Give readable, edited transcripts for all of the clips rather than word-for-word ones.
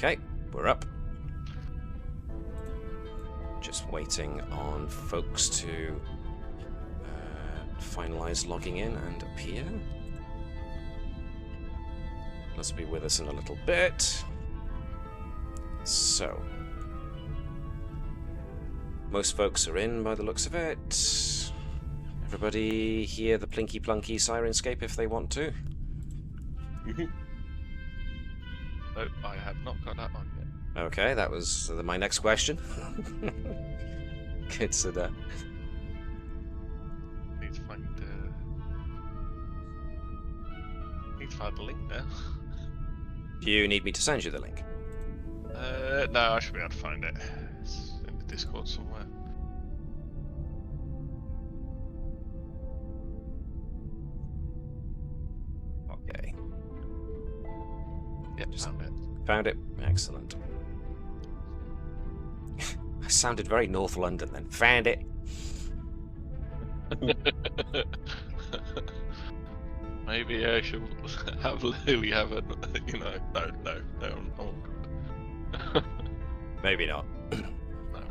Okay, we're up. Just waiting on folks to finalize logging in and appear. Let's be with us in a little bit. So, most folks are in by the looks of it. Everybody hear the plinky plunky sirenscape if they want to. No, I have not got that on yet. Okay, that was my next question. Consider. Need to find the link now. Do you need me to send you the link? No, I should be able to find it. It's in the Discord somewhere. Okay. Yep, found it. Found it? Excellent. I sounded very North London then. Found it. Maybe I should have Lily have a, no, I'm good. Maybe not. No.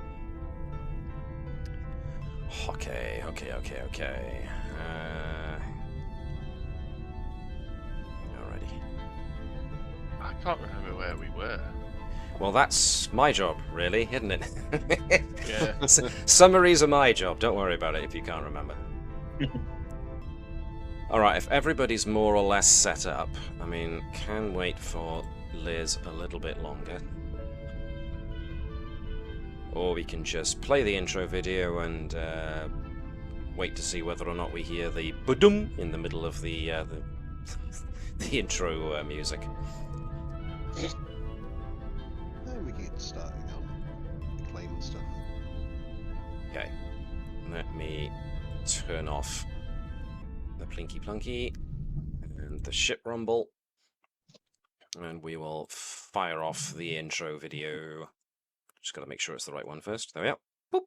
Okay. Alrighty. I can't remember where we were. Well, that's my job, really, isn't it? Yeah. Summaries are my job. Don't worry about it if you can't remember. Alright, if everybody's more or less set up, I mean, can wait for Liz a little bit longer. Or we can just play the intro video and wait to see whether or not we hear the ba-dum in the middle of the intro music. There we get started on claiming stuff. Okay, let me turn off the plinky plunky and the ship rumble, and we will fire off the intro video. Just gotta make sure it's the right one first. There we are. Boop.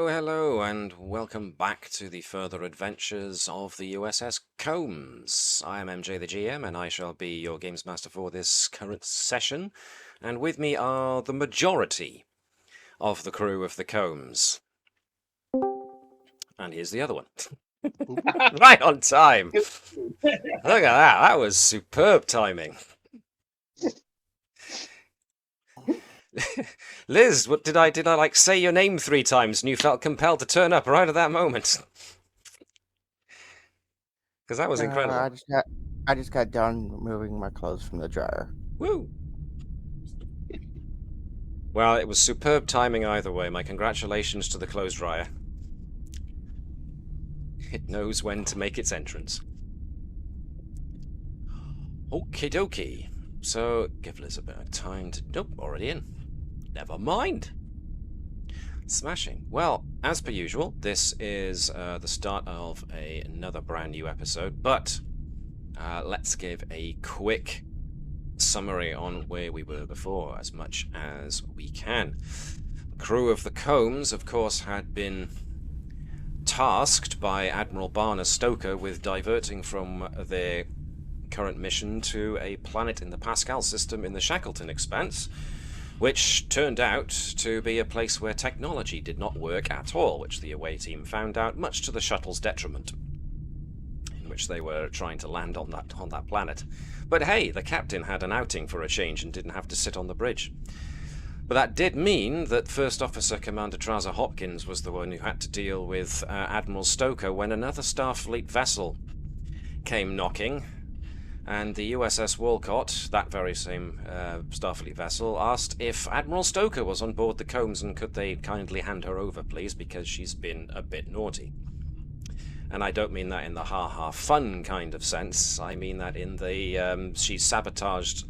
Hello, and welcome back to the further adventures of the USS Combs. I am MJ the GM, and I shall be your Games Master for this current session. And with me are the majority of the crew of the Combs. And here's the other one. Right on time! Look at that, that was superb timing. Liz, what did I like say your name 3 times and you felt compelled to turn up right at that moment? Because that was incredible. I just got done removing my clothes from the dryer. Woo! Well, it was superb timing either way. My congratulations to the clothes dryer. It knows when to make its entrance. Okie dokie. So, give Liz a bit of time to... Nope, already in. Never mind. Smashing. Well, as per usual, this is the start of another brand new episode, but let's give a quick summary on where we were before, as much as we can. The crew of the Combs, of course, had been tasked by Admiral Stoker with diverting from their current mission to a planet in the Pascal system in the Shackleton Expanse, which turned out to be a place where technology did not work at all, which the away team found out, much to the shuttle's detriment. which they were trying to land on that planet. But hey, the captain had an outing for a change and didn't have to sit on the bridge. But that did mean that First Officer Commander Trouser Hopkins was the one who had to deal with Admiral Stoker when another Starfleet vessel came knocking, and the USS Walcott, that very same Starfleet vessel, asked if Admiral Stoker was on board the Combs and could they kindly hand her over, please, because she's been a bit naughty. And I don't mean that in the ha-ha fun kind of sense. I mean that in the she sabotaged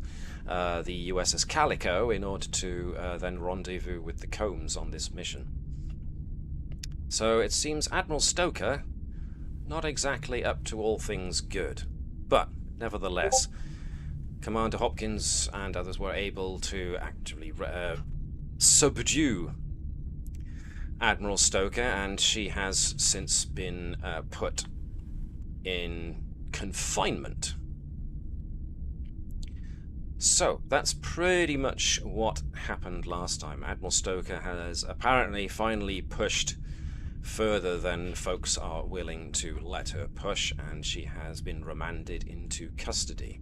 the USS Calico in order to then rendezvous with the Combs on this mission. So it seems Admiral Stoker not exactly up to all things good. But nevertheless, Commander Hopkins and others were able to actually subdue Admiral Stoker, and she has since been put in confinement. So, that's pretty much what happened last time. Admiral Stoker has apparently finally pushed further than folks are willing to let her push, and she has been remanded into custody.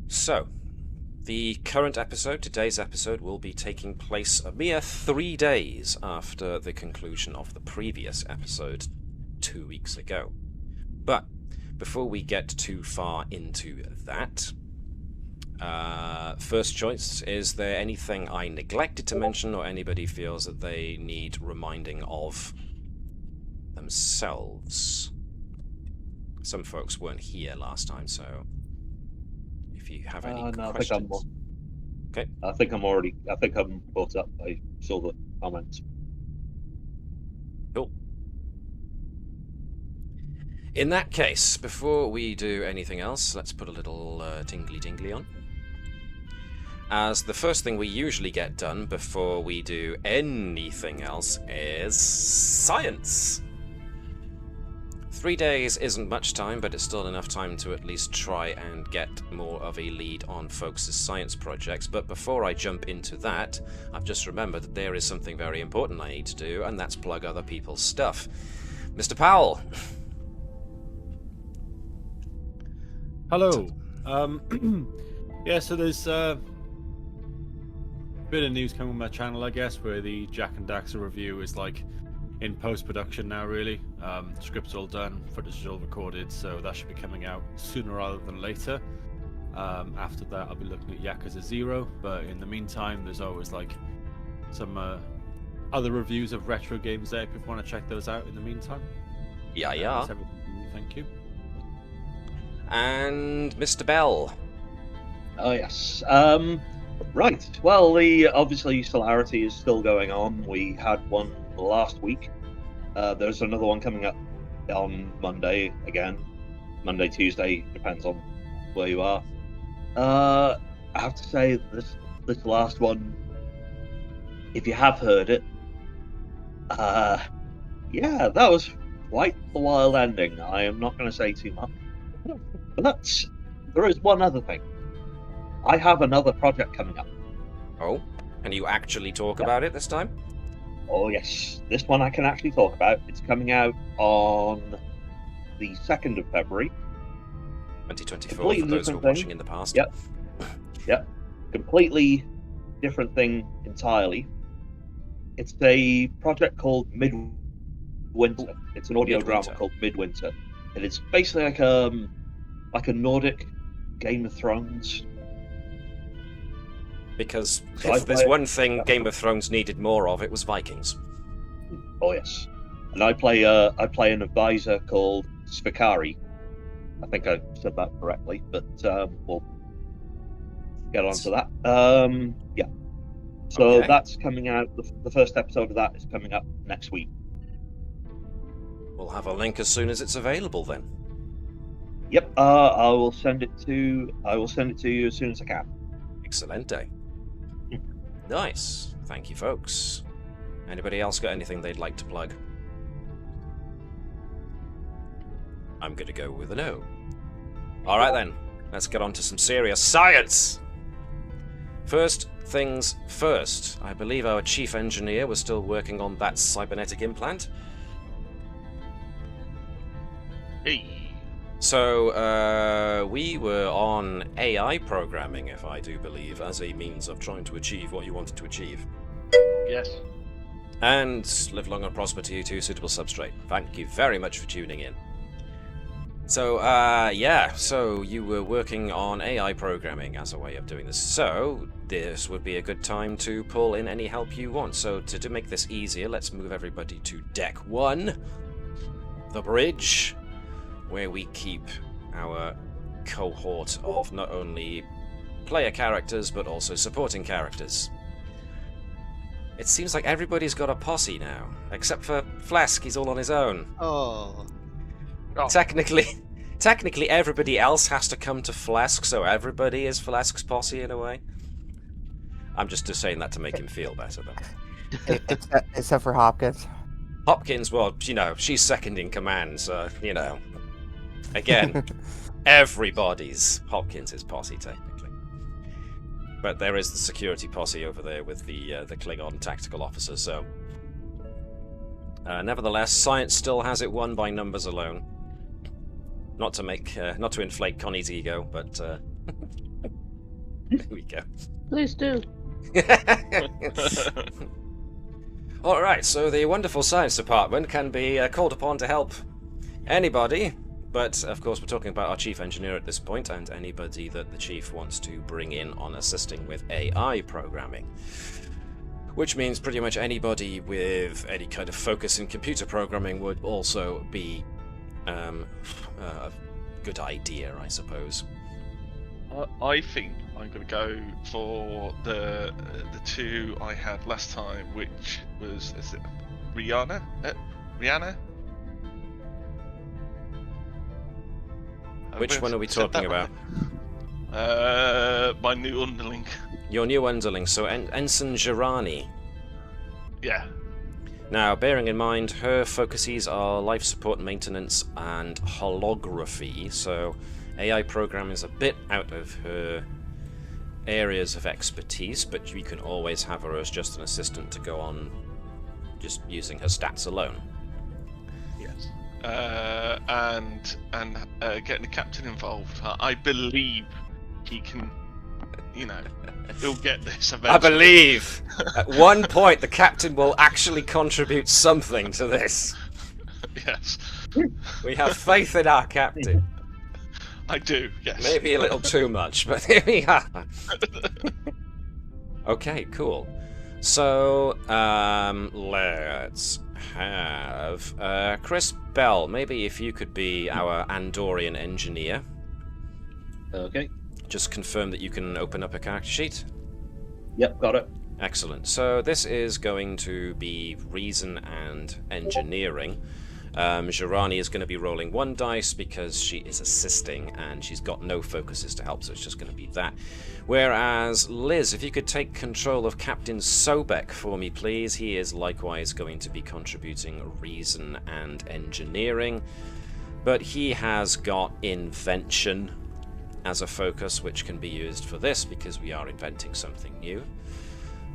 So, the current episode, today's episode, will be taking place a mere 3 days after the conclusion of the previous episode 2 weeks ago. But before we get too far into that, first choice, is there anything I neglected to mention or anybody feels that they need reminding of themselves? Some folks weren't here last time, so if you have any questions. I think I'm brought up. I saw the comments. Cool. In that case, before we do anything else, let's put a little tingly on. As the first thing we usually get done before we do anything else is science. 3 days isn't much time, but it's still enough time to at least try and get more of a lead on folks' science projects. But before I jump into that, I've just remembered that there is something very important I need to do, and that's plug other people's stuff. Mr. Powell. Hello. Yeah, so there's a bit of news coming on my channel, I guess, where the Jack and Daxter review is like in post-production now, really. Script's all done, footage is all recorded, so that should be coming out sooner rather than later. After that, I'll be looking at Yakuza 0, but in the meantime, there's always like some other reviews of retro games there if you want to check those out in the meantime. Yeah. Thank you. And Mr. Bell. Oh yes. Right. Well, obviously Solarity is still going on. We had one last week. There's another one coming up on Monday again. Monday, Tuesday, depends on where you are. I have to say this last one, if you have heard it, yeah, that was quite the wild ending. I am not going to say too much. But there is one other thing. I have another project coming up. Oh? Can you actually talk about it this time? Oh yes, this one I can actually talk about. It's coming out on the 2nd of February. 2024, for those who are watching in the past. Yep. Completely different thing entirely. It's a project called Midwinter. It's an audio drama called Midwinter. And it's basically like a Nordic Game of Thrones. Because if there's one thing Game of Thrones needed more of, it was Vikings. Oh yes, and I play an advisor called Svikari. I think I said that correctly, but we'll get on to that. Yeah. So that's coming out. The first episode of that is coming up next week. We'll have a link as soon as it's available then. Yep. I will send it to you as soon as I can. Excelente. Nice. Thank you, folks. Anybody else got anything they'd like to plug? I'm gonna go with a no. Alright then, let's get on to some serious science! First things first. I believe our chief engineer was still working on that cybernetic implant. Hey. So, we were on AI programming, if I do believe, as a means of trying to achieve what you wanted to achieve. Yes. And live long and prosper to you too, suitable substrate. Thank you very much for tuning in. So, yeah, so you were working on AI programming as a way of doing this. So, this would be a good time to pull in any help you want. So, to make this easier, let's move everybody to Deck 1, the bridge, where we keep our cohort of not only player characters, but also supporting characters. It seems like everybody's got a posse now, except for Flask, he's all on his own. Oh. Technically everybody else has to come to Flask, so everybody is Flask's posse in a way. I'm just saying that to make him feel better, though. Except for Hopkins. Hopkins, well, you know, she's second in command, so, you know. Again, everybody's Hopkins' posse, technically. But there is the security posse over there with the Klingon tactical officer, so... nevertheless, science still has it won by numbers alone. Not to inflate Connie's ego, but, there we go. Please do. Alright, so the wonderful science department can be called upon to help anybody, but of course we're talking about our chief engineer at this point, and anybody that the chief wants to bring in on assisting with AI programming. Which means pretty much anybody with any kind of focus in computer programming would also be a good idea, I suppose. I think I'm going to go for the two I had last time, which was, is it Rihanna? Rihanna? Which one are we talking about? My new underling. Your new underling, so Ensign Girani. Yeah. Now, bearing in mind, her focuses are life support maintenance and holography, so AI program is a bit out of her areas of expertise, but you can always have her as just an assistant to go on just using her stats alone. Yes. And getting the captain involved. I believe he can, you know, he'll get this eventually. I believe at one point the captain will actually contribute something to this. Yes. We have faith in our captain. I do, yes. Maybe a little too much, but here we are. Okay, cool. So, let's have Chris Bell. Maybe if you could be our Andorian engineer. Okay. Just confirm that you can open up a character sheet. Yep, got it. Excellent. So this is going to be reason and engineering. Girani is going to be rolling 1 dice because she is assisting and she's got no focuses to help, so it's just going to be that. Whereas Liz, if you could take control of Captain Sobek for me, please. He is likewise going to be contributing reason and engineering, but he has got invention as a focus, which can be used for this because we are inventing something new.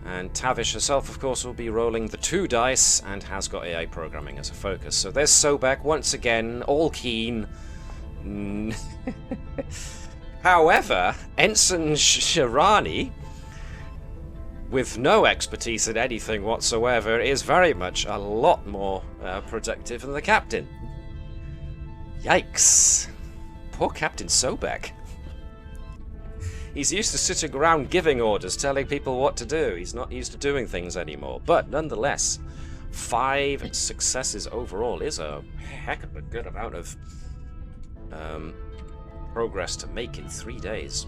And Tavish herself, of course, will be rolling the 2 dice and has got AI programming as a focus. So there's Sobek once again, all keen. However, Ensign Girani, with no expertise in anything whatsoever, is very much a lot more productive than the captain. Yikes. Poor Captain Sobek. He's used to sitting around giving orders, telling people what to do. He's not used to doing things anymore. But nonetheless, 5 successes overall is a heck of a good amount of progress to make in 3 days.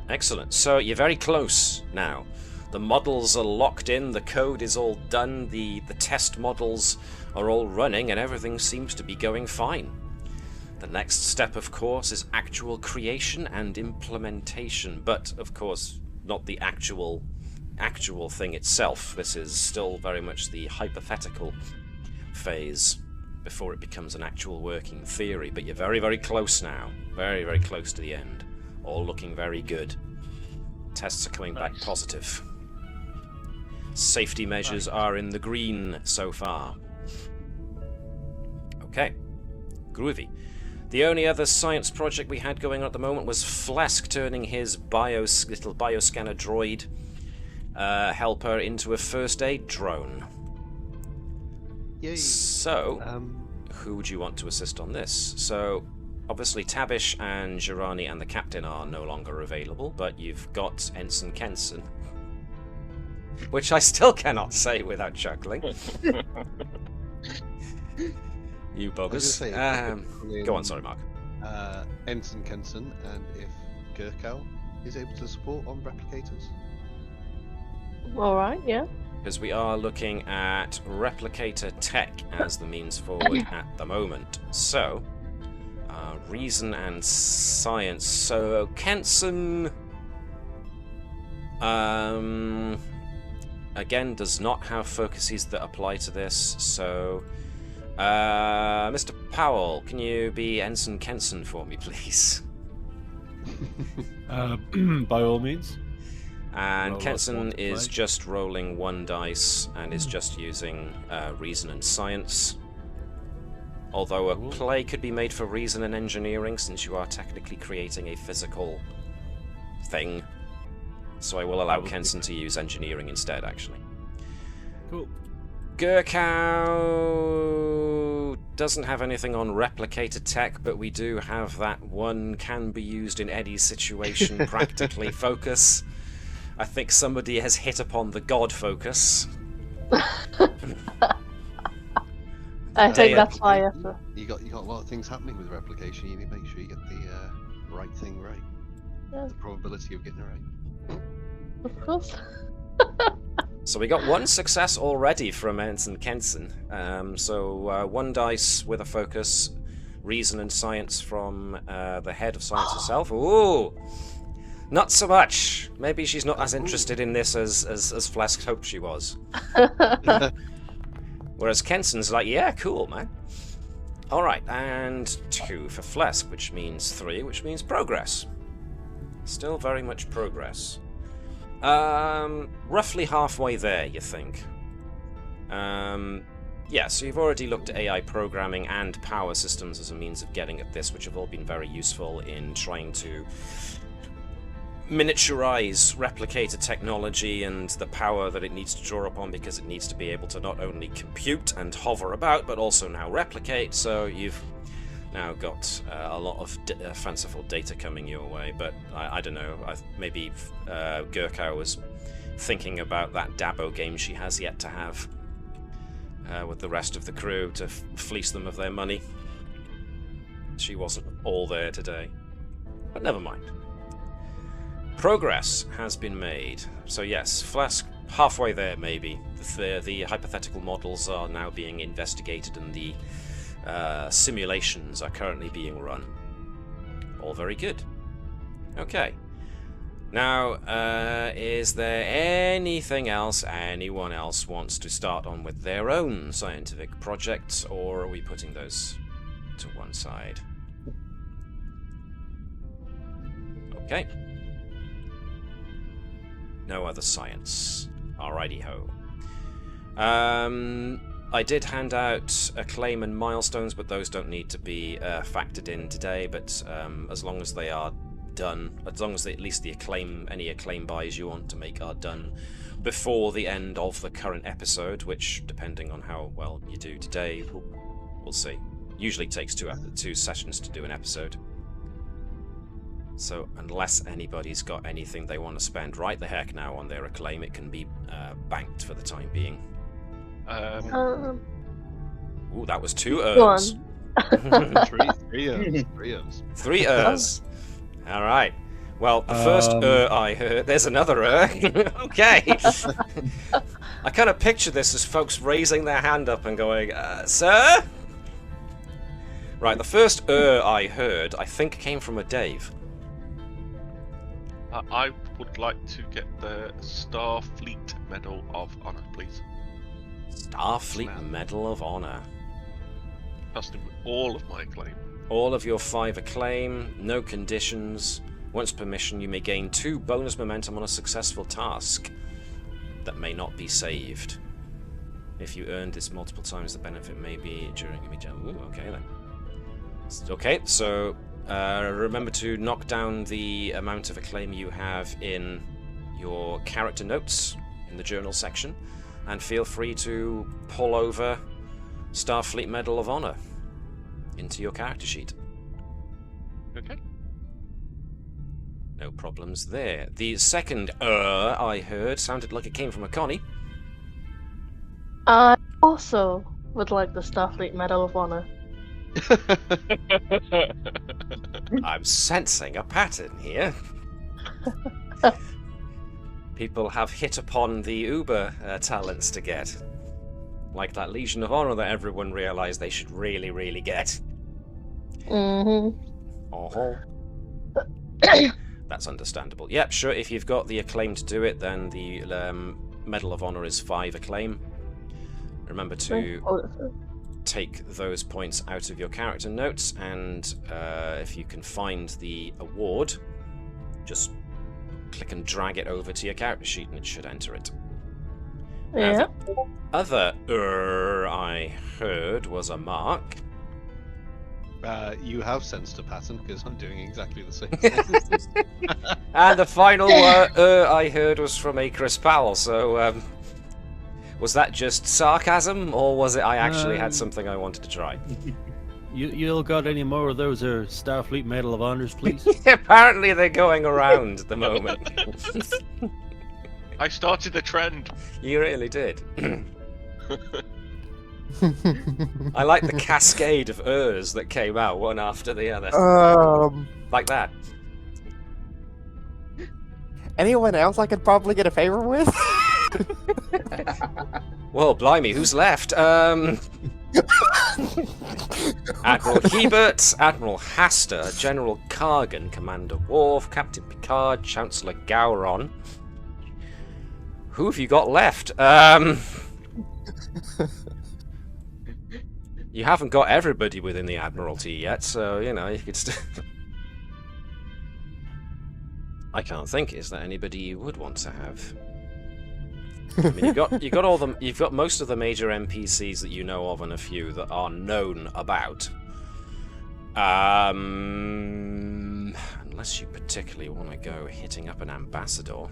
Excellent. So you're very close now. The models are locked in, the code is all done, the test models are all running, and everything seems to be going fine. The next step, of course, is actual creation and implementation, but, of course, not the actual thing itself. This is still very much the hypothetical phase before it becomes an actual working theory, but you're very, very close now. Very, very close to the end. All looking very good. Tests are coming back positive. Safety measures are in the green so far. Okay. Groovy. The only other science project we had going on at the moment was Flesk turning his little bioscanner droid helper into a first aid drone. Yay. So, who would you want to assist on this? So, obviously Tabish and Jirani and the captain are no longer available, but you've got Ensign Kenson. Which I still cannot say without chuckling. You boggers. Say, go on, sorry, Mark. Ensign Kenson, and if Gurkau is able to support on replicators. Alright, yeah. Because we are looking at replicator tech as the means forward at the moment. So, reason and science. So, Kenson, again, does not have focuses that apply to this. So, Mr. Powell, can you be Ensign Kenson for me, please? By all means. And Roll Kenson us one is play. just rolling 1 dice and is just using reason and science. Although a play could be made for reason and engineering, since you are technically creating a physical thing. So I will allow Kenson to use engineering instead, actually. Cool. Gurkau doesn't have anything on replicator tech, but we do have that one can be used in any situation practically focus. I think somebody has hit upon the god focus. I think that's why I have to. You got a lot of things happening with replication. You need to make sure you get the right thing right. Yeah. The probability of getting it right. Of course. So we got 1 success already from Ensign Kenson. So 1 dice with a focus, reason and science from the head of science herself. Ooh! Not so much. Maybe she's not as interested in this as Flesk hoped she was. Whereas Kenson's like, yeah, cool, man. Alright, and 2 for Flesk, which means 3, which means progress. Still very much progress. Roughly halfway there, you think. Yeah, so you've already looked at AI programming and power systems as a means of getting at this, which have all been very useful in trying to miniaturize replicator technology and the power that it needs to draw upon, because it needs to be able to not only compute and hover about, but also now replicate. So you've now got a lot of fanciful data coming your way, but I don't know, maybe Gurkau was thinking about that Dabo game she has yet to have with the rest of the crew to fleece them of their money. She wasn't all there today, but never mind. Progress has been made. So yes, Flesk, halfway there maybe. The hypothetical models are now being investigated and the simulations are currently being run. All very good. Okay. Now, is there anything else anyone else wants to start on with their own scientific projects, or are we putting those to one side? Okay. No other science. Alrighty ho. I did hand out acclaim and milestones, but those don't need to be factored in today. But as long as they are done, as long as at least the any acclaim buys you want to make are done before the end of the current episode, which, depending on how well you do today, we'll see. Usually takes two sessions to do an episode. So unless anybody's got anything they want to spend right the heck now on their acclaim, it can be banked for the time being. Ooh, that was 2 Ers. Three Ers. 3 Ers. All right. Well, the first I heard. There's another Okay. I kind of picture this as folks raising their hand up and going, "Sir." Right. The first I heard, I think, came from a Dave. I would like to get the Starfleet Medal of Honor, please. Starfleet Medal of Honor. Custom with all of my acclaim. All of your 5 acclaim, no conditions. Once per mission, you may gain 2 bonus momentum on a successful task that may not be saved. If you earned this multiple times, the benefit may be during. Ooh, okay then. Okay, so remember to knock down the amount of acclaim you have in your character notes in the journal section, and feel free to pull over Starfleet Medal of Honor into your character sheet. Okay. No problems there. The second I heard sounded like it came from a Connie. I also would like the Starfleet Medal of Honor. I'm sensing a pattern here. People have hit upon the Uber talents to get. Like that Legion of Honor that everyone realised they should really, really get. Mm-hmm. That's understandable. Yep, sure, if you've got the acclaim to do it, then the Medal of Honor is 5 acclaim. Remember to take those points out of your character notes, and if you can find the award, just click and drag it over to your character sheet and it should enter it. Yeah. Now, the other I heard was a mark. You have sensed a pattern because I'm doing exactly the same thing. And the final I heard was from a Chris Powell, so was that just sarcasm, or was it I actually had something I wanted to try? You got any more of those Starfleet Medal of Honors, please? Apparently they're going around at the moment. I started the trend. You really did. I like the cascade of ers that came out one after the other. Like that. Anyone else I could probably get a favor with? Well, blimey, who's left? Admiral Hebert, Admiral Haster, General Kargan, Commander Worf, Captain Picard, Chancellor Gowron. Who have you got left? You haven't got everybody within the Admiralty yet, so, you know, you could still... I can't think, is there anybody you would want to have? I mean, you've got most of the major NPCs that you know of, and a few that are known about. Unless you particularly want to go hitting up an ambassador.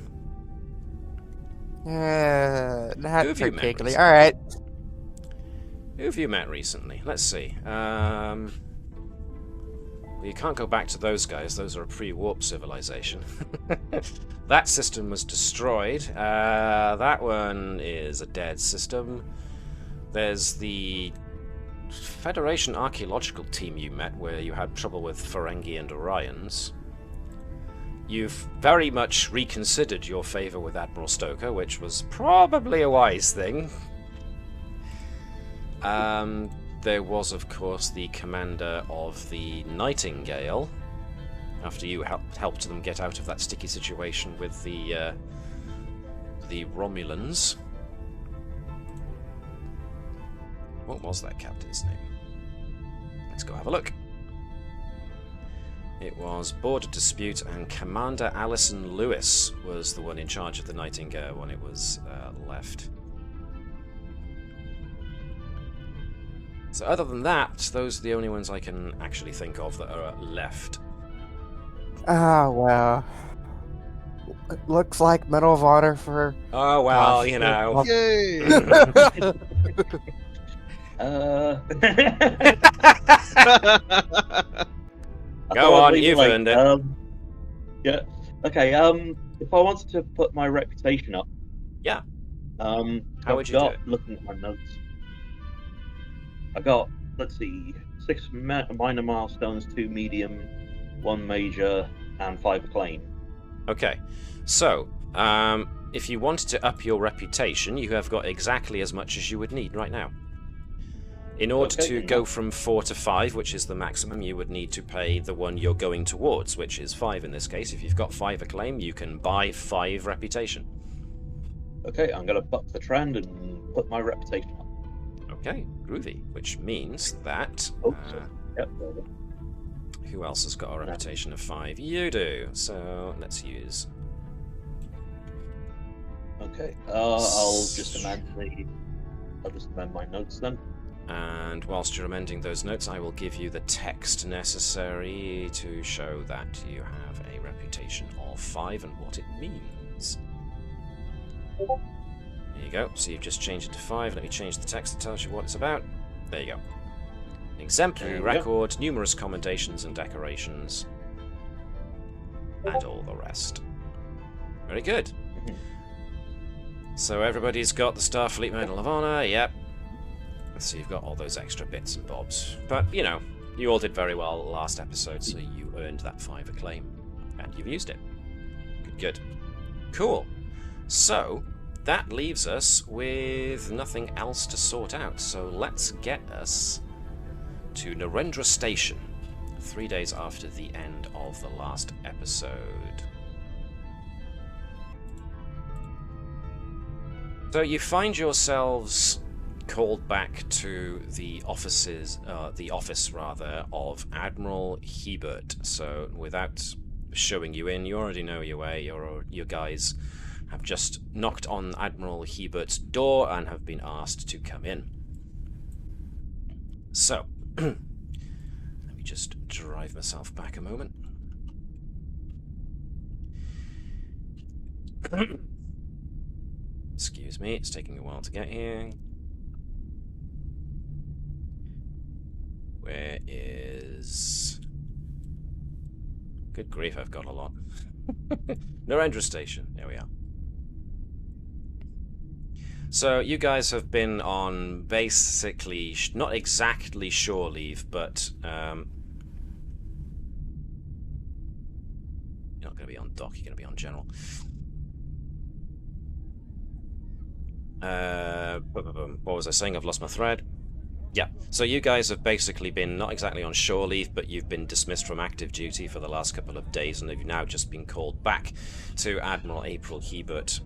Not Who have you met particularly. recently? Alright. Who have you met recently? Let's see. Well, you can't go back to those guys. Those are a pre-warp civilization. That system was destroyed. That one is a dead system. There's the Federation archaeological team you met, where you had trouble with Ferengi and Orions. You've very much reconsidered your favour with Admiral Stoker, which was probably a wise thing. There was, of course, the commander of the Nightingale, after you helped them get out of that sticky situation with the Romulans. What was that captain's name? Let's go have a look. It was Border Dispute, and Commander Alison Lewis was the one in charge of the Nightingale when it was left. So other than that, those are the only ones I can actually think of that are left. Ah, well. Looks like Medal of Honor for... Oh, well, you know. Yay! Go on, you've earned it. Yeah. Okay. If I wanted to put my reputation up. Yeah. How would you do it? Looking at my notes, I got, let's see, 6 minor milestones, 2 medium, 1 major, and 5 acclaim. Okay. So, if you wanted to up your reputation, you have got exactly as much as you would need right now. In order to go from 4 to 5, which is the maximum, you would need to pay the one you're going towards, which is 5 in this case. If you've got 5 acclaim, you can buy 5 reputation. Okay, I'm going to buck the trend and put my reputation up. Okay, groovy. Which means that... Yep. who else has got a reputation of 5? You do. So, let's use... Okay, I'll just amend my notes then. And whilst you're amending those notes, I will give you the text necessary to show that you have a reputation of 5 and what it means. There you go. So you've just changed it to 5. Let me change the text that tells you what it's about. There you go. Exemplary record, numerous commendations and decorations, and all the rest. Very good. So everybody's got the Starfleet Medal of Honor, yep. So you've got all those extra bits and bobs. But, you know, you all did very well last episode, so you earned that 5 acclaim. And you've used it. Good, good. Cool. So, that leaves us with nothing else to sort out. So let's get us to Narendra Station, 3 days after the end of the last episode. So you find yourselves called back to the office of Admiral Hebert. So without showing you in, you already know your way. You guys have just knocked on Admiral Hebert's door and have been asked to come in. So, let me just drive myself back a moment. Excuse me, it's taking a while to get here. Where is... Good grief, I've got a lot. Narendra Station, there we are. So, you guys have been on basically, not exactly shore leave, but you're not going to be on dock, you're going to be on general. What was I saying? I've lost my thread. Yeah, so you guys have basically been not exactly on shore leave, but you've been dismissed from active duty for the last couple of days, and you've now just been called back to Admiral April Hebert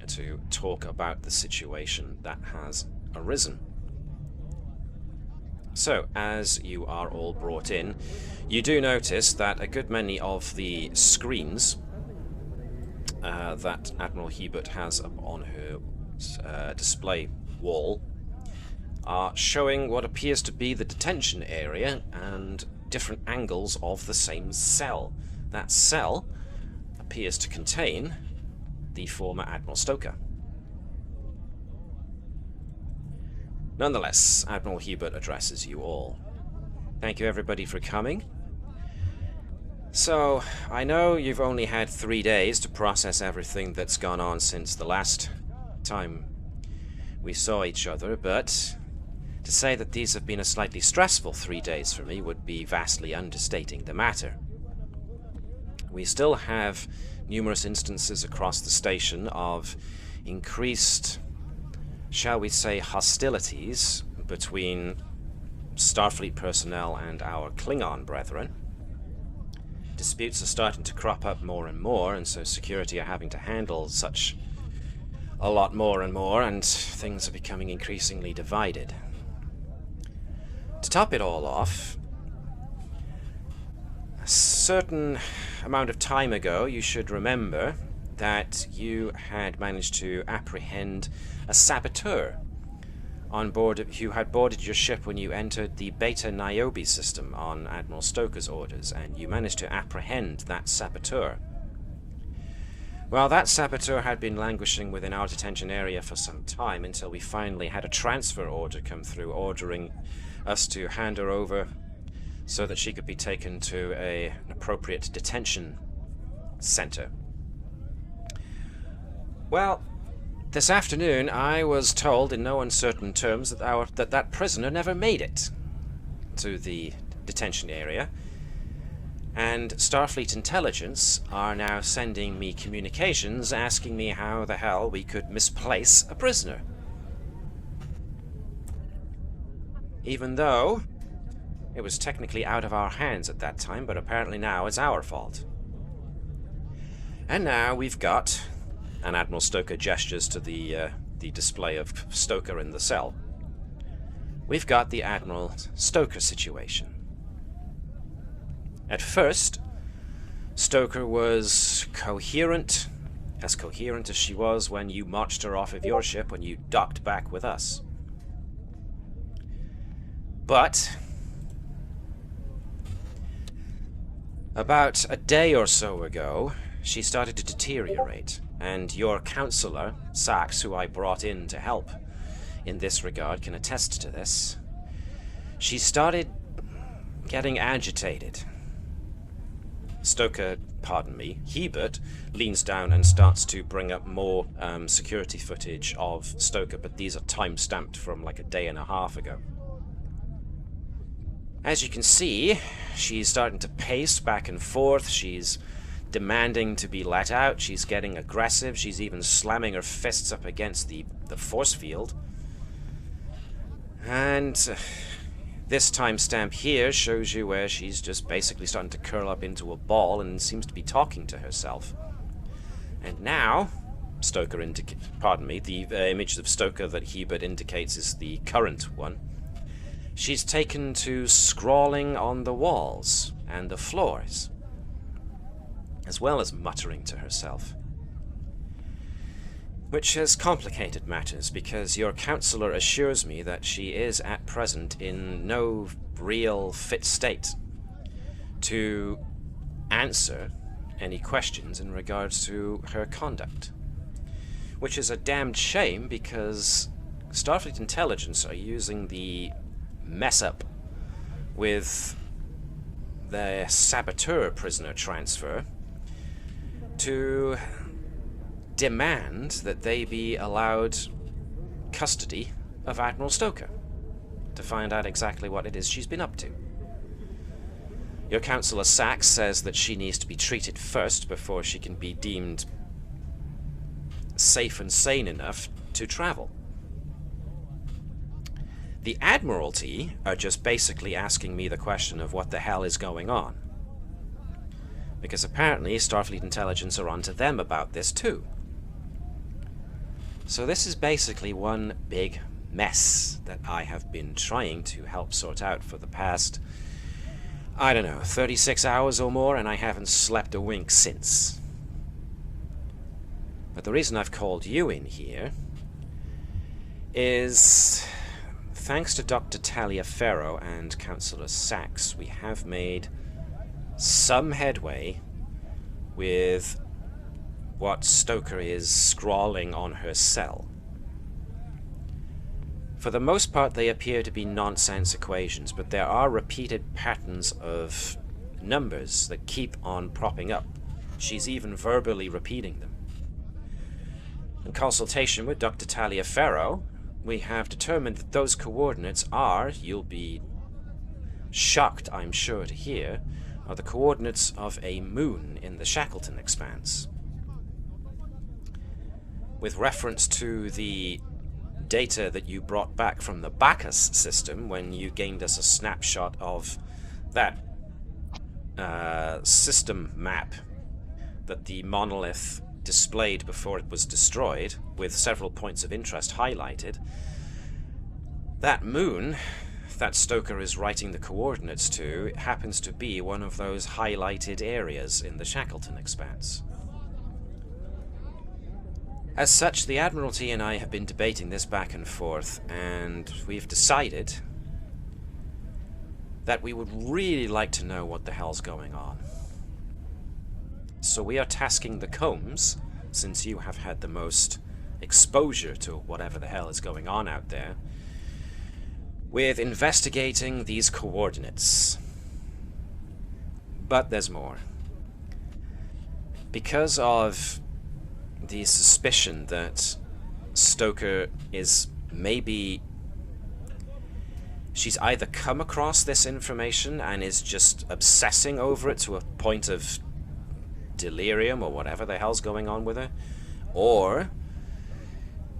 to talk about the situation that has arisen. So, as you are all brought in, you do notice that a good many of the screens that Admiral Hebert has up on her display wall are showing what appears to be the detention area and different angles of the same cell. That cell appears to contain the former Admiral Stoker. Nonetheless, Admiral Hebert addresses you all. Thank you everybody for coming. So, I know you've only had 3 days to process everything that's gone on since the last time we saw each other, but to say that these have been a slightly stressful 3 days for me would be vastly understating the matter. We still have numerous instances across the station of increased, shall we say, hostilities between Starfleet personnel and our Klingon brethren. Disputes are starting to crop up more and more, and so security are having to handle such a lot more and more, and things are becoming increasingly divided. To top it all off, a certain amount of time ago, you should remember that you had managed to apprehend a saboteur on board who had boarded your ship when you entered the Beta Niobe system on Admiral Stoker's orders, and you managed to apprehend that saboteur. Well, that saboteur had been languishing within our detention area for some time until we finally had a transfer order come through ordering us to hand her over so that she could be taken to an appropriate detention center. Well, this afternoon I was told in no uncertain terms that that prisoner never made it to the detention area, and Starfleet Intelligence are now sending me communications asking me how the hell we could misplace a prisoner. Even though it was technically out of our hands at that time, but apparently now it's our fault. And now we've got, and Admiral Stoker gestures to the display of Stoker in the cell, we've got the Admiral Stoker situation. At first, Stoker was coherent as she was when you marched her off of your ship when you docked back with us. But about a day or so ago, she started to deteriorate, and your counselor, Sax, who I brought in to help in this regard, can attest to this. She started getting agitated. Stoker, pardon me, Hebert, leans down and starts to bring up more security footage of Stoker, but these are time-stamped from like a day and a half ago. As you can see, she's starting to pace back and forth. She's demanding to be let out. She's getting aggressive. She's even slamming her fists up against the force field. And this timestamp here shows you where she's just basically starting to curl up into a ball and seems to be talking to herself. And now, Stoker pardon me, the image of Stoker that Hebert indicates is the current one. She's taken to scrawling on the walls and the floors, as well as muttering to herself. Which has complicated matters, because your counselor assures me that she is at present in no real fit state to answer any questions in regards to her conduct. Which is a damned shame, because Starfleet intelligence are using the mess up with the saboteur prisoner transfer to demand that they be allowed custody of Admiral Stoker to find out exactly what it is she's been up to. Your counselor Sax says that she needs to be treated first before she can be deemed safe and sane enough to travel. The Admiralty are just basically asking me the question of what the hell is going on, because apparently Starfleet intelligence are onto them about this too. So this is basically one big mess that I have been trying to help sort out for the past, I don't know, 36 hours or more, and I haven't slept a wink since. But the reason I've called you in here is, thanks to Dr. Taliaferro and Councillor Sax, we have made some headway with what Stoker is scrawling on her cell. For the most part, they appear to be nonsense equations, but there are repeated patterns of numbers that keep on propping up. She's even verbally repeating them. In consultation with Dr. Taliaferro, we have determined that those coordinates are, you'll be shocked, I'm sure, to hear, are the coordinates of a moon in the Shackleton Expanse. With reference to the data that you brought back from the Bacchus system when you gained us a snapshot of that system map that the monolith displayed before it was destroyed, with several points of interest highlighted, that moon that Stoker is writing the coordinates to happens to be one of those highlighted areas in the Shackleton Expanse. As such, the Admiralty and I have been debating this back and forth, and we've decided that we would really like to know what the hell's going on. So we are tasking the Combs, since you have had the most exposure to whatever the hell is going on out there, with investigating these coordinates. But there's more. Because of the suspicion that Stoker is maybe... she's either come across this information and is just obsessing over it to a point of delirium or whatever the hell's going on with her, or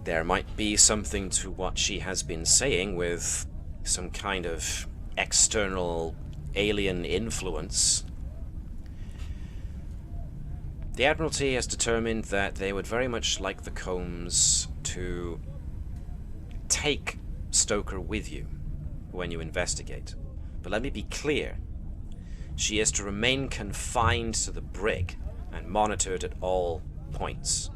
there might be something to what she has been saying with some kind of external alien influence. The Admiralty has determined that they would very much like the Combs to take Stoker with you when you investigate. But let me be clear. She is to remain confined to the brig and monitored at all points.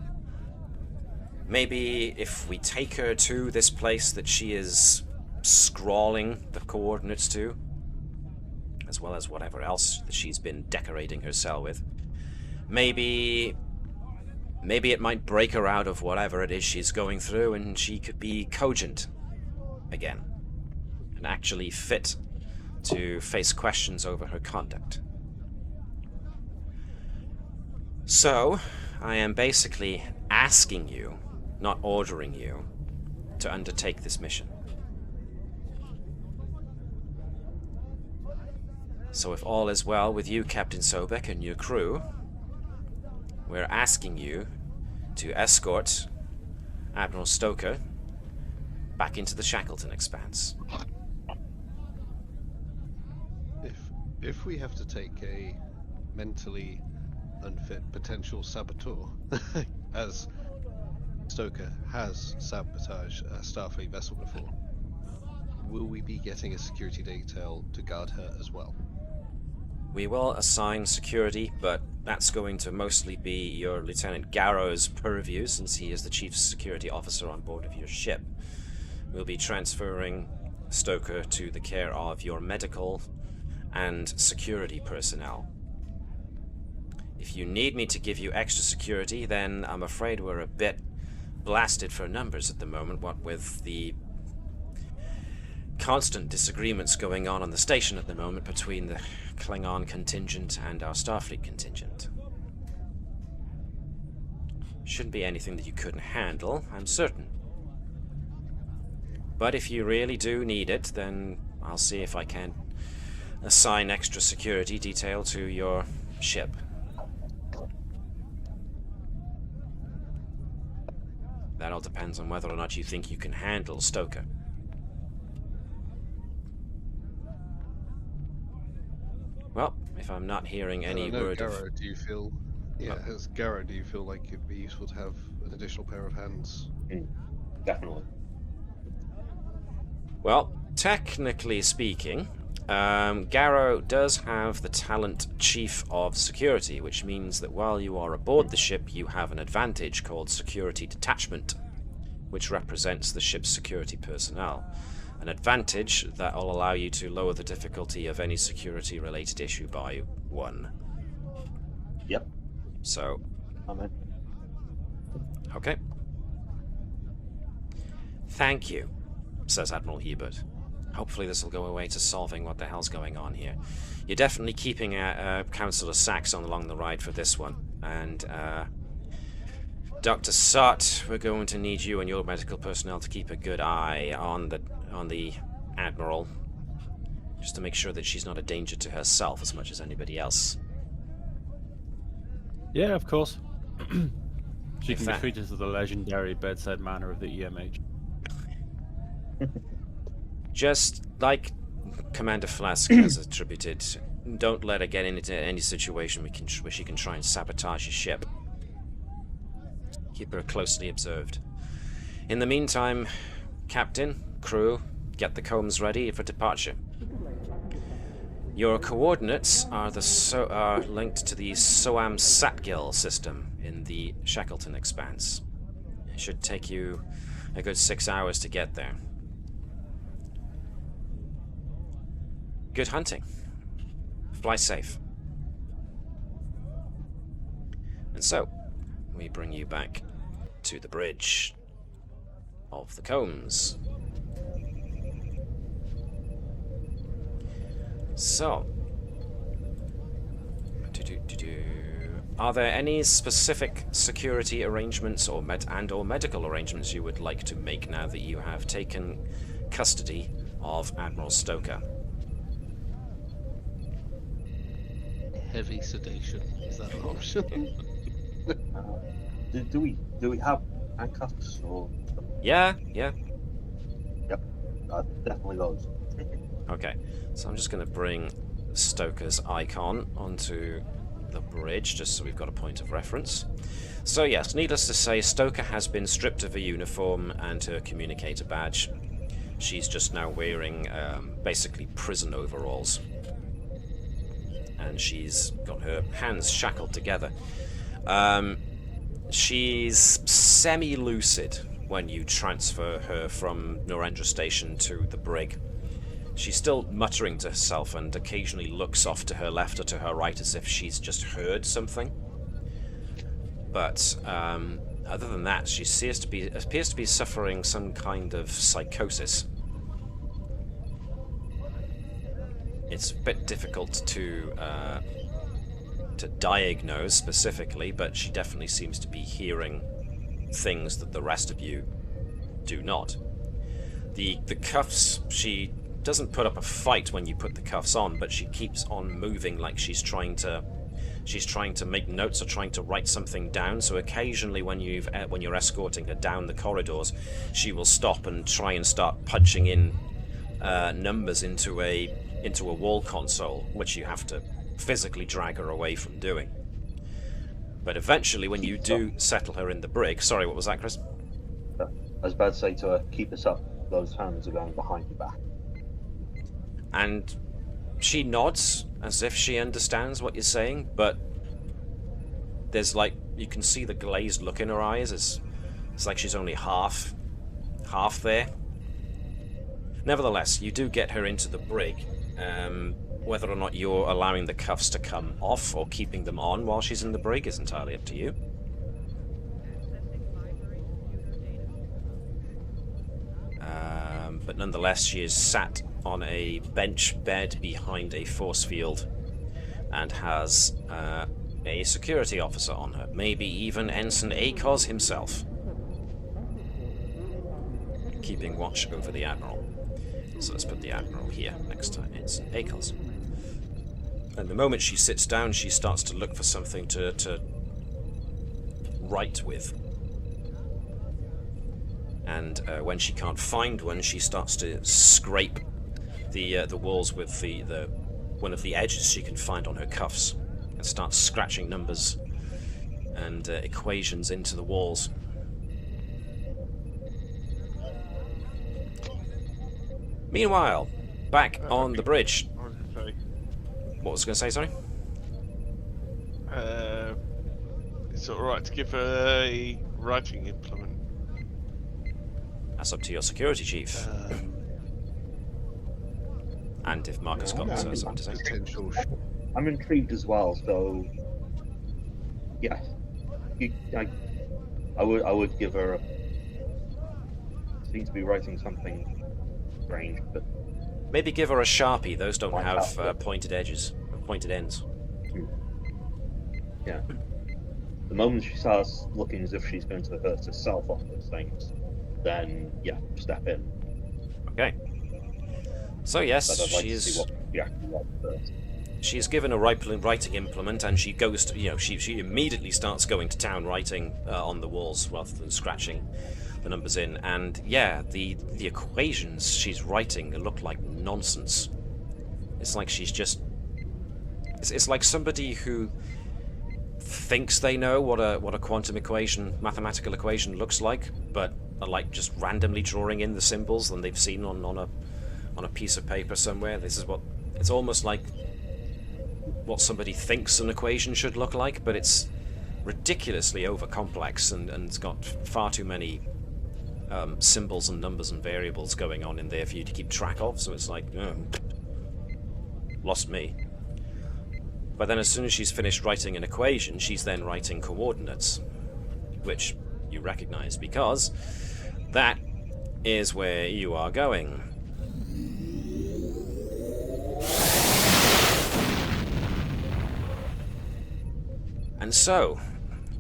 Maybe if we take her to this place that she is scrawling the coordinates to, as well as whatever else that she's been decorating her cell with. Maybe it might break her out of whatever it is she's going through, and she could be cogent again, and actually fit to face questions over her conduct. So, I am basically asking you, not ordering you, to undertake this mission. So if all is well with you, Captain Sobek, and your crew, we're asking you to escort Admiral Stoker back into the Shackleton Expanse. If we have to take a mentally unfit potential saboteur, as Stoker has sabotaged a Starfleet vessel before, will we be getting a security detail to guard her as well? We will assign security, but that's going to mostly be your Lieutenant Garrow's purview, since he is the Chief Security Officer on board of your ship. We'll be transferring Stoker to the care of your medical and security personnel. If you need me to give you extra security, then I'm afraid we're a bit blasted for numbers at the moment, what with the constant disagreements going on the station at the moment between the Klingon contingent and our Starfleet contingent. Shouldn't be anything that you couldn't handle, I'm certain. But if you really do need it, then I'll see if I can assign extra security detail to your ship. That all depends on whether or not you think you can handle Stoker. Well, if I'm not hearing any word Garrow, of... do you feel... Yeah, as Garrow, do you feel like it'd be useful to have an additional pair of hands? Definitely. Well, technically speaking, Garrow does have the talent Chief of Security, which means that while you are aboard the ship, you have an advantage called Security Detachment, which represents the ship's security personnel. An advantage that will allow you to lower the difficulty of any security-related issue by 1. Yep. So... Amen. Okay. Thank you, says Admiral Hebert. Hopefully this will go away to solving what the hell's going on here. You're definitely keeping Councillor Sachs on along the ride for this one. And, Dr. Sott, we're going to need you and your medical personnel to keep a good eye on the Admiral, just to make sure that she's not a danger to herself as much as anybody else. Yeah, of course. She In can be fact- treated to the legendary bedside manner of the EMH. Just like Commander Flask has attributed, don't let her get into any situation where she can try and sabotage your ship. Keep her closely observed. In the meantime, Captain, crew, get the combs ready for departure. Your coordinates are linked to the Soam Satgil system in the Shackleton Expanse. It should take you a good 6 hours to get there. Good hunting. Fly safe. And so, we bring you back to the bridge of the Combs. So, are there any specific security arrangements or medical arrangements you would like to make now that you have taken custody of Admiral Stoker? Heavy sedation, is that an option? Do we have handcuffs or? Yeah. Yep, definitely those. Okay, so I'm just going to bring Stoker's icon onto the bridge, just so we've got a point of reference. So yes, needless to say, Stoker has been stripped of her uniform and her communicator badge. She's just now wearing basically prison overalls. And she's got her hands shackled together. She's semi-lucid when you transfer her from Narendra Station to the brig. She's still muttering to herself and occasionally looks off to her left or to her right as if she's just heard something. But other than that, she appears to be suffering some kind of psychosis. It's a bit difficult to diagnose specifically, but she definitely seems to be hearing things that the rest of you do not. The cuffs, she doesn't put up a fight when you put the cuffs on, but she keeps on moving like she's trying to make notes or trying to write something down. So occasionally when you're escorting her down the corridors, she will stop and try and start punching in numbers into a wall console, which you have to physically drag her away from doing. But eventually, when you do settle her in the brig... Sorry, what was that, Chris? I was about to say to her, keep us up. Those hands are going behind your back. And she nods as if she understands what you're saying, but there's like... You can see the glazed look in her eyes. It's like she's only half there. Nevertheless, you do get her into the brig. Whether or not you're allowing the cuffs to come off or keeping them on while she's in the brig is entirely up to you. But nonetheless, she is sat on a bench bed behind a force field and has a security officer on her, maybe even Ensign Akos himself, keeping watch over the Admiral. So let's put the Admiral here next to Ensign Akos. And the moment she sits down, she starts to look for something to write with. And when she can't find one, she starts to scrape the walls with one of the edges she can find on her cuffs, and starts scratching numbers and equations into the walls. Meanwhile, back on the bridge. What was I going to say, sorry? It's alright to give her a writing implement. That's up to your security chief. And if Marcus got something to say. Potential. I'm intrigued as well, so yeah, I would give her. Seems to be writing something strange, but maybe give her a Sharpie. Those don't have pointed edges, pointed ends. Yeah. The moment she starts looking as if she's going to hurt herself on those things, then yeah, step in. Okay. So yes, But I'd like to see what she actually wants first. She's given a writing implement, and she goes to, she immediately starts going to town writing on the walls rather than scratching the numbers in. And yeah, the equations she's writing look like nonsense. It's like she's just... It's like somebody who thinks they know what a quantum equation, mathematical equation looks like, but are like just randomly drawing in the symbols that they've seen on a piece of paper somewhere. This is what... It's almost like what somebody thinks an equation should look like, but it's ridiculously over-complex and it's got far too many symbols and numbers and variables going on in there for you to keep track of, so it's like, lost me. But then as soon as she's finished writing an equation, she's then writing coordinates, which you recognize because that is where you are going. And so,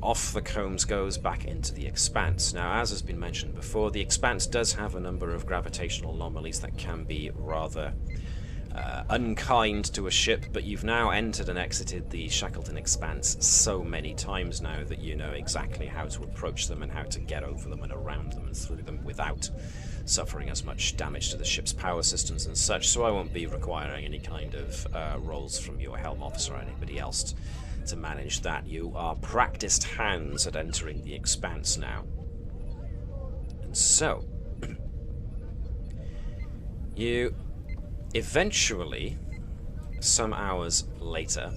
off the Combs goes back into the Expanse. Now, as has been mentioned before, the Expanse does have a number of gravitational anomalies that can be rather unkind to a ship, but you've now entered and exited the Shackleton Expanse so many times now that you know exactly how to approach them and how to get over them and around them and through them without suffering as much damage to the ship's power systems and such, so I won't be requiring any kind of rolls from your helm officer or anybody else to manage that. You are practiced hands at entering the Expanse now. And so, you eventually, some hours later,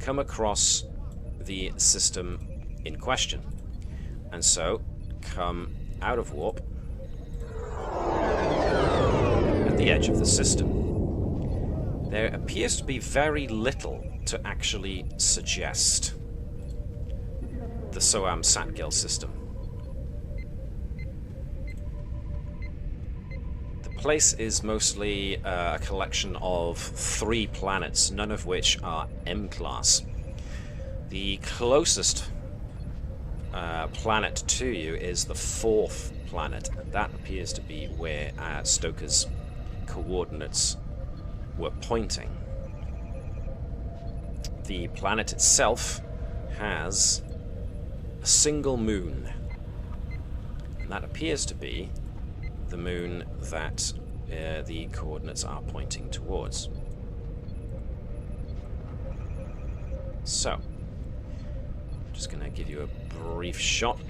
come across the system in question. And so, come out of warp at the edge of the system. There appears to be very little to actually suggest the Soam Satgil system. The place is mostly a collection of 3 planets, none of which are M-class. The closest planet to you is the 4th planet, and that appears to be where Stoker's coordinates were pointing. The planet itself has a single moon, and that appears to be the moon that the coordinates are pointing towards. So, just going to give you a brief shot.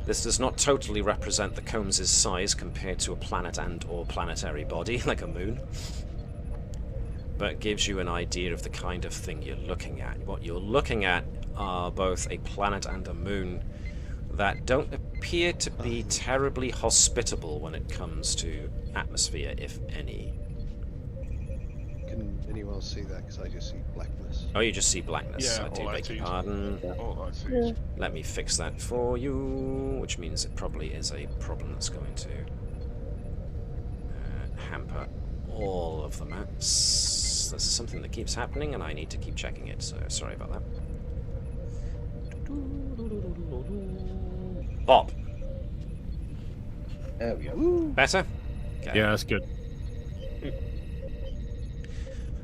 This does not totally represent the Combs' size compared to a planet and or planetary body, like a moon, but gives you an idea of the kind of thing you're looking at. What you're looking at are both a planet and a moon that don't appear to be terribly hospitable when it comes to atmosphere, if any. Can anyone else see that? Because I just see blackness. Oh, you just see blackness. Yeah, I do all I beg see your is- pardon. All I see Yeah. is Let me fix that for you, which means it probably is a problem that's going to hamper all of the maps. This is something that keeps happening, and I need to keep checking it, so sorry about that. Bob. There we go. Better? Okay. Yeah, that's good.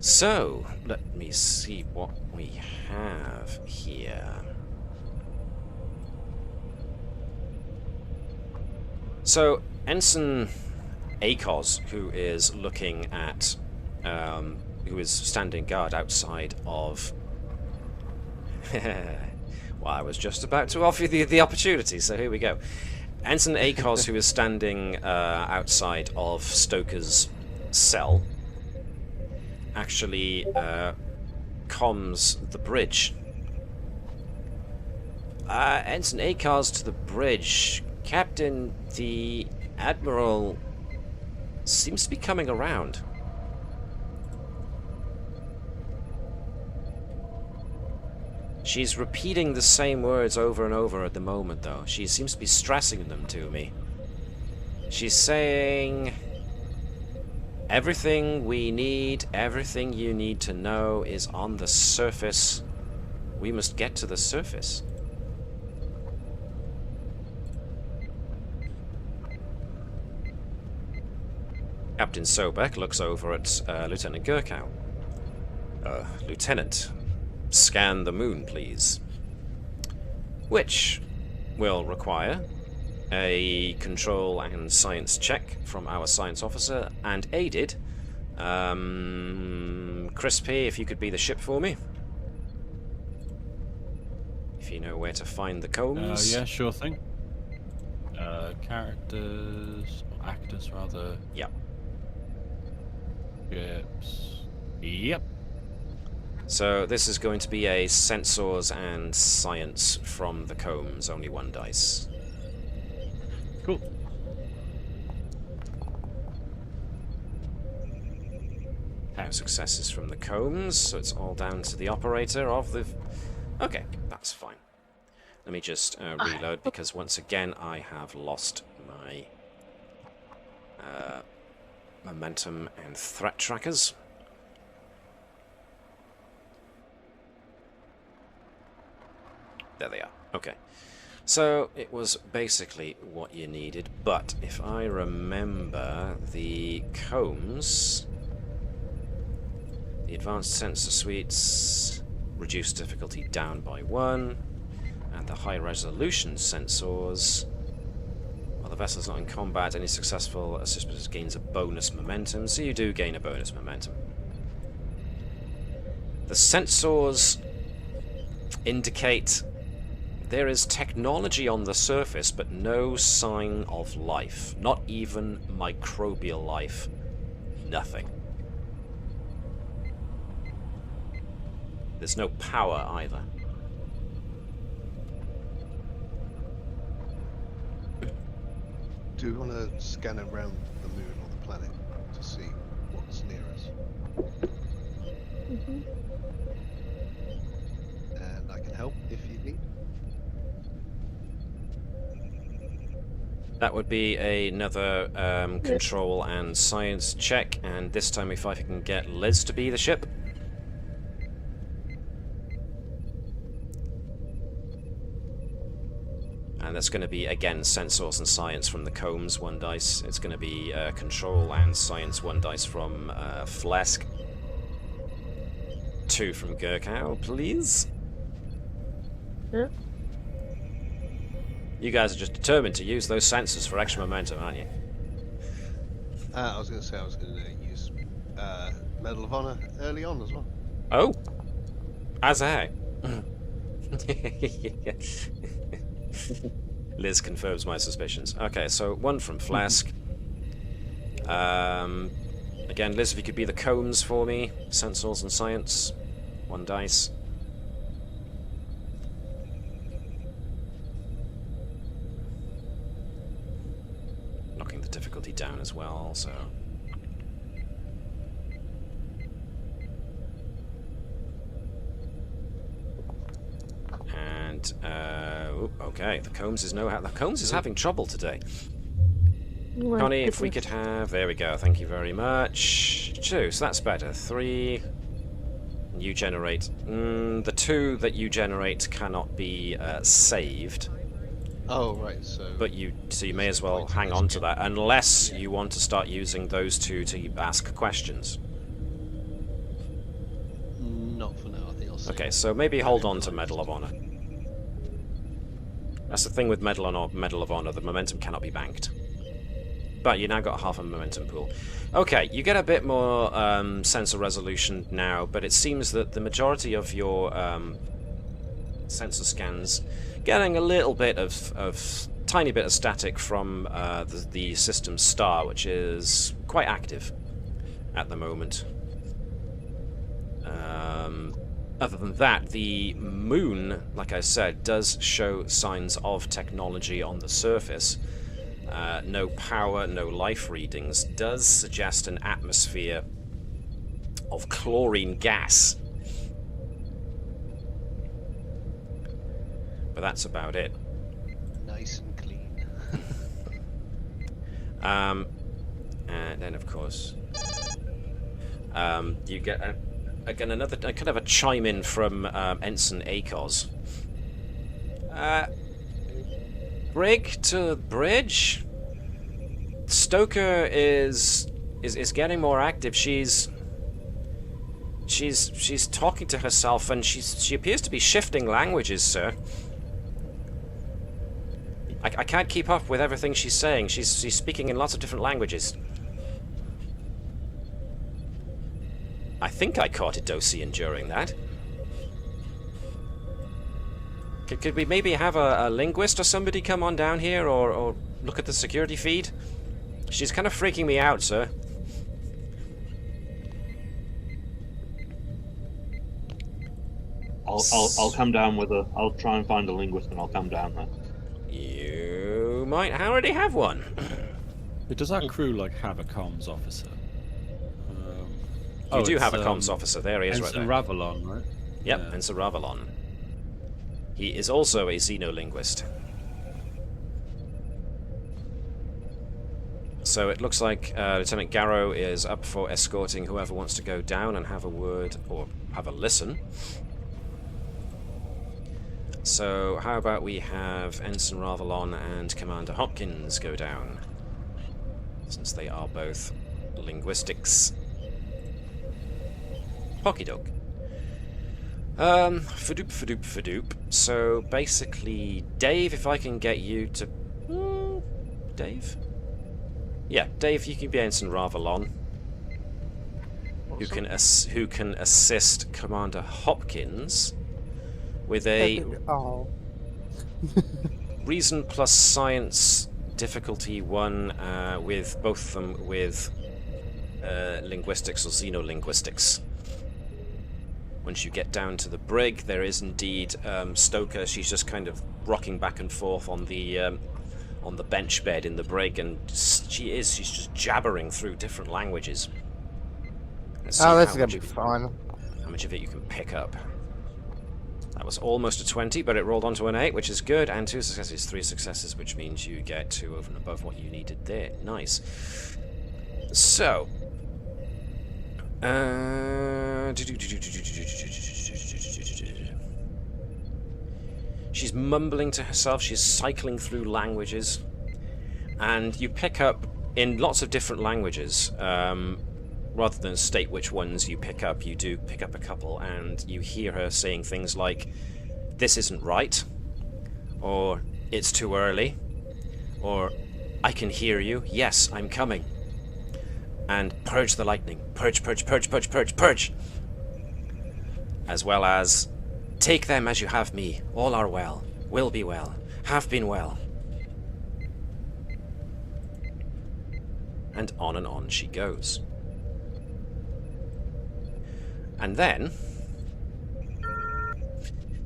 So, let me see what we have here. So, Ensign Akos, who is looking at, who is standing guard outside of... Well, I was just about to offer you the opportunity, so here we go. Ensign Akos, who is standing outside of Stoker's cell, actually comms the bridge. Ensign Akos to the bridge. Captain, the Admiral seems to be coming around. She's repeating the same words over and over at the moment, though. She seems to be stressing them to me. She's saying... Everything we need, everything you need to know is on the surface. We must get to the surface. Captain Sobek looks over at Lieutenant Gurkow. Lieutenant, scan the moon, please. Which will require a control and science check from our science officer, and aided. Crispy, if you could be the ship for me. If you know where to find the combs. Yeah, sure thing. Characters, or actors rather. Yep. Ships. Yep. So this is going to be a sensors and science from the combs, only 1 dice. Cool. No successes from the combs, so it's all down to the operator of the... Okay, that's fine. Let me just reload, because once again I have lost my momentum and threat trackers. There they are. Okay. So it was basically what you needed, but if I remember, the combs, the advanced sensor suites reduce difficulty down by 1, and the high resolution sensors, while the vessel's not in combat, any successful assist gains a bonus momentum, so you do gain a bonus momentum. The sensors indicate there is technology on the surface, but no sign of life. Not even microbial life. Nothing. There's no power either. do want to scan around the moon or the planet to see what's near us. Mhm. And I can help if you need. That would be another control and science check, and this time if I can get Liz to be the ship. And that's going to be, again, sensors and science from the Combs, 1 dice. It's going to be control and science, 1 dice from Flesk. 2 from Gurkow, please. Yeah. You guys are just determined to use those sensors for extra momentum, aren't you? I was going to say I was going to use Medal of Honor early on as well. Oh! As a Liz confirms my suspicions. Okay, so 1 from Flask. Again, Liz, if you could be the Combs for me. Sensors and science. 1 dice. Knocking the difficulty down as well, so... And, okay, the Combs is having trouble today. My Connie, if we goodness. could have... There we go, thank you very much. 2, so that's better. 3... You generate... the 2 that you generate cannot be saved. Oh, right, so... But you may as well hang on to that, unless you want to start using those 2 to ask questions. Not for now, I think I'll save Okay, it. so maybe hold on to Medal of Honor. That's the thing with Medal of Honor, the momentum cannot be banked. But you now got half a momentum pool. Okay, you get a bit more sensor resolution now, but it seems that the majority of your sensor scans getting a little bit of tiny bit of static from the system's star, which is quite active at the moment. Other than that, the moon, like I said, does show signs of technology on the surface. No power, no life readings. Does suggest an atmosphere of chlorine gas. But that's about it. Nice and clean. And then, of course, you get again another kind of a chime in from Ensign Akos. Brig to bridge. Stoker is getting more active. She's talking to herself, and she appears to be shifting languages, sir. I can't keep up with everything she's saying. She's speaking in lots of different languages. I think I caught Idosian during that. Could we maybe have a linguist or somebody come on down here, or look at the security feed? She's kind of freaking me out, sir. I'll come down with a. I'll try and find a linguist, and I'll come down there. You might already have one. Does our crew have a comms officer? You do have a comms officer. There he is, right Ensign there. Ravalon, right? Yep, Yeah. Ensign Ravalon. He is also a xenolinguist. So it looks like Lieutenant Garrow is up for escorting whoever wants to go down and have a word or have a listen. So how about we have Ensign Ravalon and Commander Hopkins go down, since they are both linguistics. Pokey-doke. Fadoop. So basically, Dave, if I can get you to... Dave? Yeah, Dave, you can be Ensign Ravalon, who can assist Commander Hopkins with a Oh. reason plus science difficulty 1 with both of them with linguistics or xenolinguistics. Once you get down to the brig, there is indeed Stoker. She's just kind of rocking back and forth on the on the bench bed in the brig, and she's just jabbering through different languages. Let's see Oh, this how is gonna much be of it- fun. How much of it you can pick up. That was almost a 20, but it rolled onto an 8, which is good, and 2 successes, 3 successes, which means you get 2 over and above what you needed there. Nice. So, she's mumbling to herself, she's cycling through languages, and you pick up, in lots of different languages, rather than state which ones you pick up, you do pick up a couple, and you hear her saying things like, "This isn't right," or "It's too early," or "I can hear you, yes, I'm coming," and "Purge the lightning, purge, purge, purge, purge, purge, purge," as well as "Take them as you have me, all are well, will be well, have been well," and on she goes. And then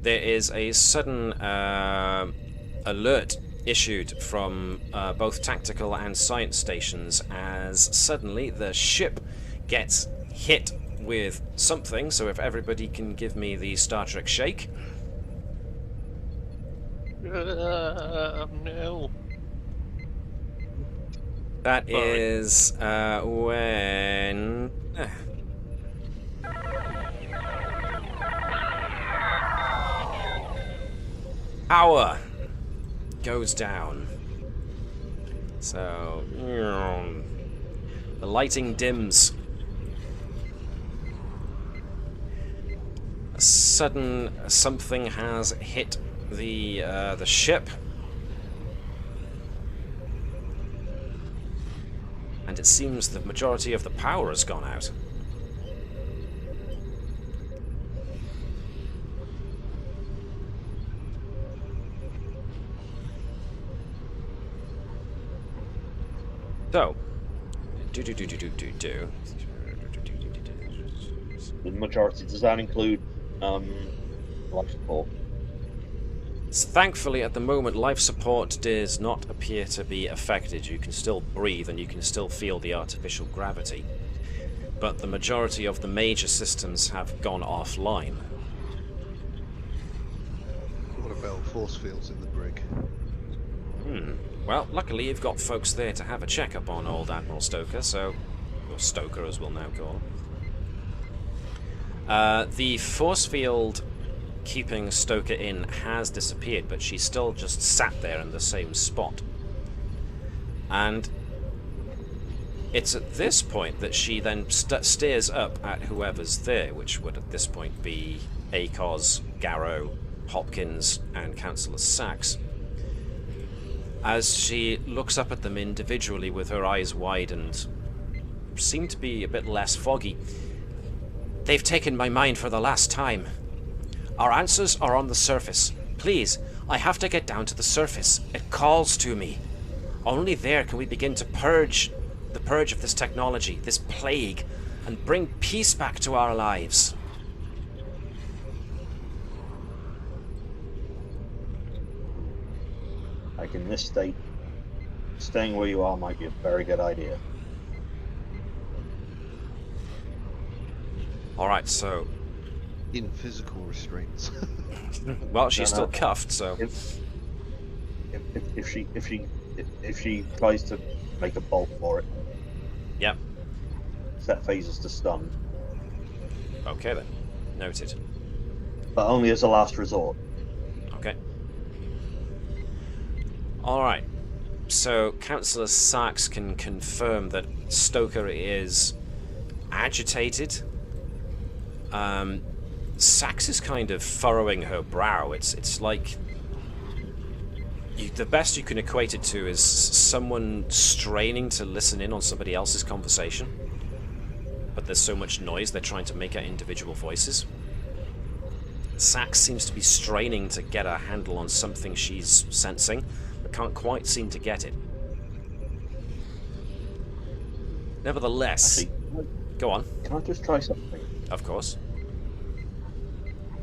there is a sudden alert issued from both tactical and science stations as suddenly the ship gets hit with something. So if everybody can give me the Star Trek shake. No. That Sorry. is when... Power goes down. So the lighting dims. A sudden something has hit the ship, and it seems the majority of the power has gone out. So, The majority, does that include life support? Thankfully, at the moment, life support does not appear to be affected. You can still breathe and you can still feel the artificial gravity. But the majority of the major systems have gone offline. What about force fields in the brig? Well, luckily you've got folks there to have a checkup on old Admiral Stoker, or Stoker as we'll now call him. The force field keeping Stoker in has disappeared, but she's still just sat there in the same spot. And it's at this point that she then stares up at whoever's there, which would at this point be Akos, Garrow, Hopkins, and Councillor Sachs. As she looks up at them individually with her eyes wide and seem to be a bit less foggy. "They've taken my mind for the last time. Our answers are on the surface. Please, I have to get down to the surface. It calls to me. Only there can we begin to purge of this technology, this plague, and bring peace back to our lives." Like in this state, staying where you are might be a very good idea. Alright, so... In physical restraints. Well, she's No, still no. cuffed, so... If she tries to make a bolt for it, Yep. set phases to stun, Okay then. Noted. but only as a last resort. Okay. Alright. So, Councillor Sachs can confirm that Stoker is agitated. Sachs is kind of furrowing her brow. It's like... the best you can equate it to is someone straining to listen in on somebody else's conversation. But there's so much noise, they're trying to make out individual voices. Sachs seems to be straining to get a handle on something she's sensing, but can't quite seem to get it. Nevertheless... Actually, Go on. can I just try something? Of course.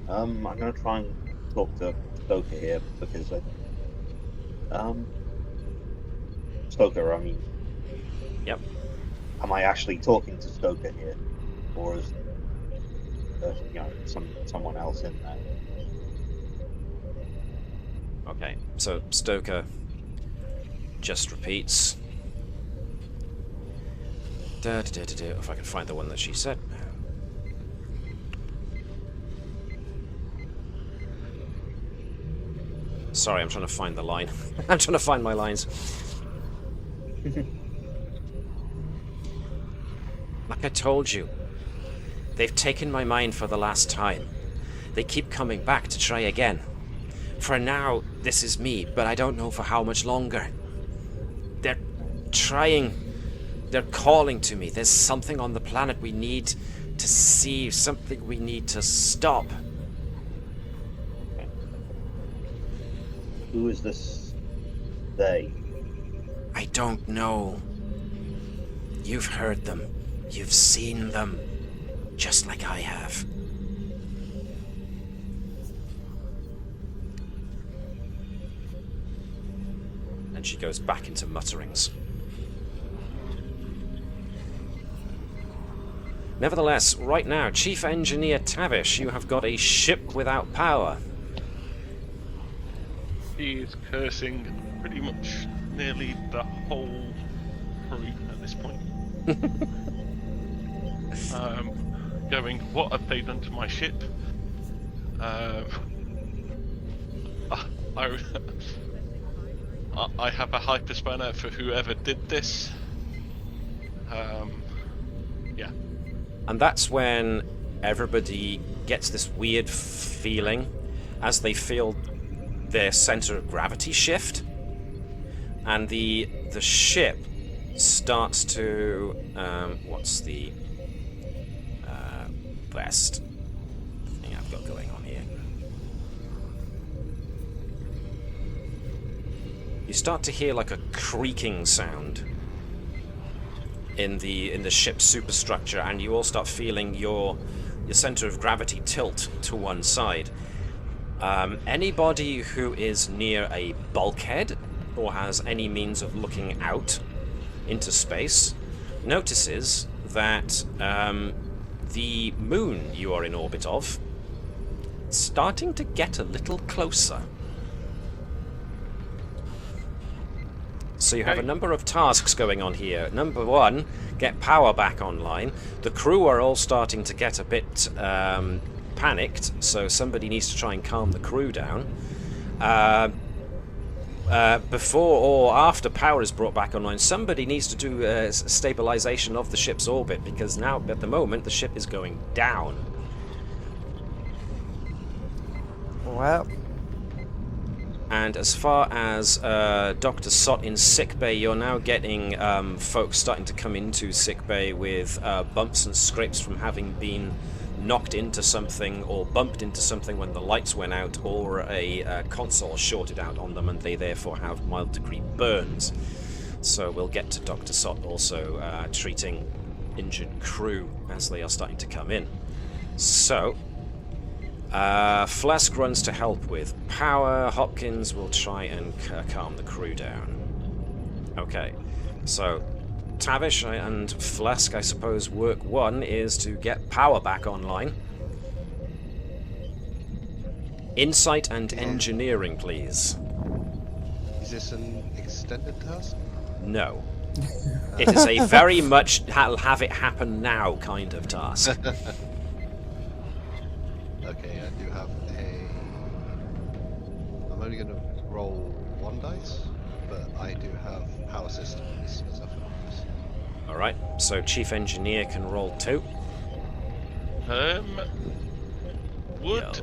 I'm going to try and talk to Stoker here because Stoker, I mean... Yep. Am I actually talking to Stoker here? Or is there, someone else in there? Okay, so Stoker just repeats. If I can find the one that she said. Sorry, I'm trying to find the line. I'm trying to find my lines. Like I told you, they've taken my mind for the last time. They keep coming back to try again. For now, this is me, but I don't know for how much longer. They're trying. They're calling to me. There's something on the planet we need to see, something we need to stop. Who is this they? I don't know. You've heard them. You've seen them. Just like I have. And she goes back into mutterings. Nevertheless, right now, Chief Engineer Tavish, you have got a ship without power. He is cursing pretty much nearly the whole crew at this point. Going, what have they done to my ship? I have a hyperspanner for whoever did this. Yeah. And that's when everybody gets this weird feeling as they feel their center of gravity shift, and the ship starts to what's the best thing I've got going on here? You start to hear like a creaking sound in the ship's superstructure, and you all start feeling your center of gravity tilt to one side. Anybody who is near a bulkhead or has any means of looking out into space notices that the moon you are in orbit of is starting to get a little closer. So you have a number of tasks going on here. Number one, get power back online. The crew are all starting to get a bit panicked, so somebody needs to try and calm the crew down. Before or after power is brought back online, somebody needs to do stabilization of the ship's orbit, because now, at the moment, the ship is going down. Well, and as far as Dr. Sott in sickbay, you're now getting folks starting to come into sickbay with bumps and scrapes from having been knocked into something or bumped into something when the lights went out, or a console shorted out on them, and they therefore have mild degree burns. So we'll get to Dr. Sott also treating injured crew as they are starting to come in. So Flask runs to help with power. Hopkins will try and calm the crew down. Okay, so Tavish and Flask, I suppose, work one is to get power back online. Insight and engineering, please. Is this an extended task? No. It is a very much have it happen now kind of task. Okay, I do have I'm only going to roll one dice, but I do have power systems as a focus. Alright, so Chief Engineer can roll 2. Would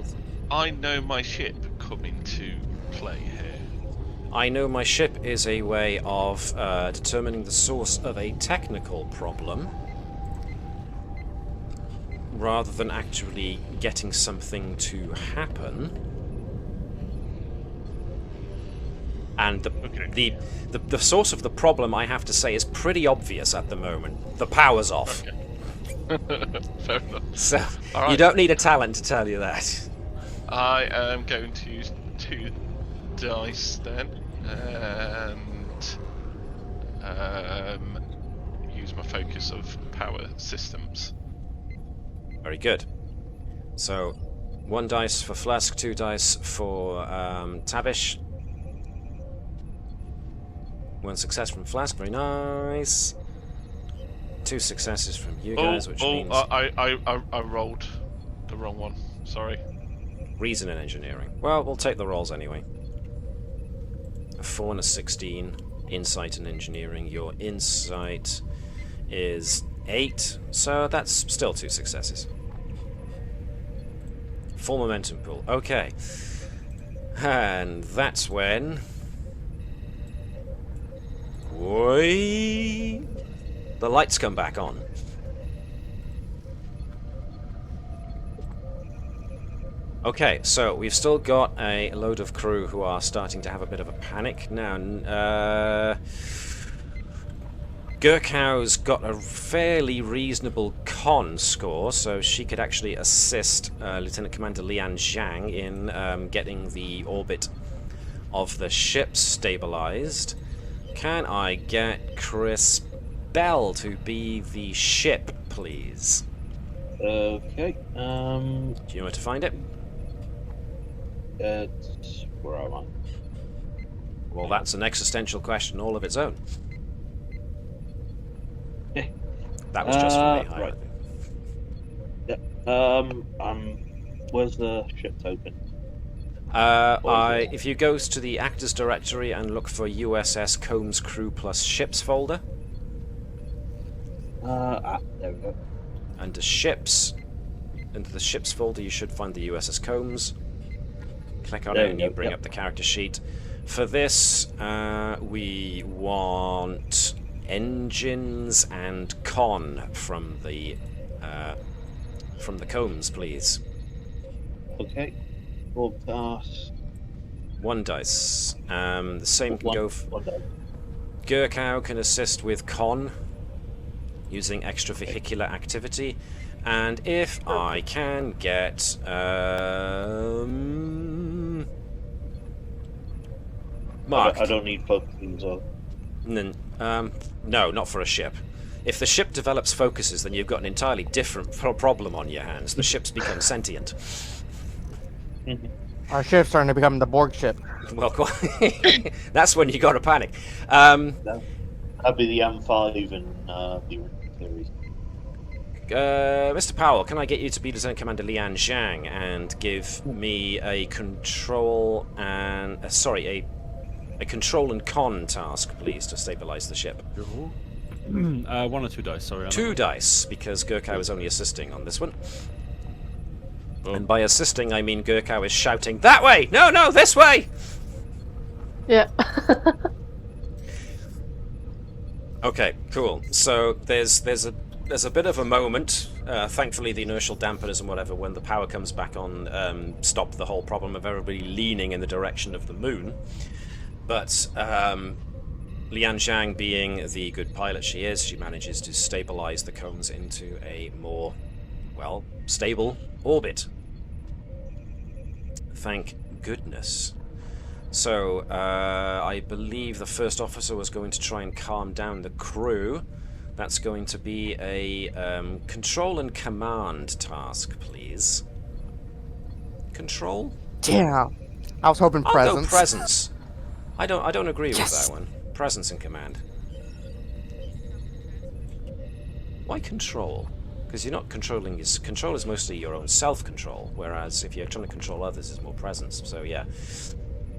I know my ship come into play here? I know my ship is a way of determining the source of a technical problem, rather than actually getting something to happen. And the source of the problem, I have to say, is pretty obvious at the moment. The power's off. Okay. Fair enough. So Right. You don't need a talent to tell you that. I am going to use 2 dice then, and use my focus of power systems. Very good. So, 1 dice for Flask, 2 dice for Tavish. 1 success from Flask, very nice. 2 successes from you guys, which means... I rolled the wrong one. Sorry. Reason and engineering. Well, we'll take the rolls anyway. A 4 and a 16. Insight and engineering. Your insight is 8, so that's still 2 successes. Full momentum pool. Okay. And that's when... the lights come back on. Okay, so we've still got a load of crew who are starting to have a bit of a panic. Now, Gurkhow's got a fairly reasonable con score, so she could actually assist Lieutenant Commander Lian Zhang in getting the orbit of the ship stabilized. Can I get Chris Bell to be the ship, please? Okay. Do you know where to find it? Where am I? Well, that's an existential question all of its own. That was just for me. Right. Where's the ship token? If you go to the Actors Directory and look for USS Combs Crew plus Ships folder. There we go. Under Ships, under the Ships folder, you should find the USS Combs. Click on it and you bring up the character sheet. For this, we want engines and con from the Combs, please. Okay. Broadcast. 1 dice. The same can go. One dice. Gurkhow can assist with con using extravehicular activity, and if I can get Mark. I don't need focuses or. No, not for a ship. If the ship develops focuses, then you've got an entirely different problem on your hands. The ships become sentient. Our ship's starting to become the Borg ship. Well, that's when you got to panic. That'd be the M5 in the series. Mr. Powell, can I get you to be Lieutenant Commander Lian Zhang and give me a control and a control and con task, please, to stabilize the ship? 1 or 2 dice, sorry. 2 dice, because Gurkhow is only assisting on this one. And by assisting, I mean Gurkhow is shouting, "That way! No, no, this way!" Yeah. Okay, cool. So there's a bit of a moment. Thankfully, the inertial dampeners and whatever, when the power comes back on, stop the whole problem of everybody leaning in the direction of the moon. But Lian Zhang, being the good pilot she is, she manages to stabilize the cones into a more, well, stable orbit. Thank goodness. So, I believe the first officer was going to try and calm down the crew. That's going to be a control and command task, please. Control? Damn. I was hoping presence. I'll go presence. I don't agree with that one. Presence and command. Why control? Because you're not controlling. Control is mostly your own self-control, whereas if you're trying to control others, it's more presence. So yeah,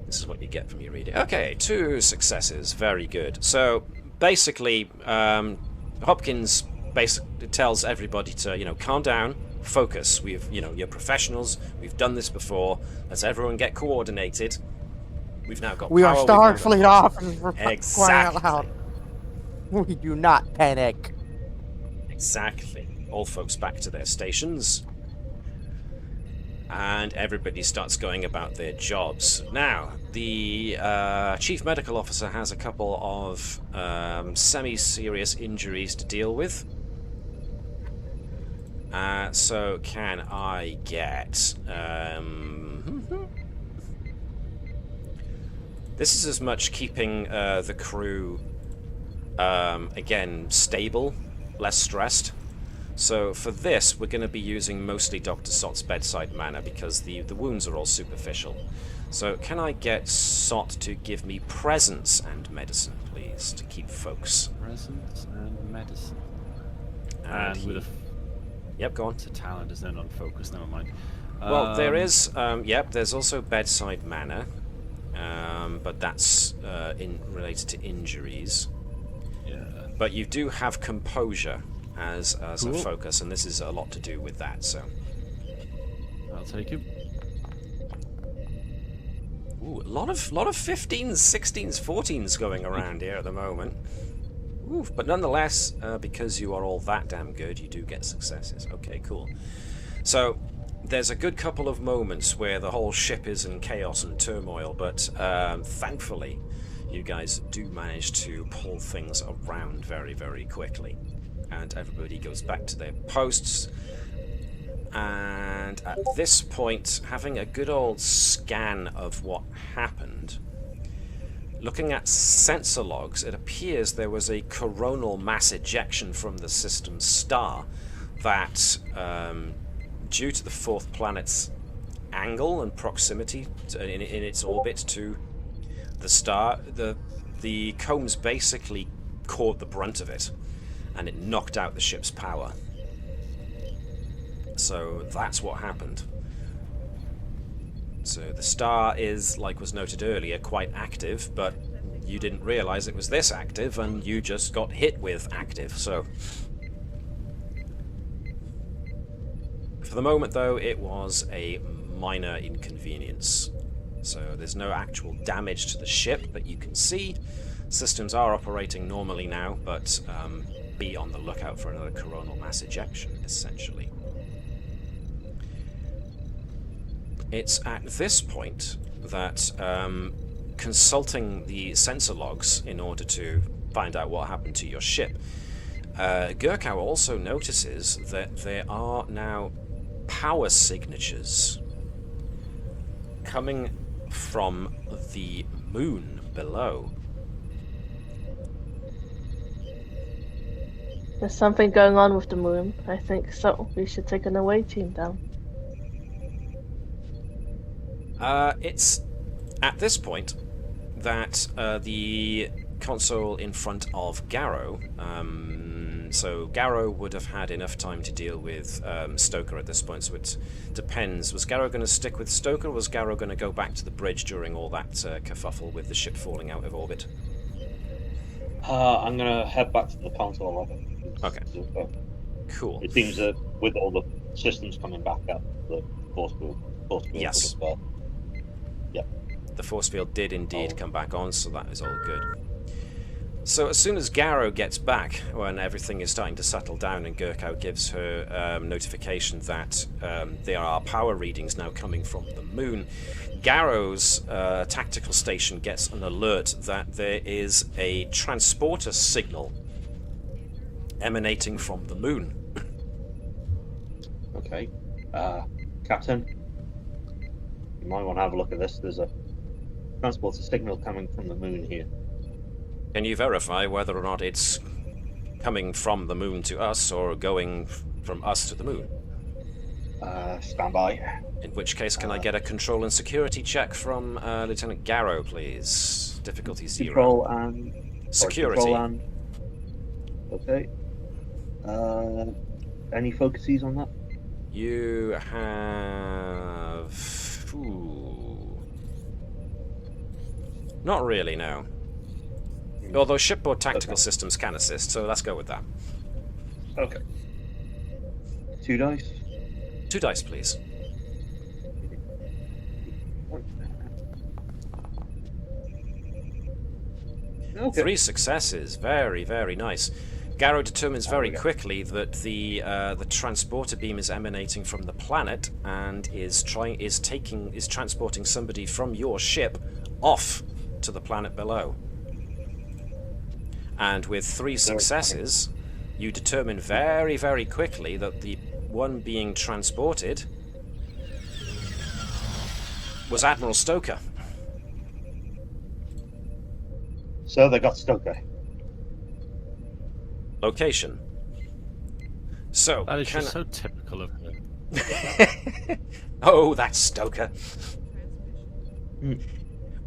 this is what you get from your reading. Okay, 2 successes. Very good. So basically, Hopkins basically tells everybody to, calm down, focus. You're professionals. We've done this before. Let's everyone get coordinated. We've now got We power. are Starfleet officers. For crying Exactly. out loud. We do not panic. Exactly. All folks back to their stations. And everybody starts going about their jobs. Now, the Chief Medical Officer has a couple of semi-serious injuries to deal with. So can I get... This is as much keeping the crew Again, stable, less stressed. So for this, we're going to be using mostly Dr. Sott's bedside manner because the wounds are all superficial. So can I get Sott to give me presence and medicine, please, to keep folks? Presence and medicine. And And with a... Yep, go on. It's a talent, isn't it? On focus, never mind. Well, there is, there's also bedside manner, but that's related to injuries. Yeah. But you do have composure as a Cool. focus, and this is a lot to do with that, so... I'll take you. Ooh, a lot of 15s, 16s, 14s going around here at the moment. Ooh, but nonetheless, because you are all that damn good, you do get successes. Okay, cool. So, there's a good couple of moments where the whole ship is in chaos and turmoil, but thankfully, you guys do manage to pull things around very, very quickly. And everybody goes back to their posts. And at this point, having a good old scan of what happened, looking at sensor logs, it appears there was a coronal mass ejection from the system's star that, due to the fourth planet's angle and proximity in its orbit to the star, the combs basically caught the brunt of it, and it knocked out the ship's power. So that's what happened. So the star is, like was noted earlier, quite active, but you didn't realize it was this active, and you just got hit with active, so... For the moment, though, it was a minor inconvenience. So there's no actual damage to the ship, but you can see systems are operating normally now, but be on the lookout for another coronal mass ejection, essentially. It's at this point that consulting the sensor logs in order to find out what happened to your ship, Gurkow also notices that there are now power signatures coming from the moon below. There's something going on with the moon, I think, so we should take an away team down. It's at this point that the console in front of Garrow, so Garrow would have had enough time to deal with Stoker at this point, so it depends. Was Garrow going to stick with Stoker, or was Garrow going to go back to the bridge during all that kerfuffle with the ship falling out of orbit? I'm going to head back to the console. Okay. Cool. It seems that with all the systems coming back up, the force field Yes. as well. The force field did indeed come back on, so that is all good. So as soon as Garrow gets back, when everything is starting to settle down and Gurkow gives her notification that there are power readings now coming from the moon, Garrow's tactical station gets an alert that there is a transporter signal emanating from the moon. Okay. Captain, you might want to have a look at this. There's a transporter signal coming from the moon here. Can you verify whether or not it's coming from the moon to us or going from us to the moon? Stand by. In which case, can I get a control and security check from Lieutenant Garrow, please? Difficulty 0. Control and... Security. Control and... Okay. Any focuses on that? You have... Ooh. Not really, no. Although shipboard tactical systems can assist, so let's go with that. Okay. 2 dice. 2 dice, please. Okay. 3 successes. Very, very nice. Garrow determines very quickly that the transporter beam is emanating from the planet and is transporting somebody from your ship off to the planet below. And with 3 successes, you determine very, very quickly that the one being transported was Admiral Stoker. So they got Stoker. location. So, That is just so typical of her. Oh, that's Stoker.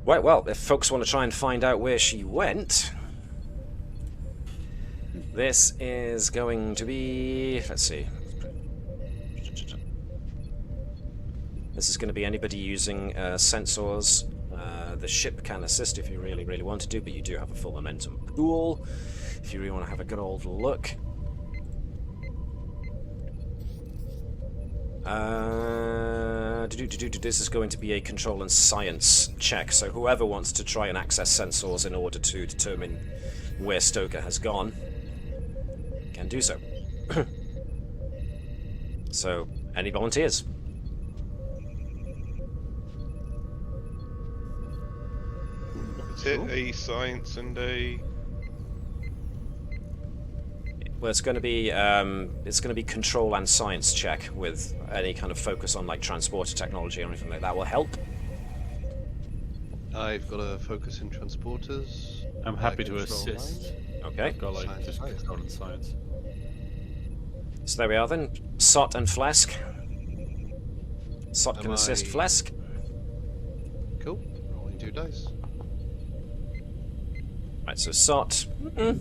Well, if folks want to try and find out where she went, this is going to be... Let's see. This is going to be anybody using sensors. The ship can assist if you really, really want to, but you do have a full momentum pool if you really want to have a good old look. This is going to be a control and science check, so whoever wants to try and access sensors in order to determine where Stoker has gone can do so. So, any volunteers? Is it a science and a... Well, it's going to be control and science check with any kind of focus on like transporter technology or anything like that will help. I've got a focus in transporters. I'm happy to control assist. line. Okay. I've got like Science, just science. control and science. So there we are then. Sot and Flesk. Sot can Am assist I- Flesk. Cool. Rolling 2 dice. Right, so Sot Dear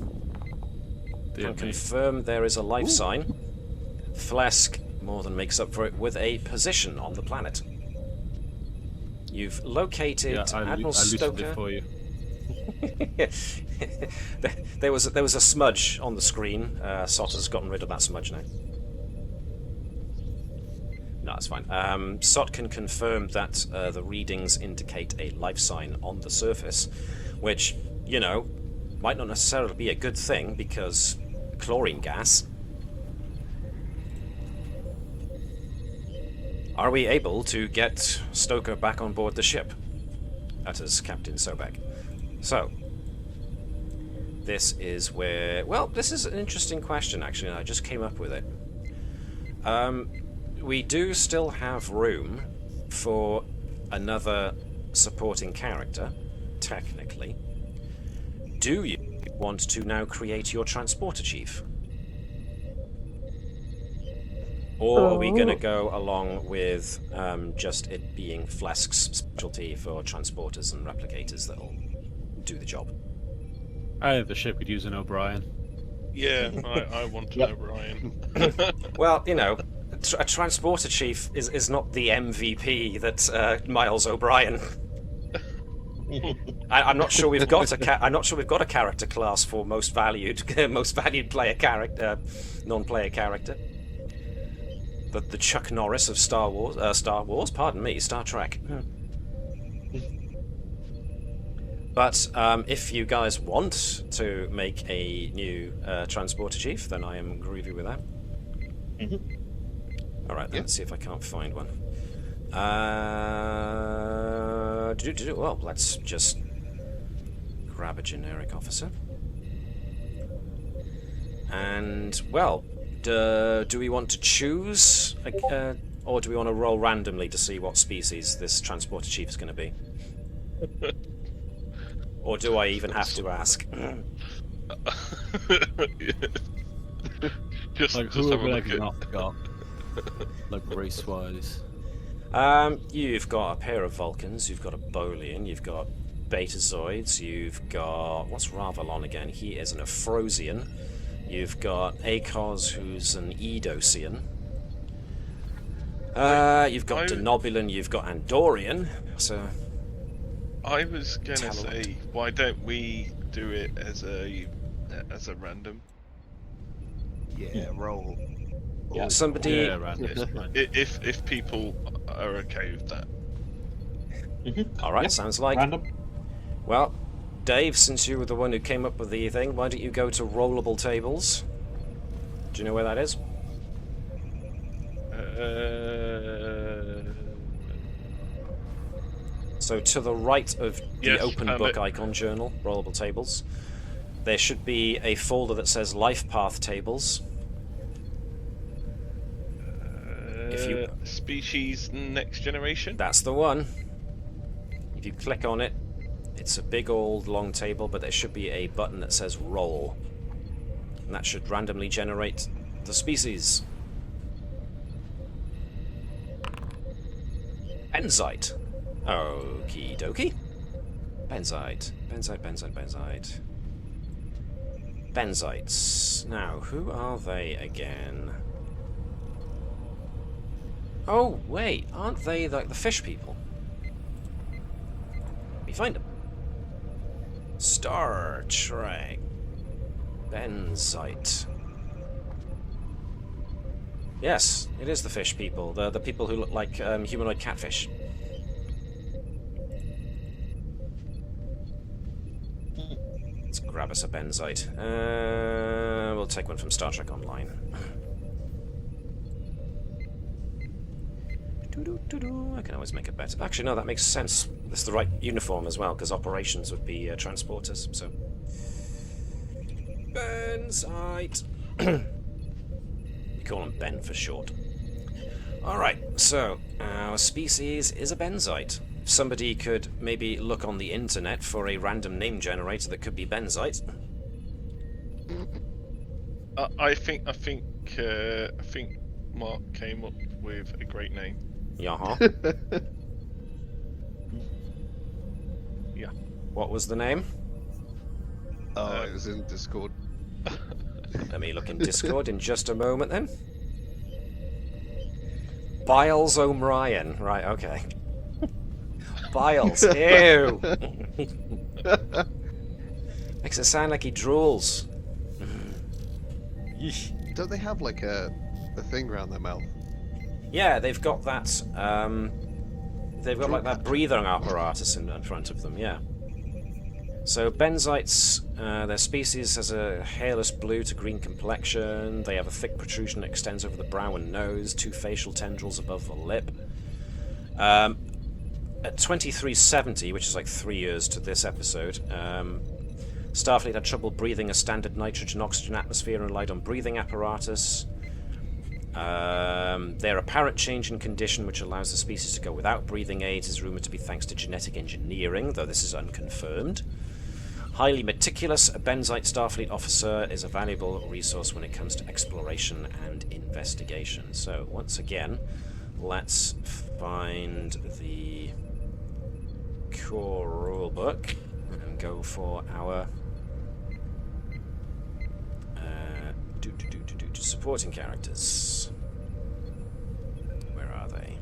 can me. confirm there is a life sign. Flesk more than makes up for it with a position on the planet. You've located Yeah, I Admiral loosened Stoker. it for you. there was a smudge on the screen. Sot has gotten rid of that smudge now. No, that's fine. Sot can confirm that the readings indicate a life sign on the surface, which, you know, might not necessarily be a good thing because chlorine gas. Are we able to get Stoker back on board the ship? That is Captain Sobek. So, this is where... Well, this is an interesting question, actually, and I just came up with it. We do still have room for another supporting character, technically. Do you want to now create your transporter chief? Or are we going to go along with just it being Flesk's specialty for transporters and replicators that'll do the job? I think the ship could use an O'Brien. Yeah, I want to know, Brian. Well, you know, a transporter chief is not the MVP that Miles O'Brien. I'm not sure we've got I'm not sure we've got a character class for most valued player character, non-player character. The Chuck Norris of Star Wars. Pardon me, Star Trek. But if you guys want to make a new transporter chief, then I am groovy with that. All right, then, let's see if I can't find one. Well, let's just grab a generic officer. And, well, do we want to choose, or do we want to roll randomly to see what species this transporter chief is going to be? Or do I even have to ask? just Like, just who have are a we look looking at... off got? Like, race-wise. You've got a pair of Vulcans, you've got a Bolian, you've got Betazoids, you've got... What's Ravalon again? He is an Afrosian. You've got Akos, who's an Edosian. You've got Denobulan, you've got Andorian, so... I was gonna Talent. say, why don't we do it as a random? Yeah, roll. Yeah. Somebody... Yeah, random. is fine. If people are okay with that. Alright, Yeah, sounds like... Random. Well, Dave, since you were the one who came up with the thing, why don't you go to rollable tables? Do you know where that is? So to the right of the Yes, open found book it. icon journal, rollable tables, there should be a folder that says life path tables. If you- Species next generation. That's the one. If you click on it, it's a big old long table, but there should be a button that says roll. And that should randomly generate the species. Benzite. Okie dokie. Benzite. Benzites. Now, who are they again? Oh, wait, aren't they like the fish people? Let me find them. Star Trek. Benzite. Yes, it is the fish people. The people who look like humanoid catfish. Let's grab us a benzite. We'll take one from Star Trek Online. I can always make it better. Actually, no, that makes sense. That's the right uniform as well, because operations would be transporters. So, benzite. We call him Ben for short. Alright, so our species is a benzite. Somebody could maybe look on the internet for a random name generator that could be benzite. I think Mark came up with a great name. Yaha. Yeah. What was the name? Oh, it was in Discord. Let me look in Discord in just a moment then. Biles O'Brien. Right, okay. Biles. Ew. Makes it sound like he drools. Don't they have like a thing around their mouth? Yeah, they've got that. They've got like that breathing apparatus in front of them. Yeah. So benzites, their species has a hairless blue to green complexion. They have a thick protrusion that extends over the brow and nose, 2 facial tendrils above the lip. At 2370, which is like 3 years to this episode, Starfleet had trouble breathing a standard nitrogen-oxygen atmosphere and relied on breathing apparatus. Their apparent change in condition, which allows the species to go without breathing aids, is rumoured to be thanks to genetic engineering, though this is unconfirmed. Highly meticulous, a benzite Starfleet officer is a valuable resource when it comes to exploration and investigation. So, once again, let's find the core rulebook and go for our supporting characters. Where are they?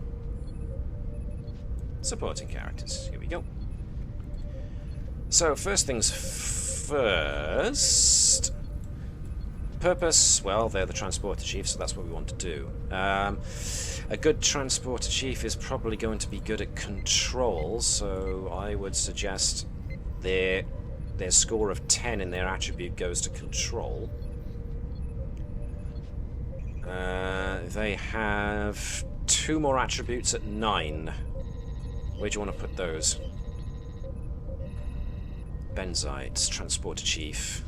Supporting characters. Here we go. So, first things first. Purpose, well, they're the transporter chief, so that's what we want to do. A good transporter chief is probably going to be good at control, so I would suggest their score of 10 in their attribute goes to control. They have 2 more attributes at 9. Where do you want to put those? Benzites, transporter chief.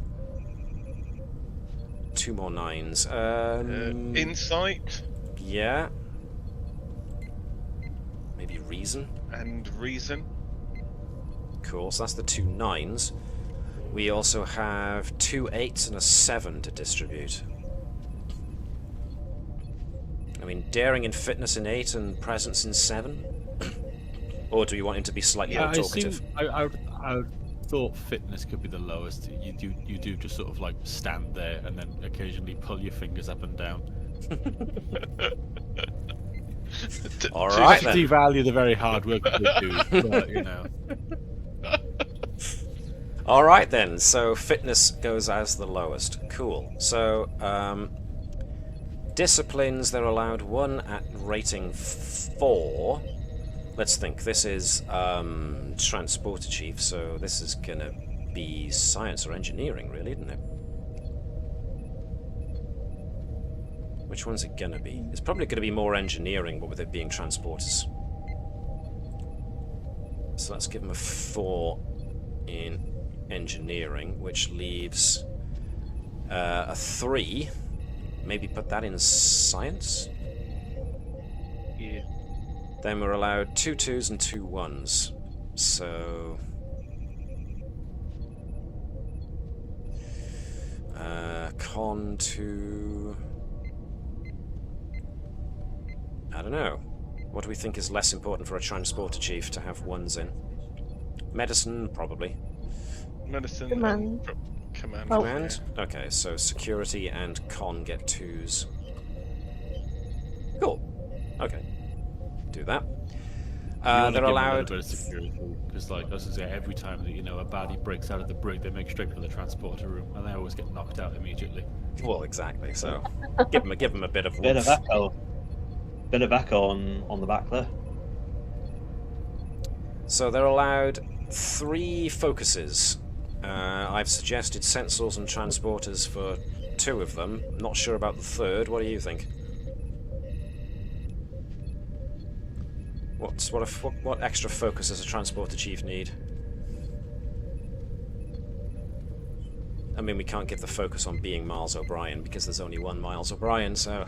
2 more 9s. Insight. Yeah. Maybe reason. And reason. Cool. So that's the 2 9s. We also have 2 8s and a 7 to distribute. I mean, daring and fitness in 8 and presence in 7? Or do you want him to be slightly more talkative? I thought fitness could be the lowest. You do just sort of like stand there and then occasionally pull your fingers up and down. All right to then. devalue the very hard work that they do, but, you know. All right then. So fitness goes as the lowest. Cool. So disciplines, they're allowed 1 at rating 4. Let's think. This is transporter chief, so this is gonna be science or engineering, really, isn't it? Which one's it gonna be? It's probably gonna be more engineering, but with it being transporters. So let's give him a 4 in engineering, which leaves a 3. Maybe put that in science? Yeah. Then we're allowed 2 2s and 2 1s. So Con to... I don't know. What do we think is less important for a transporter chief to have ones in? Medicine, probably. Medicine. Command. Command. Oh. Command? Okay, so security and con get 2s. Cool. Okay. Do that. They're allowed... Because, like, I was going to say, every time that, a baddie breaks out of the brig, they make straight for the transporter room, and they always get knocked out immediately. Well, exactly, so... give them a bit of... Bit of woof. echo. Bit of echo on the back there. So they're allowed 3 focuses. I've suggested sensors and transporters for 2 of them. Not sure about the 3rd. What do you think? What extra focus does a transporter chief need? I mean, we can't give the focus on being Miles O'Brien because there's only one Miles O'Brien, so...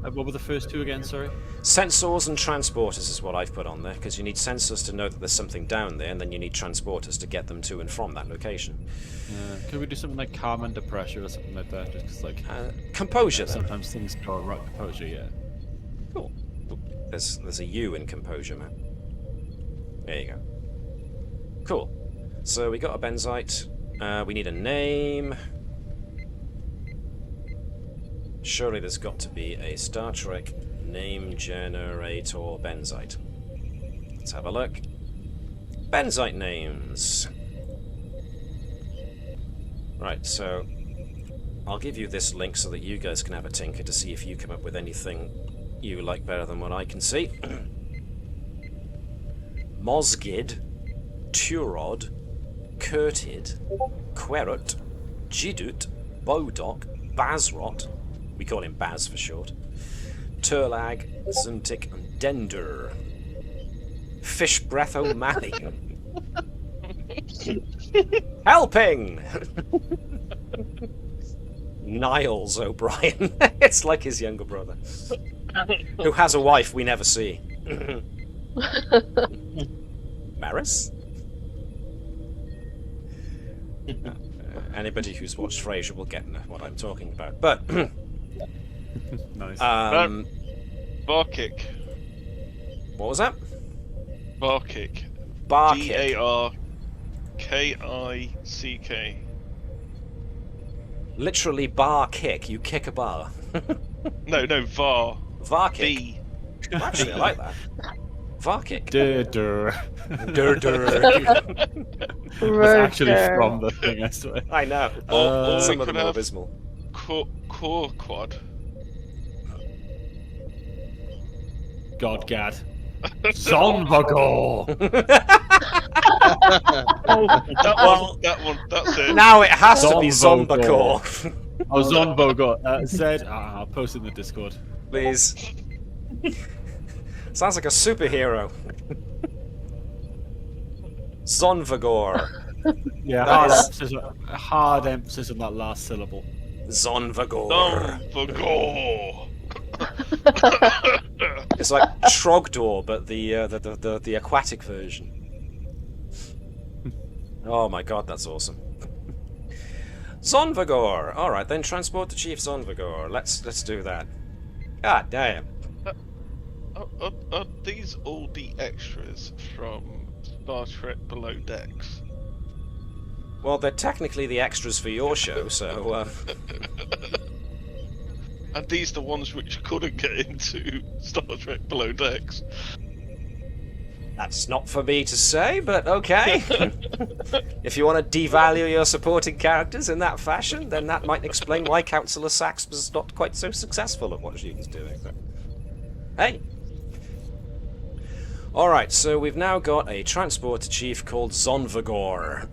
What were the first 2 again, sorry? Sensors and transporters is what I've put on there, because you need sensors to know that there's something down there, and then you need transporters to get them to and from that location. Could we do something like calm under pressure or something like that? Just 'cause, like... Composure, then. Sometimes things go right. Composure, yeah. Cool. There's a U in composure, man. There you go. Cool. So we got a benzite. We need a name. Surely there's got to be a Star Trek name generator benzite. Let's have a look. Benzite names. Right, so I'll give you this link so that you guys can have a tinker to see if you come up with anything you like better than what I can see. Mosgid, Turod, Curtid, Querut, Jidut, Bodok, Bazrot, we call him Baz for short, Turlag, Zuntik, and Dender. Fish Breath O'Malley. Helping! Niles O'Brien. It's like his younger brother. Who has a wife we never see. Maris? Anybody who's watched Frasier will get what I'm talking about. But... Nice. Barkick. What was that? Barkick. Barkick. Barkick. Literally bar kick. You kick a bar. No, var. Var kick. V. Actually, I like that. Var kick. Dur. Dur. It's actually from the thing, I swear. I know. Or Some we of them could are have abysmal. Core quad. Godgad. Zonvagor! That one, that's it. Now it has to be Zonvagor. Zonvagor. Oh, Zonvagor. Zed. I'll post it in the Discord. Please. Sounds like a superhero. Zonvagor. Yeah, Nice. hard emphasis on that last syllable. Zonvagor. Zonvagor. It's like Trogdor, but the aquatic version. Oh my god, that's awesome. Zonvagor. All right, then transport to Chief Zonvagor. Let's do that. God damn. Are these all the extras from Star Trek Below Decks? Well, they're technically the extras for your show, so. And these the ones which couldn't get into Star Trek Below Decks? That's not for me to say, but okay. If you want to devalue your supporting characters in that fashion, then that might explain why Councillor Sachs was not quite so successful at what she was doing. But hey. Alright, so we've now got a transporter chief called Zonvagor.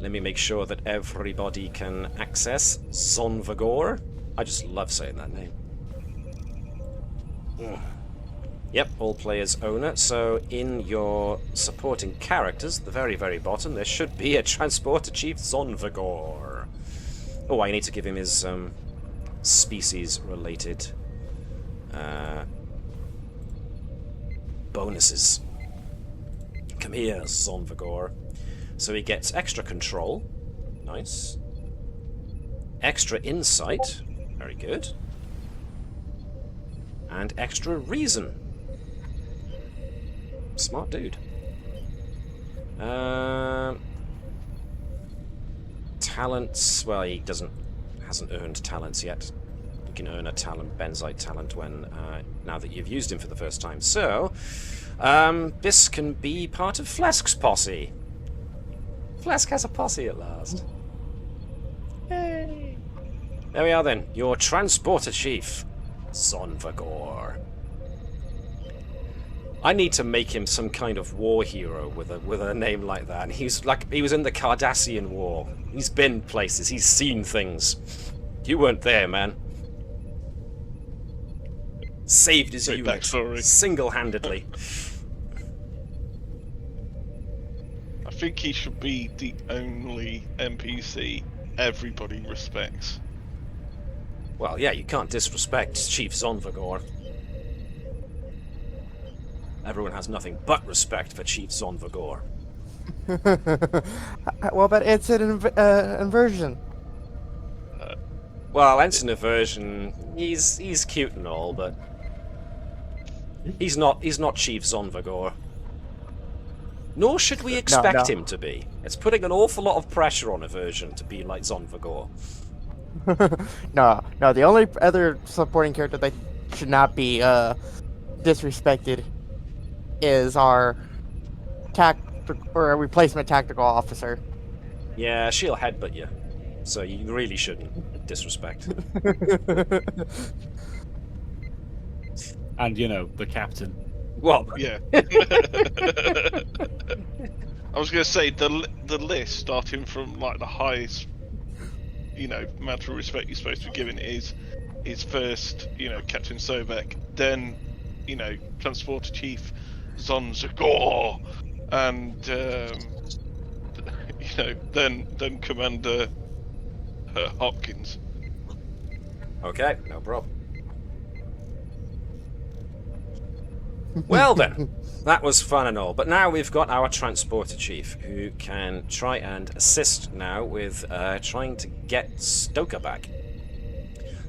Let me make sure that everybody can access Zonvagor. I just love saying that name. Yep, all players own it. So in your supporting characters, at the very, very bottom, there should be a transporter chief Zonvagor. Oh, I need to give him his species-related bonuses. Come here, Zonvagor. So he gets extra control. Nice. extra insight. Very good. And extra reason. Smart dude. Talents. Well, he hasn't earned talents yet. You can earn a talent, Benzite talent, when now that you've used him for the first time. So, this can be part of Flesk's posse. Flesk has a posse at last. Yay! There we are then. Your transporter chief, Zonvagor. I need to make him some kind of war hero with a name like that. He was in the Cardassian War. He's been places. He's seen things. You weren't there, man. Saved his unit single-handedly. I think he should be the only NPC everybody respects. Well, yeah, you can't disrespect Chief Zonvagor. Everyone has nothing but respect for Chief Zonvagor. Well, but it's an inversion. Well, Ensign Aversion, he's cute and all, but he's not Chief Zonvagor. Nor should we expect him to be. It's putting an awful lot of pressure on Aversion to be like Zonvagor. No, the only other supporting character that should not be disrespected is our replacement tactical officer. Yeah, she'll headbutt you, so you really shouldn't disrespect. And, you know, the captain. Well, yeah. I was going to say, the list, starting from, like, the highest, you know, amount of respect you're supposed to be giving is first, you know, Captain Sobek, then, you know, Transporter Chief Zonvagor, and, you know, then Commander Hopkins. Okay, no problem. Well then, that was fun and all, but now we've got our transporter chief who can try and assist now with trying to get Stoker back.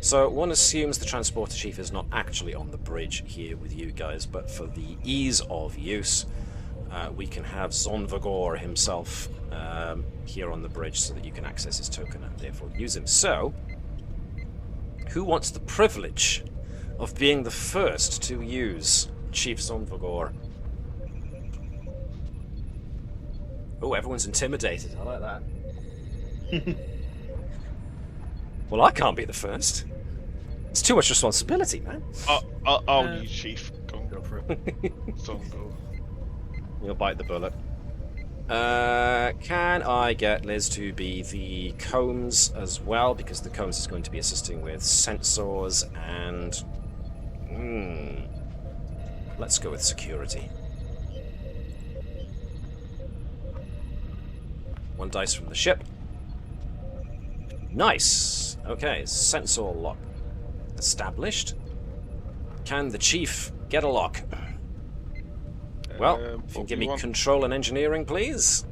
So one assumes the transporter chief is not actually on the bridge here with you guys, but for the ease of use, we can have Zonvagor himself here on the bridge so that you can access his token and therefore use him. So, who wants the privilege of being the first to use Chief Zonvagor? Oh, everyone's intimidated. I like that. Well, I can't be the first. It's too much responsibility, man. I'll use Chief. Go for it. Zonvagor. You'll bite the bullet. Can I get Liz to be the combs as well? Because the combs is going to be assisting with sensors and... let's go with security. 1 dice from the ship. Nice! Okay, sensor lock established. Can the chief get a lock? Well, if you can give me control and engineering, please.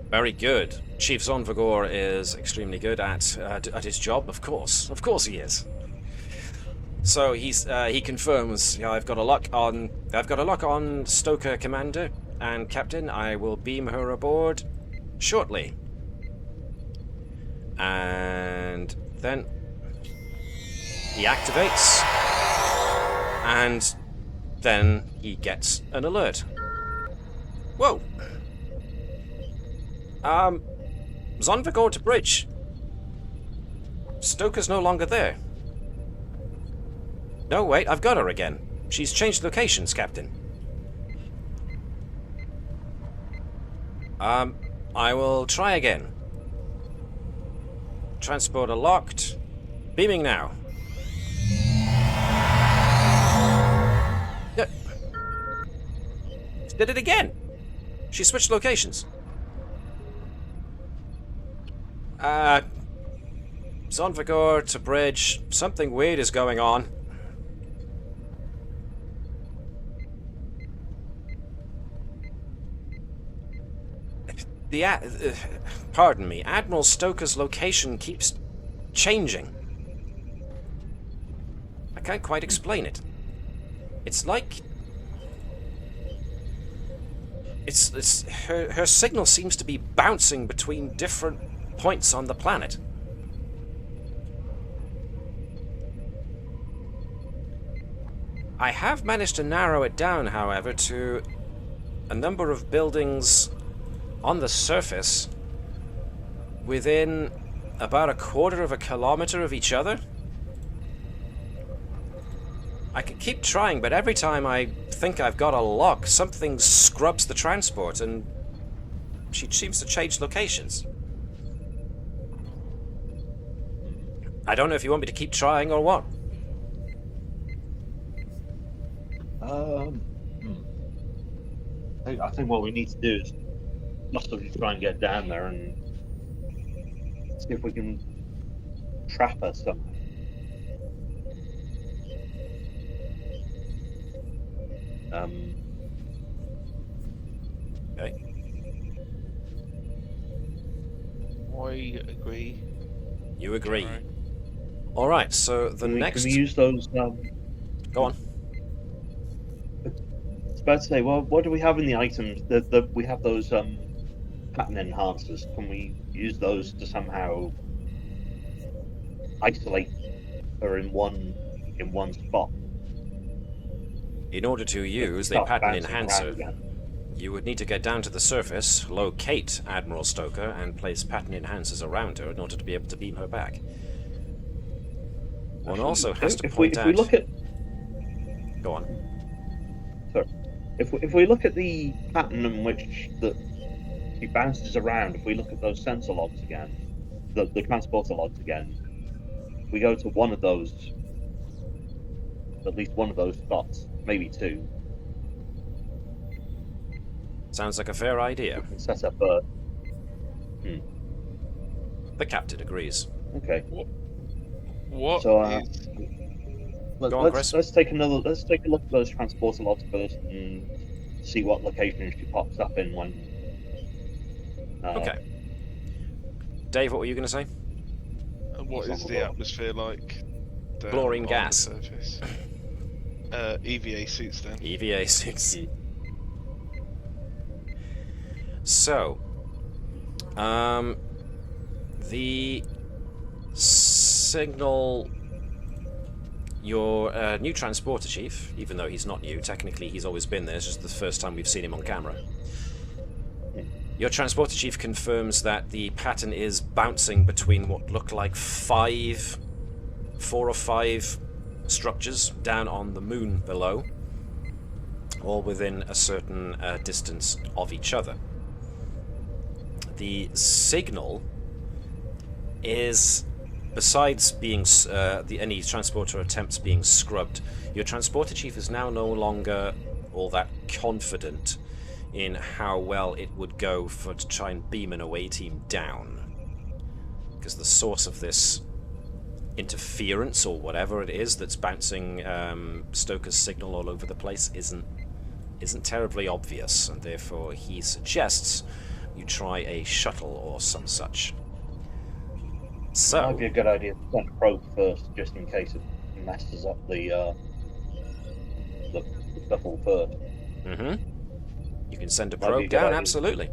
Very good. Chief Zonvagor is extremely good at his job, of course. Of course he is. So he confirms, yeah, I've got a lock on Stoker, Commander and Captain. I will beam her aboard shortly. And then he activates, and then he gets an alert. Whoa! Zonvagor to bridge. Stoker's no longer there. No, wait, I've got her again. She's changed locations, Captain. I will try again. Transporter locked. Beaming now. Did it again. She switched locations. Zonvagor to bridge. Something weird is going on. Pardon me, Admiral Stoker's location keeps changing. I can't quite explain it. It's like... her signal seems to be bouncing between different points on the planet. I have managed to narrow it down, however, to a number of buildings on the surface within about 1/4 of a kilometer of each other. I can keep trying, but every time I think I've got a lock, something scrubs the transport and she seems to change locations. I don't know if you want me to keep trying or what. I think what we need to do is possibly try and get down there and see if we can trap her somehow. Okay. I agree. You agree. Alright, so the next... Can we use those... Go on. I was about to say, well, what do we have in the items? We have those pattern enhancers. Can we use those to somehow isolate her in one spot? In order to use the Stop pattern bouncing enhancer, around again. you would need to get down to the surface, locate Admiral Stoker, and place pattern enhancers around her in order to be able to beam her back. One also has to point out... If we look at... Go on. Sorry. If we look at the pattern in which she bounces around, if we look at those sensor logs again, the transporter logs again, we go to one of those, at least one of those spots, maybe two. Sounds like a fair idea. We can set up a... The captain agrees. Okay. What So, is... Go on, Chris. let's take a look at those transporter logs first and see what location she pops up in when. Okay. Dave, what were you going to say? What is the atmosphere like? Down Chlorine on gas. The surface? EVA suits then. EVA 6. So, the signal... Your new transporter chief, even though he's not new, technically he's always been there, it's just the first time we've seen him on camera. Your transporter chief confirms that the pattern is bouncing between what look like 4 or 5 structures down on the moon below, all within a certain distance of each other. The signal is... Besides being any transporter attempts being scrubbed, your transporter chief is now no longer all that confident in how well it would go to try and beam an away team down, because the source of this interference or whatever it is that's bouncing Stoker's signal all over the place isn't terribly obvious, and therefore he suggests you try a shuttle or some such. So, Might be a good idea to send a probe first, just in case it messes up the shuttle first. You can send a Might be a probe good down, idea. absolutely.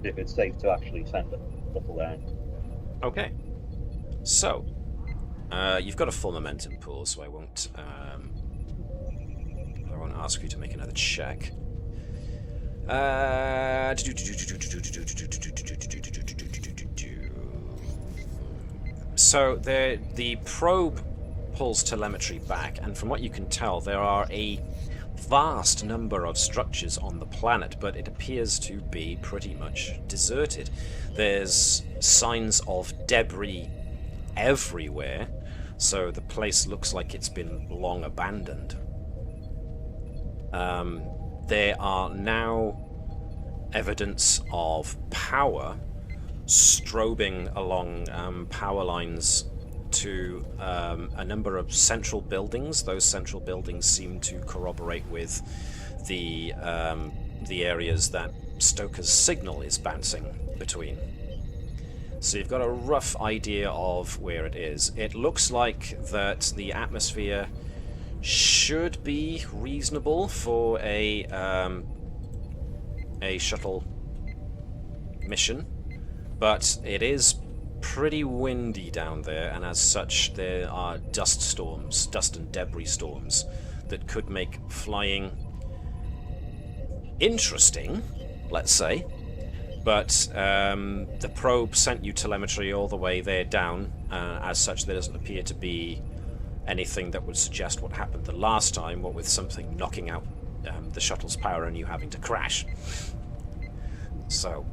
If it's safe to actually send a shuttle down. Okay. So, you've got a full momentum pool, so I won't ask you to make another check. So the probe pulls telemetry back, and from what you can tell, there are a vast number of structures on the planet, but it appears to be pretty much deserted. There's signs of debris everywhere, so the place looks like it's been long abandoned. There are now evidence of power strobing along power lines to a number of central buildings. Those central buildings seem to corroborate with the areas that Stoker's signal is bouncing between. So you've got a rough idea of where it is. It looks like that the atmosphere should be reasonable for a shuttle mission, but it is pretty windy down there, and as such there are dust storms, dust and debris storms, that could make flying interesting, let's say. But the probe sent you telemetry all the way there down. As such, there doesn't appear to be anything that would suggest what happened the last time, what with something knocking out the shuttle's power and you having to crash. So,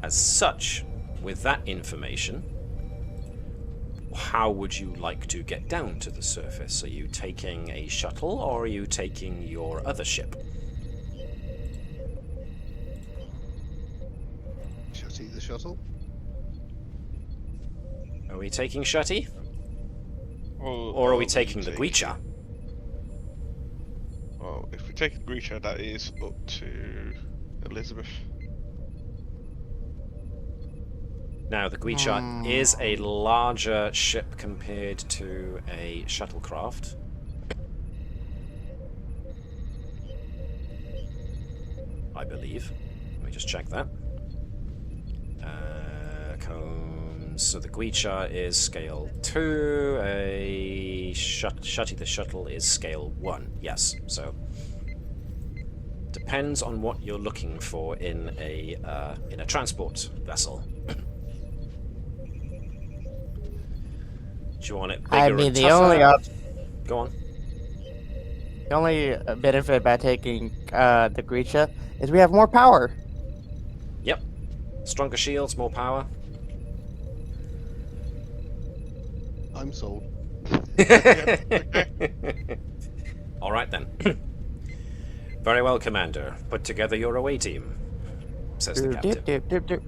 as such, with that information, how would you like to get down to the surface? Are you taking a shuttle, or are you taking your other ship? Shutty the shuttle? Are we taking Shutty? Or are we taking the Gweecher? Well, if we take the Gweecher, that is up to Elizabeth. Now, the Gweecher is a larger ship compared to a shuttlecraft. I believe. Let me just check that. So the Gweecher is scale 2, a Shutty the Shuttle is scale 1. Yes, so depends on what you're looking for in a transport vessel. Do you want it bigger? I mean, and the tougher? Go on. the only benefit by taking the Grisha is we have more power. Yep. Stronger shields, more power. I'm sold. All right then. Very well, Commander. Put together your away team, says the captain.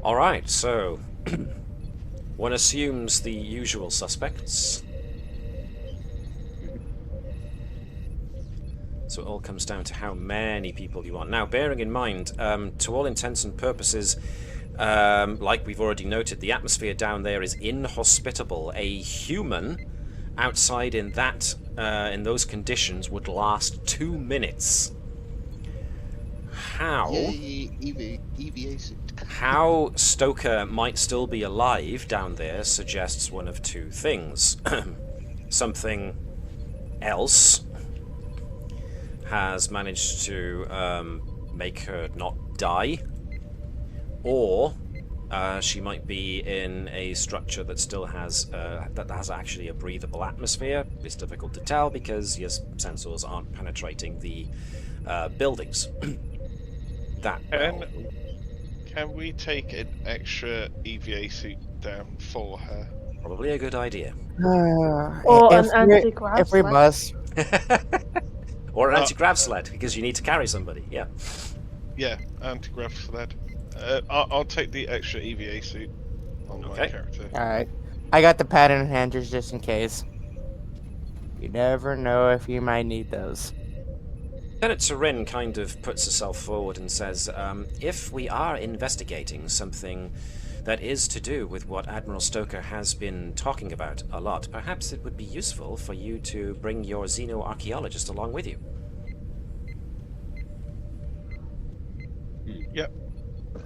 All right, so one assumes the usual suspects. So it all comes down to how many people you want. Now, bearing in mind, to all intents and purposes, like we've already noted, the atmosphere down there is inhospitable. A human outside in those conditions would last 2 minutes. How? Yay, EVA suit. How Stoker might still be alive down there suggests one of two things. Something else has managed to make her not die, or she might be in a structure that still has actually a breathable atmosphere. It's difficult to tell because your sensors aren't penetrating the buildings that well. Can we take an extra EVA suit down for her? Probably a good idea. Or an anti-grav if we sled. must. Or an anti-grav sled, because you need to carry somebody, yeah. Yeah, anti-grav sled. I'll take the extra EVA suit on my character. Alright. I got the pattern enhancers just in case. You never know if you might need those. Lieutenant Turin kind of puts herself forward and says, if we are investigating something that is to do with what Admiral Stoker has been talking about a lot, perhaps it would be useful for you to bring your xenoarchaeologist along with you. Yep.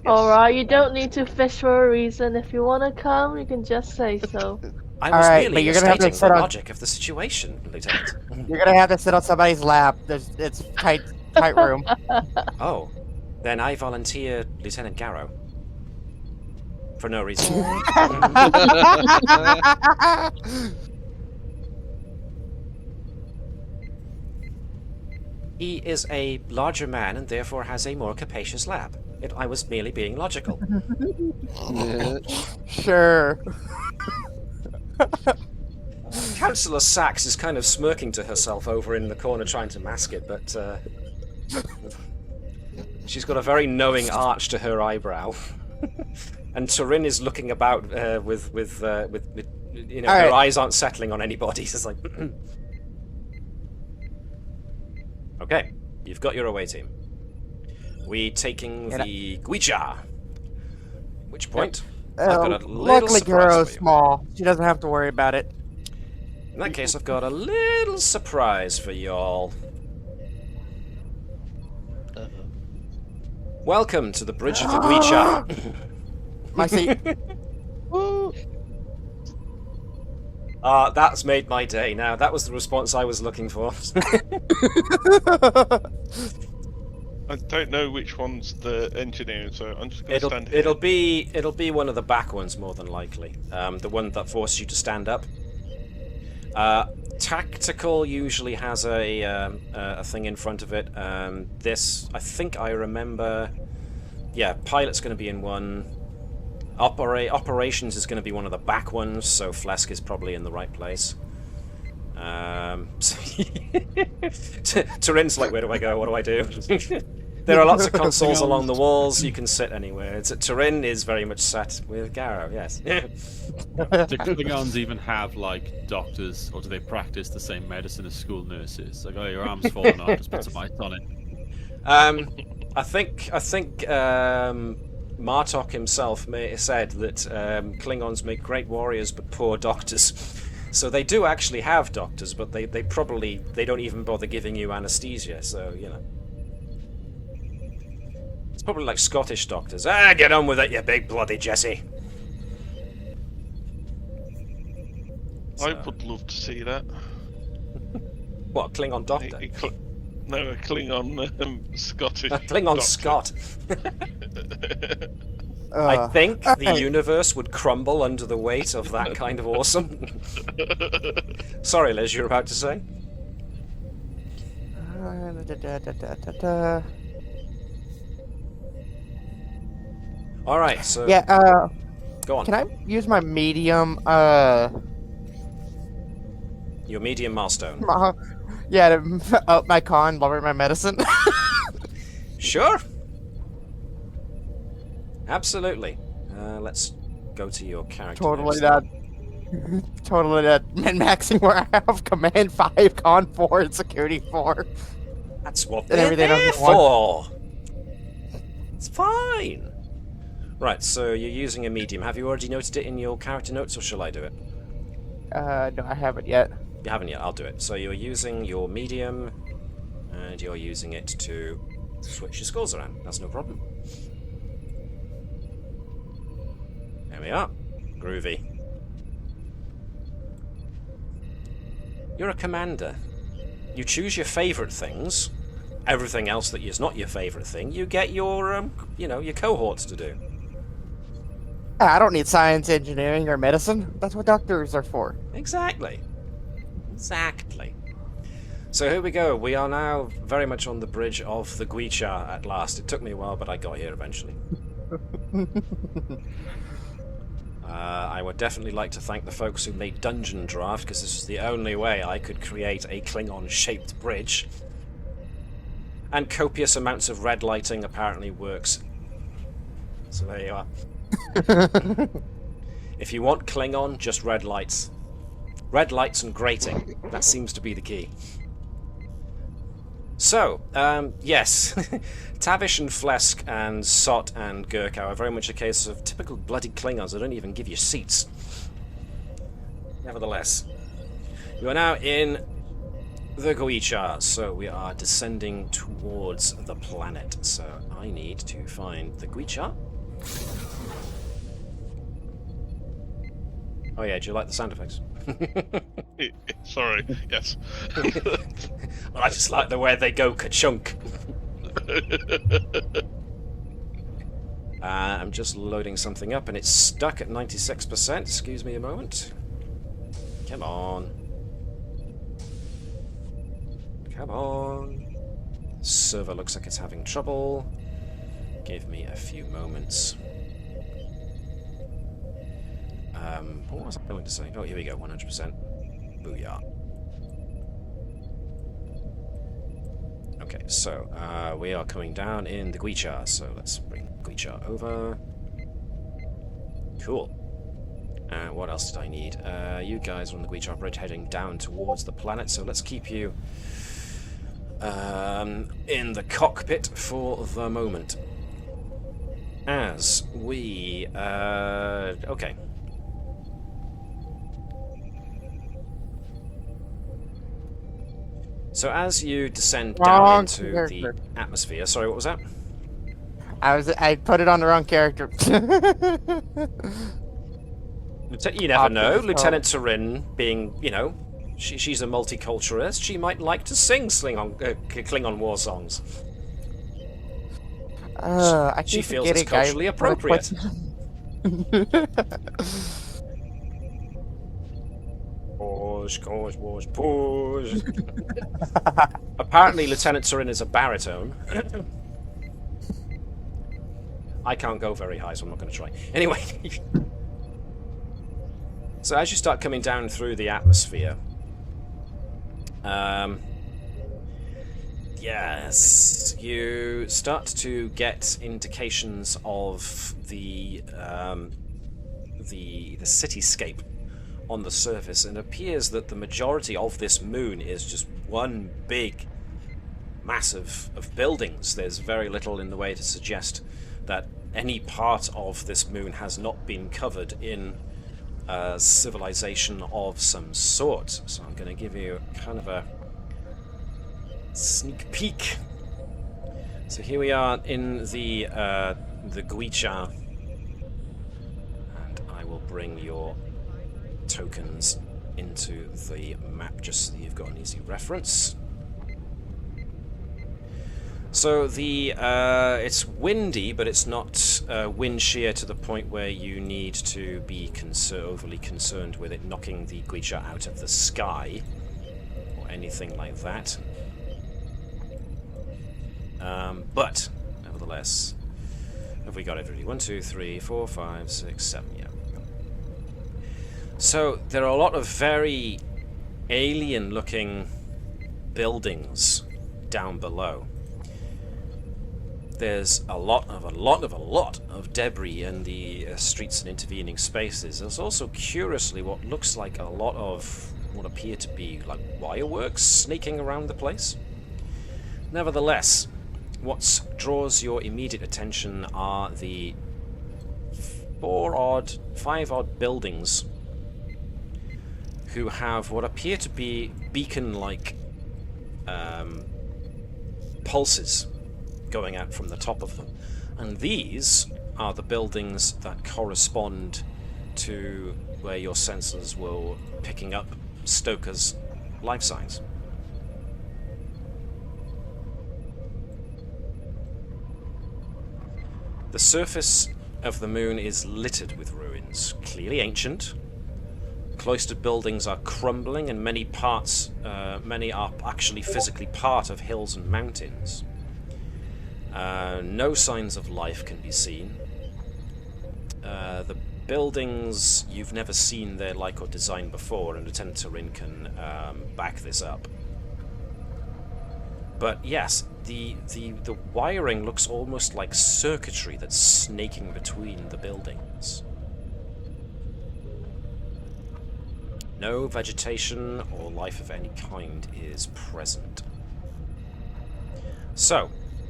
Alright, you don't need to fish for a reason. If you want to come, you can just say so. I was Alright, merely but you're gonna have to stating sit the on- logic of the situation, Lieutenant. You're gonna have to sit on somebody's lap. It's tight room. Oh, then I volunteer Lieutenant Garrow. For no reason. He is a larger man and therefore has a more capacious lap. I was merely being logical. Sure. Councillor Sachs is kind of smirking to herself over in the corner trying to mask it, but she's got a very knowing arch to her eyebrow. And Turin is looking about with you know, her eyes aren't settling on anybody. It's like, okay, you've got your away team. We taking the Guicha. Which point? Yep. I've got a little Luckily, surprise Guro's for you. small. She doesn't have to worry about it. In that case, I've got a little surprise for y'all. Welcome to the bridge of the Guicha. My seat. That's made my day now. That was the response I was looking for. I don't know which one's the engineering, so I'm just going to stand here. It'll be one of the back ones more than likely. The one that forces you to stand up. Tactical usually has a thing in front of it. This, I think I remember. Yeah, pilot's going to be in one. Operations is going to be one of the back ones, so Flesk is probably in the right place. Turin's like, where do I go? What do I do? There are lots of consoles along the walls. You can sit anywhere. Turin is very much sat with Garrow. Yes. Do Klingons even have like doctors, or do they practice the same medicine as school nurses? Like, oh, your arm's fallen off, just put some ice on it. I think Martok himself said that Klingons make great warriors but poor doctors. So they do actually have doctors, but they don't even bother giving you anesthesia. So you know, it's probably like Scottish doctors. Get on with it, you big bloody Jesse. I would love to see that. What, a Klingon doctor? No, a Klingon Scottish. A Klingon doctor. Scot. I think the universe would crumble under the weight of that kind of awesome. Sorry, Liz, you're about to say? Alright, so... Yeah, go on. Can I use my medium, Your medium milestone. yeah, to up my con, lower my medicine? Sure. Absolutely. Let's go to your character. Totally not min-maxing where I have command 5, con 4, and security 4. That's what And they're everything there under one. for. It's fine. Right, so you're using a medium. Have you already noted it in your character notes, or shall I do it? No, I haven't yet. You haven't yet, I'll do it. So you're using your medium, and you're using it to switch your scores around. That's no problem. There we are. Groovy. You're a commander. You choose your favourite things. Everything else that is not your favourite thing, you get your, your cohorts to do. I don't need science, engineering, or medicine. That's what doctors are for. Exactly. Exactly. So here we go. We are now very much on the bridge of the Guicha at last. It took me a while, but I got here eventually. I would definitely like to thank the folks who made Dungeon Draft, because this was the only way I could create a Klingon-shaped bridge. And copious amounts of red lighting apparently works. So there you are. If you want Klingon, just red lights. Red lights and grating. That seems to be the key. So, yes. Tavish and Flesk and Sot and Gurkha are very much a case of typical bloody Klingons. They don't even give you seats. Nevertheless, you are now in the Guicha, so we are descending towards the planet. So I need to find the Guicha. Oh yeah, do you like the sound effects? Sorry, yes. I just like the way they go ka-chunk. I'm just loading something up and it's stuck at 96%. Excuse me a moment. Come on. Come on. Server looks like it's having trouble. Give me a few moments. What was I going to say? Oh, here we go, 100%. Booyah. Okay, so we are coming down in the Guicha, so let's bring Guicha over. Cool. What else did I need? You guys are on the Guicha bridge heading down towards the planet, so let's keep you in the cockpit for the moment. As we... okay. So as you descend down into the atmosphere... Sorry, what was that? I put it on the wrong character. You never know. Lieutenant Turin, being, you know, she's a multiculturalist. She might like to sing Klingon war songs. She feels it's culturally appropriate. Pause. Apparently, Lieutenant Turin is a baritone. I can't go very high, so I'm not going to try. Anyway. So as you start coming down through the atmosphere, yes, you start to get indications of the cityscape on the surface, and it appears that the majority of this moon is just one big mass of buildings. There's very little in the way to suggest that any part of this moon has not been covered in civilization of some sort. So I'm going to give you kind of a sneak peek. So here we are in the Guicha, and I will bring your tokens into the map just so you've got an easy reference. So it's windy, but it's not wind shear to the point where you need to be overly concerned with it knocking the Guicha out of the sky or anything like that. But nevertheless, have we got everybody? 1, 2, 3, 4, 5, 6, 7. Yeah. So there are a lot of very alien-looking buildings down below. There's a lot of debris in the streets and intervening spaces. There's also, curiously, what looks like a lot of what appear to be like wireworks snaking around the place. Nevertheless, what draws your immediate attention are the 5 odd buildings who have what appear to be beacon-like pulses going out from the top of them. And these are the buildings that correspond to where your sensors were picking up Stoker's life signs. The surface of the moon is littered with ruins, clearly ancient. Cloistered buildings are crumbling, and many are actually physically part of hills and mountains. No signs of life can be seen. The buildings, you've never seen their like or design before, and Lieutenant Turin can back this up. But yes, the wiring looks almost like circuitry that's snaking between the buildings. No vegetation or life of any kind is present. So,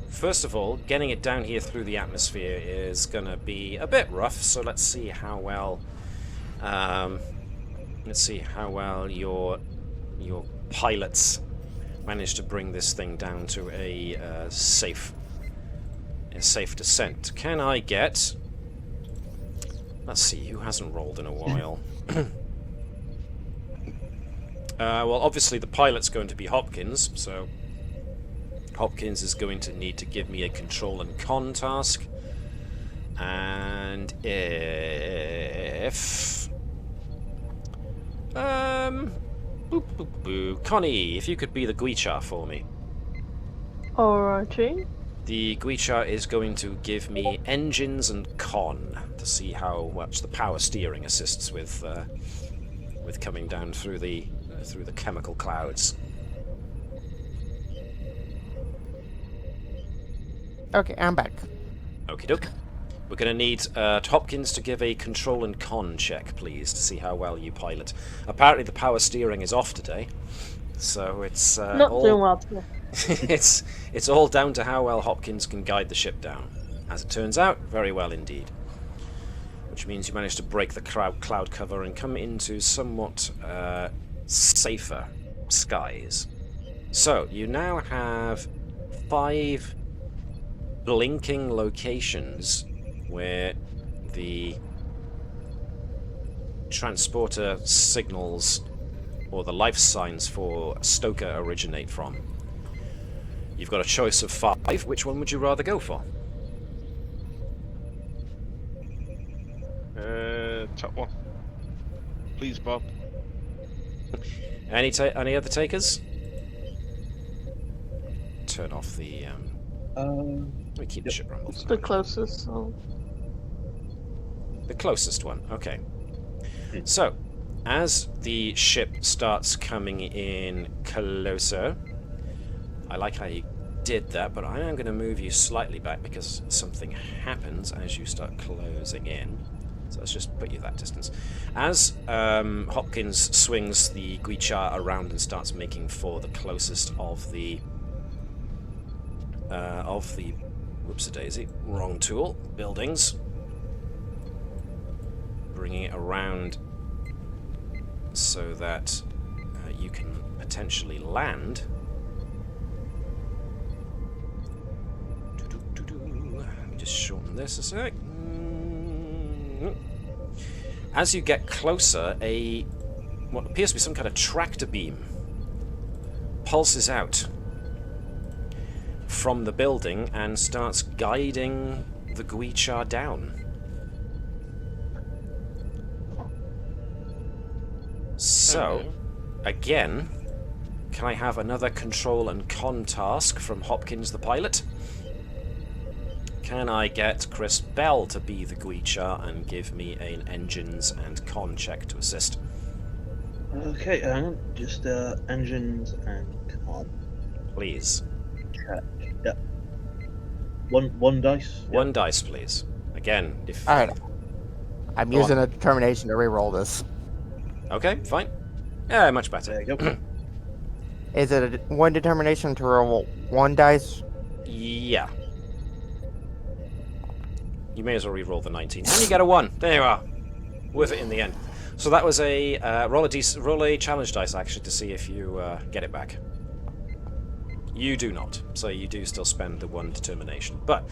first of all, getting it down here through the atmosphere is going to be a bit rough, so let's see how well your pilots manage to bring this thing down to a safe descent. Can I get... Let's see, who hasn't rolled in a while? Well, obviously the pilot's going to be Hopkins, so Hopkins is going to need to give me a control and con task. And if... Connie, if you could be the Guicha for me. Alrighty. The Guicha is going to give me engines and con to see how much the power steering assists with coming down through the chemical clouds. Okay, I'm back. Okie doke. We're going to need Hopkins to give a control and con check, please, to see how well you pilot. Apparently the power steering is off today, so it's Not doing well today. it's all down to how well Hopkins can guide the ship down. As it turns out, very well indeed. Which means you managed to break the cloud cover and come into somewhat safer skies. So, you now have 5 blinking locations where the transporter signals or the life signs for Stoker originate from. You've got a choice of 5. Which one would you rather go for? Top one. Please, Bob. Any other takers? Turn off the. We keep the ship rumbles. It's the closest. So. The closest one. Okay. So, as the ship starts coming in closer, I like how you did that, but I am going to move you slightly back because something happens as you start closing in. So let's just put you that distance. As Hopkins swings the Guichar around and starts making for the closest of the whoops-a-daisy, wrong tool, buildings, bringing it around so that you can potentially land. Let me just shorten this a sec. As you get closer, what appears to be some kind of tractor beam pulses out from the building and starts guiding the Guichar down. So, again, can I have another control and con task from Hopkins the pilot? Can I get Chris Bell to be the Guichar and give me an engines and con check to assist? Okay, hang on. Just engines and con. Please. Check. Yep. One dice. Yep. 1 dice, please. Again, if... Alright. I'm Go using on. a determination to re-roll this. Okay, fine. Yeah, much better. There you go. Is it one determination to roll 1 dice? Yeah. You may as well re-roll the 19. And you get a 1. There you are. Worth it in the end. So that was a roll a challenge dice, actually, to see if you get it back. You do not. So you do still spend the 1 determination. But,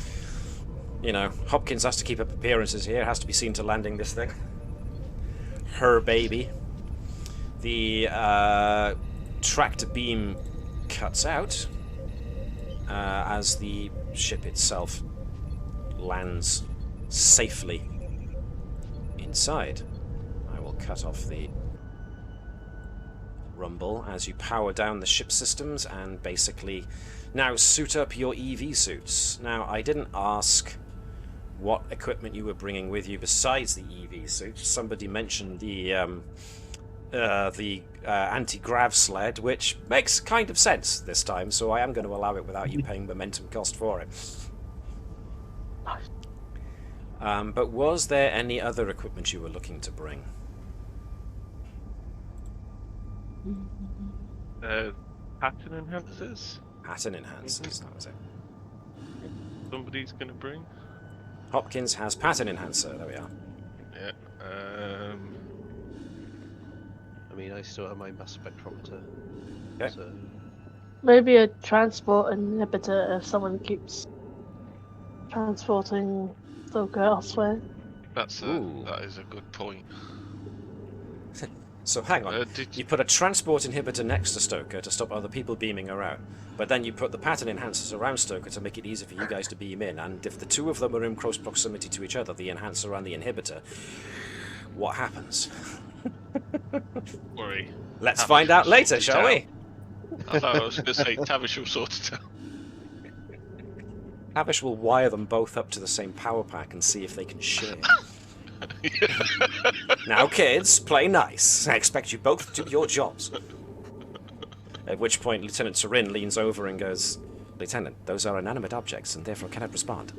you know, Hopkins has to keep up appearances here. Has to be seen to landing this thing. Her baby. The tractor beam cuts out as the ship itself lands safely inside. I will cut off the rumble as you power down the ship systems and basically now suit up your EV suits. Now, I didn't ask what equipment you were bringing with you besides the EV suits. Somebody mentioned the anti-grav sled, which makes kind of sense this time, so I am going to allow it without you paying momentum cost for it. But was there any other equipment you were looking to bring? Pattern enhancers. Pattern enhancers, that was it. Somebody's gonna bring. Hopkins has pattern enhancer, there we are. Yeah. I mean, I still have my mass spectrometer. Okay. So Maybe a transport inhibitor if someone keeps transporting Stoker elsewhere. That is a good point. So hang on, Did you put a transport inhibitor next to Stoker to stop other people beaming around, but then you put the pattern enhancers around Stoker to make it easy for you guys to beam in, and if the two of them are in close proximity to each other, the enhancer and the inhibitor, what happens? worry. Let's Tavish find out will later, sort it shall we? out. I thought I was going to say Tavish will sort it out. Tavish will wire them both up to the same power pack and see if they can share. Now, kids, play nice. I expect you both to do your jobs. At which point, Lieutenant Serin leans over and goes, "Lieutenant, those are inanimate objects and therefore cannot respond."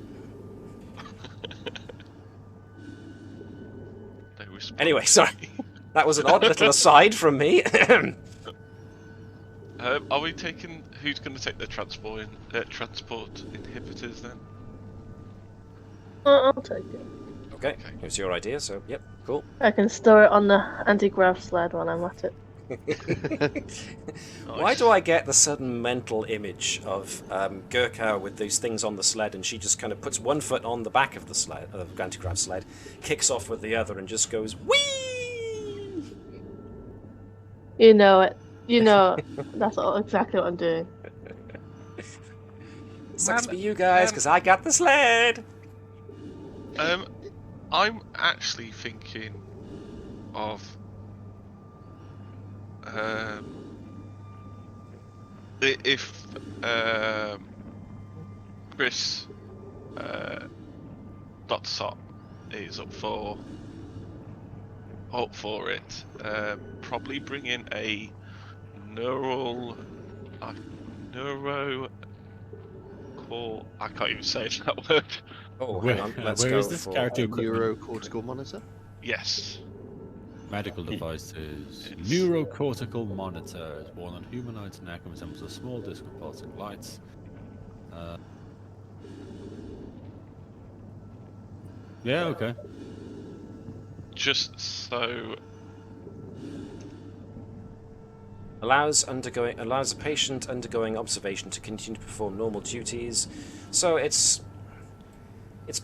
Anyway, sorry. That was an odd little aside from me. Are we taking? Who's going to take the transport inhibitors then? I'll take it. Okay, here's your idea, so yep, cool. I can store it on the anti-grav sled when I'm at it. Why do I get the sudden mental image of Gurkha with these things on the sled, and she just kind of puts one foot on the back of the sled, of the anti-grav sled, kicks off with the other, and just goes whee! You know it. You know that's exactly what I'm doing. Sucks for you guys, because I got the sled. I'm actually thinking of if Chris Dr. Sot is up for it, probably bring in a neuro core. I can't even say that word. Oh, hang on. Let's where go is this for character equipment? Neurocortical monitor? Yes. Medical devices. Neurocortical monitor is worn on humanoid's neck and resembles a small disc of pulsing lights. Yeah, okay. Just so. allows a patient undergoing observation to continue to perform normal duties. So it's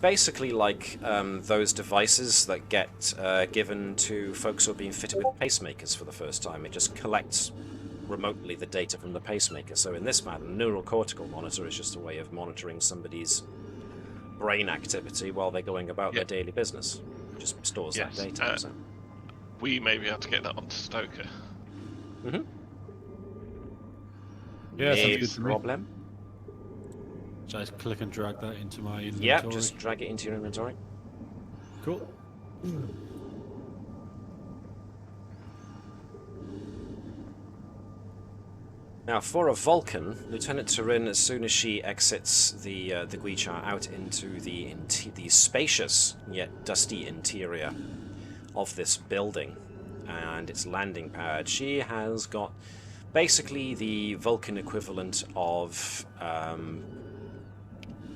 basically like those devices that get given to folks who are being fitted with pacemakers for the first time. It just collects remotely the data from the pacemaker. So in this matter, neural cortical monitor is just a way of monitoring somebody's brain activity while they're going about their daily business. It just stores that data. So. We may be able to get that onto Stoker. Mm-hmm. Yeah, sounds good No to me. problem. Shall I just click and drag that into my inventory? Yeah, just drag it into your inventory. Cool. Now, for a Vulcan, Lieutenant Turin, as soon as she exits the Guichar out into the spacious yet dusty interior of this building and its landing pad, she has got basically the Vulcan equivalent of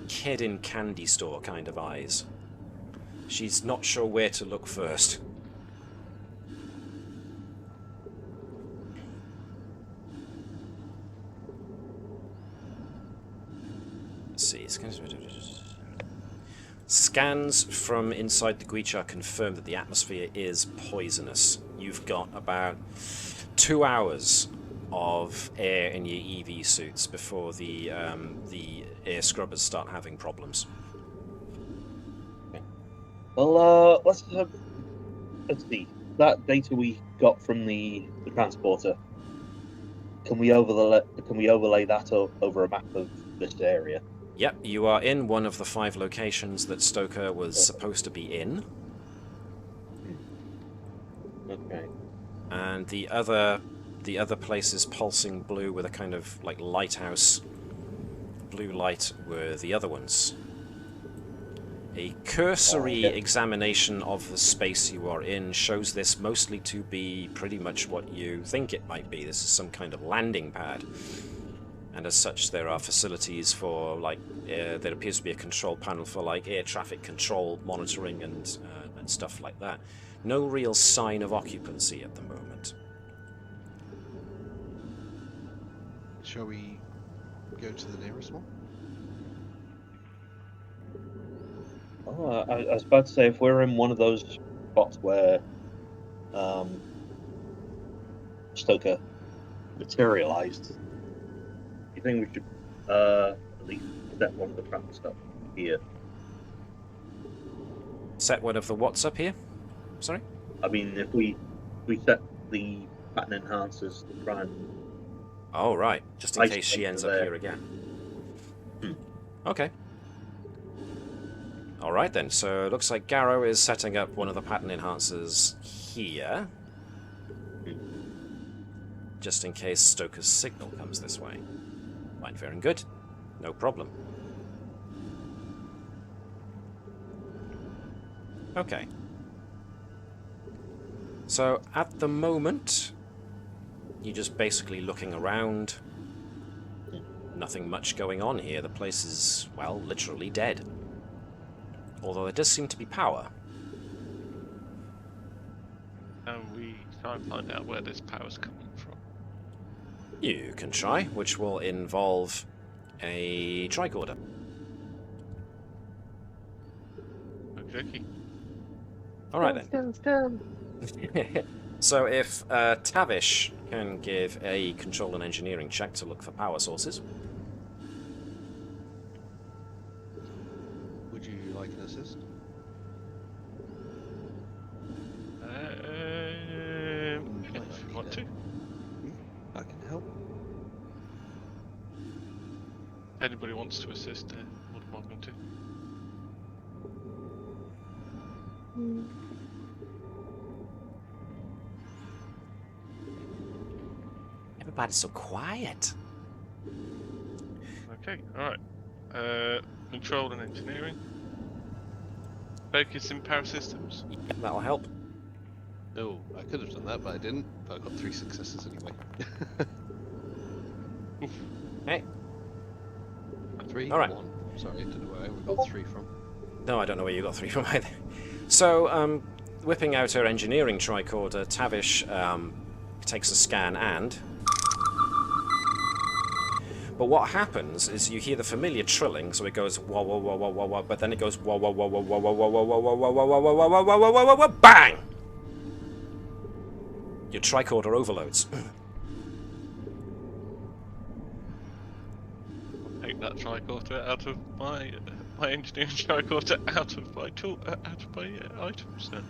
kid in candy store kind of eyes. She's not sure where to look first. Let's see. Scans from inside the Guichar confirm that the atmosphere is poisonous. You've got about 2 hours of air in your EV suits before the air scrubbers start having problems. Well, let's see. That data we got from the transporter. Can we overlay that over a map of this area? Yep, you are in one of the 5 locations that Stoker was supposed to be in. Okay. And the other place is pulsing blue with a kind of like lighthouse blue light were the other ones. A cursory examination of the space you are in shows this mostly to be pretty much what you think it might be. This is some kind of landing pad. And as such, there are facilities for, like, there appears to be a control panel for, like, air traffic control, monitoring, and stuff like that. No real sign of occupancy at the moment. Shall we go to the nearest one? Oh, I was about to say, if we're in one of those spots where Stoker materialized, I think we should at least set one of the traps up here. Set one of the what's up here? Sorry? I mean, if we set the pattern enhancers to try and... Oh, right. Just in case she ends up there. here again. Okay. Alright then, so it looks like Garrow is setting up one of the pattern enhancers here. Just in case Stoker's signal comes this way. Fine, fair and good. No problem. Okay. So, at the moment, You're just basically looking around. Nothing much going on here. The place is, well, literally dead. Although there does seem to be power. And we try and find out where this power's coming from. You can try, which will involve a tricorder. Okay. Alright then. Let's go. So if Tavish can give a control and engineering check to look for power sources. Would you like an assist? If you want to. I can help. Anybody wants to assist, more than welcome to. Everybody's so quiet. Okay, alright. Control and engineering. Focus in power systems. Yeah, that'll help. No, I could have done that, but I didn't. But I got 3 successes anyway. Hey. 3? All right. 1. Sorry, I don't know where we got 3 from. No, I don't know where you got 3 from either. So, whipping out her engineering tricorder, Tavish takes a scan and... But what happens is you hear the familiar trilling, so it goes wah wah wah wah wah wah, but then it goes wah wah wah wah wah wah wah wah wah wah wah wah wah wah wah wah wah wah wah, bang! Your tricorder overloads. Take that tricorder out of my engineering tricorder out of my tool, out of my items then.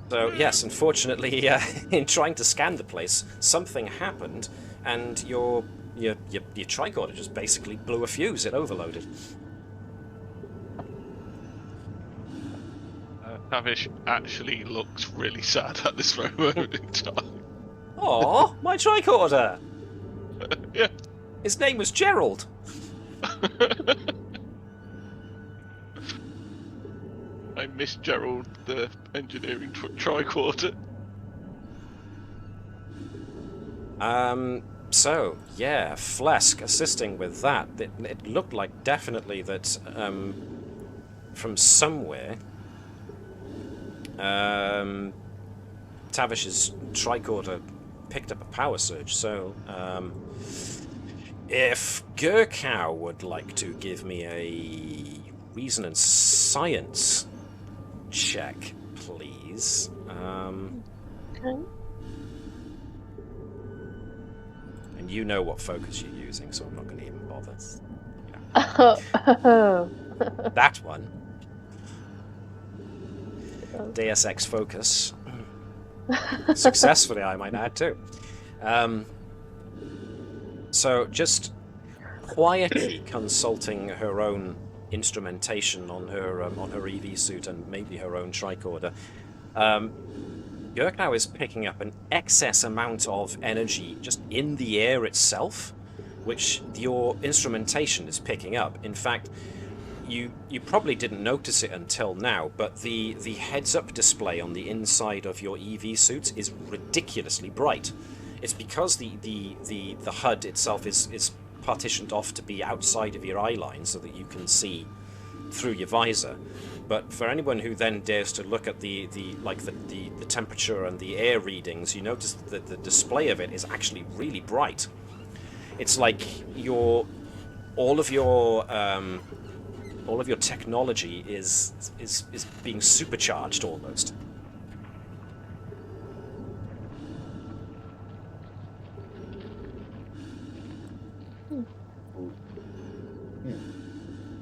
So yes, unfortunately, in trying to scan the place, something happened, and your tricorder just basically blew a fuse. It overloaded. Tavish actually looks really sad at this very moment in time. Aw, my tricorder! Yeah. His name was Gerald. I miss Gerald, the engineering tricorder. So, yeah, Flesk assisting with that. It looked like definitely that, from somewhere, Tavish's tricorder picked up a power surge, so, if Gurkow would like to give me a reason and science check, please. Okay. And you know what focus you're using, so I'm not going to even bother. Oh. That one. Deus Ex focus. Successfully, I might add, too. So, just quietly consulting her own instrumentation on her EV suit and maybe her own tricorder, Gurkow is picking up an excess amount of energy just in the air itself, which your instrumentation is picking up. In fact, you probably didn't notice it until now, but the heads-up display on the inside of your EV suit is ridiculously bright. It's because the HUD itself is partitioned off to be outside of your eye line so that you can see through your visor. But for anyone who then dares to look at the temperature and the air readings, you notice that the display of it is actually really bright. It's like all of your technology is being supercharged almost.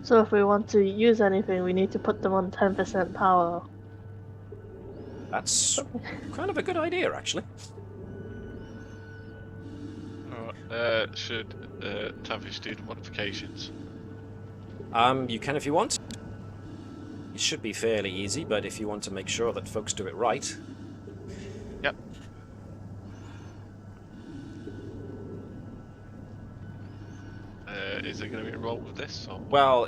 So if we want to use anything, we need to put them on 10% power. That's kind of a good idea, actually. Alright, should Tavish do the modifications? You can if you want. It should be fairly easy, but if you want to make sure that folks do it right. Yep. Is there going to be a roll with this? Or? Well,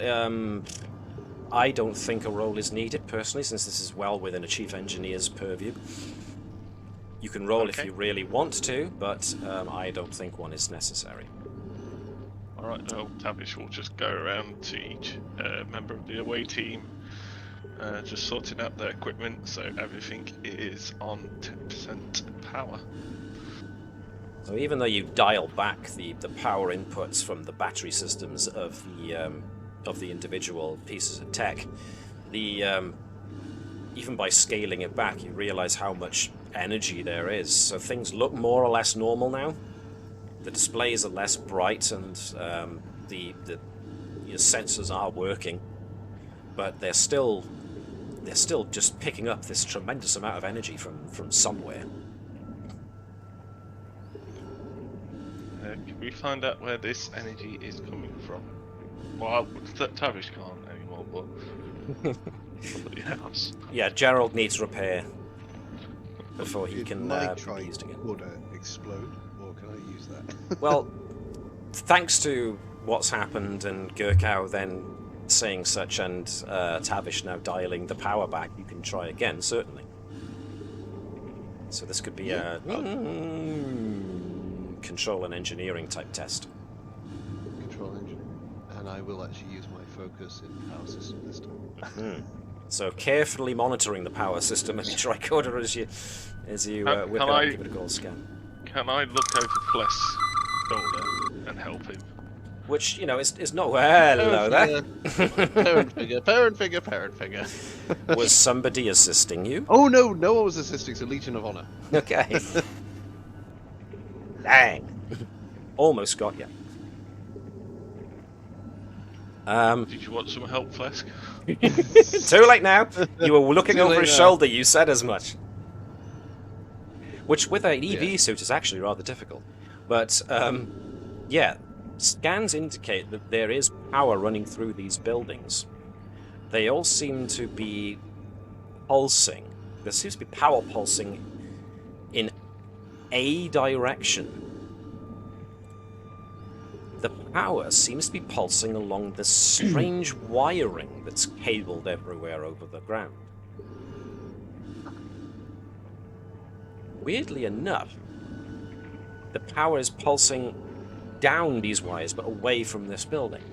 I don't think a roll is needed, personally, since this is well within a chief engineer's purview. You can roll if Okay. you really want to, but I don't think one is necessary. Alright, well, Tavish will just go around to each member of the away team, just sorting out their equipment, so everything is on 10% power. So even though you dial back the power inputs from the battery systems of the individual pieces of tech, even by scaling it back, you realize how much energy there is. So things look more or less normal now. The displays are less bright, and your sensors are working, but they're still just picking up this tremendous amount of energy from somewhere. Can we find out where this energy is coming from? Well, Tavish can't anymore, but somebody else. Yeah, Gerald needs repair before he Did can my be used again. tricorder explode, or can I use that? Well, thanks to what's happened and Gurkow then saying such, and Tavish now dialing the power back, you can try again, certainly. So this could be a control and engineering type test. Control engine. And I will actually use my focus in power system this time. So carefully monitoring the power system of your tricorder as you whip it up and give it a gold scan. Can I look over Fless' shoulder and help him? Which, is not... Hello there. Parent figure. Was somebody assisting you? Oh no one was assisting, it's a Legion of Honor. Okay. Dang. Almost got you. Did you want some help, Flesk? Too late now. You were looking Too over late his now. shoulder, you said as much. Which, with an EV suit, is actually rather difficult. But, yeah, scans indicate that there is power running through these buildings. They all seem to be pulsing. There seems to be power pulsing in a direction. The power seems to be pulsing along the strange wiring that's cabled everywhere over the ground. Weirdly enough, the power is pulsing down these wires, but away from this building.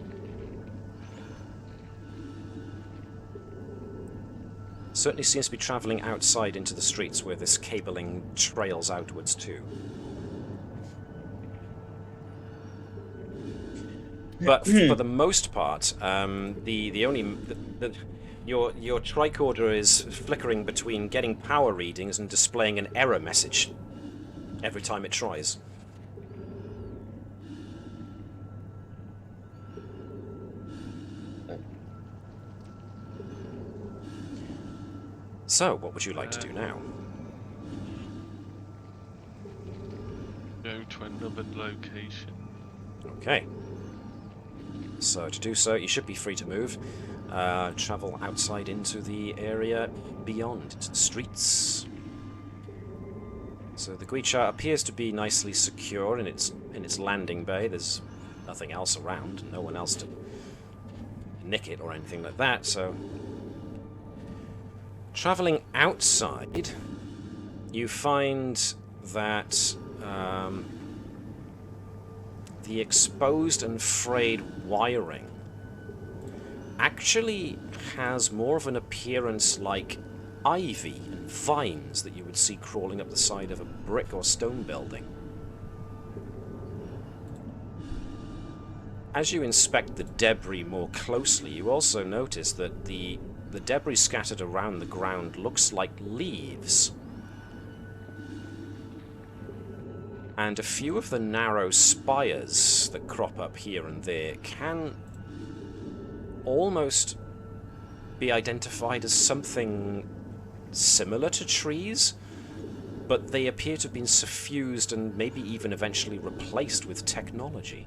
Certainly seems to be travelling outside into the streets where this cabling trails outwards too. But for the most part, your tricorder is flickering between getting power readings and displaying an error message every time it tries. So, what would you like to do now? Go to another location. Okay. So to do so, you should be free to move. Travel outside into the area beyond, into the streets. So the Guicha appears to be nicely secure in its landing bay. There's nothing else around, no one else to nick it or anything like that. So traveling outside, you find that the exposed and frayed wiring actually has more of an appearance like ivy and vines that you would see crawling up the side of a brick or stone building. As you inspect the debris more closely, you also notice that the debris scattered around the ground looks like leaves. And a few of the narrow spires that crop up here and there can almost be identified as something similar to trees, but they appear to have been suffused and maybe even eventually replaced with technology.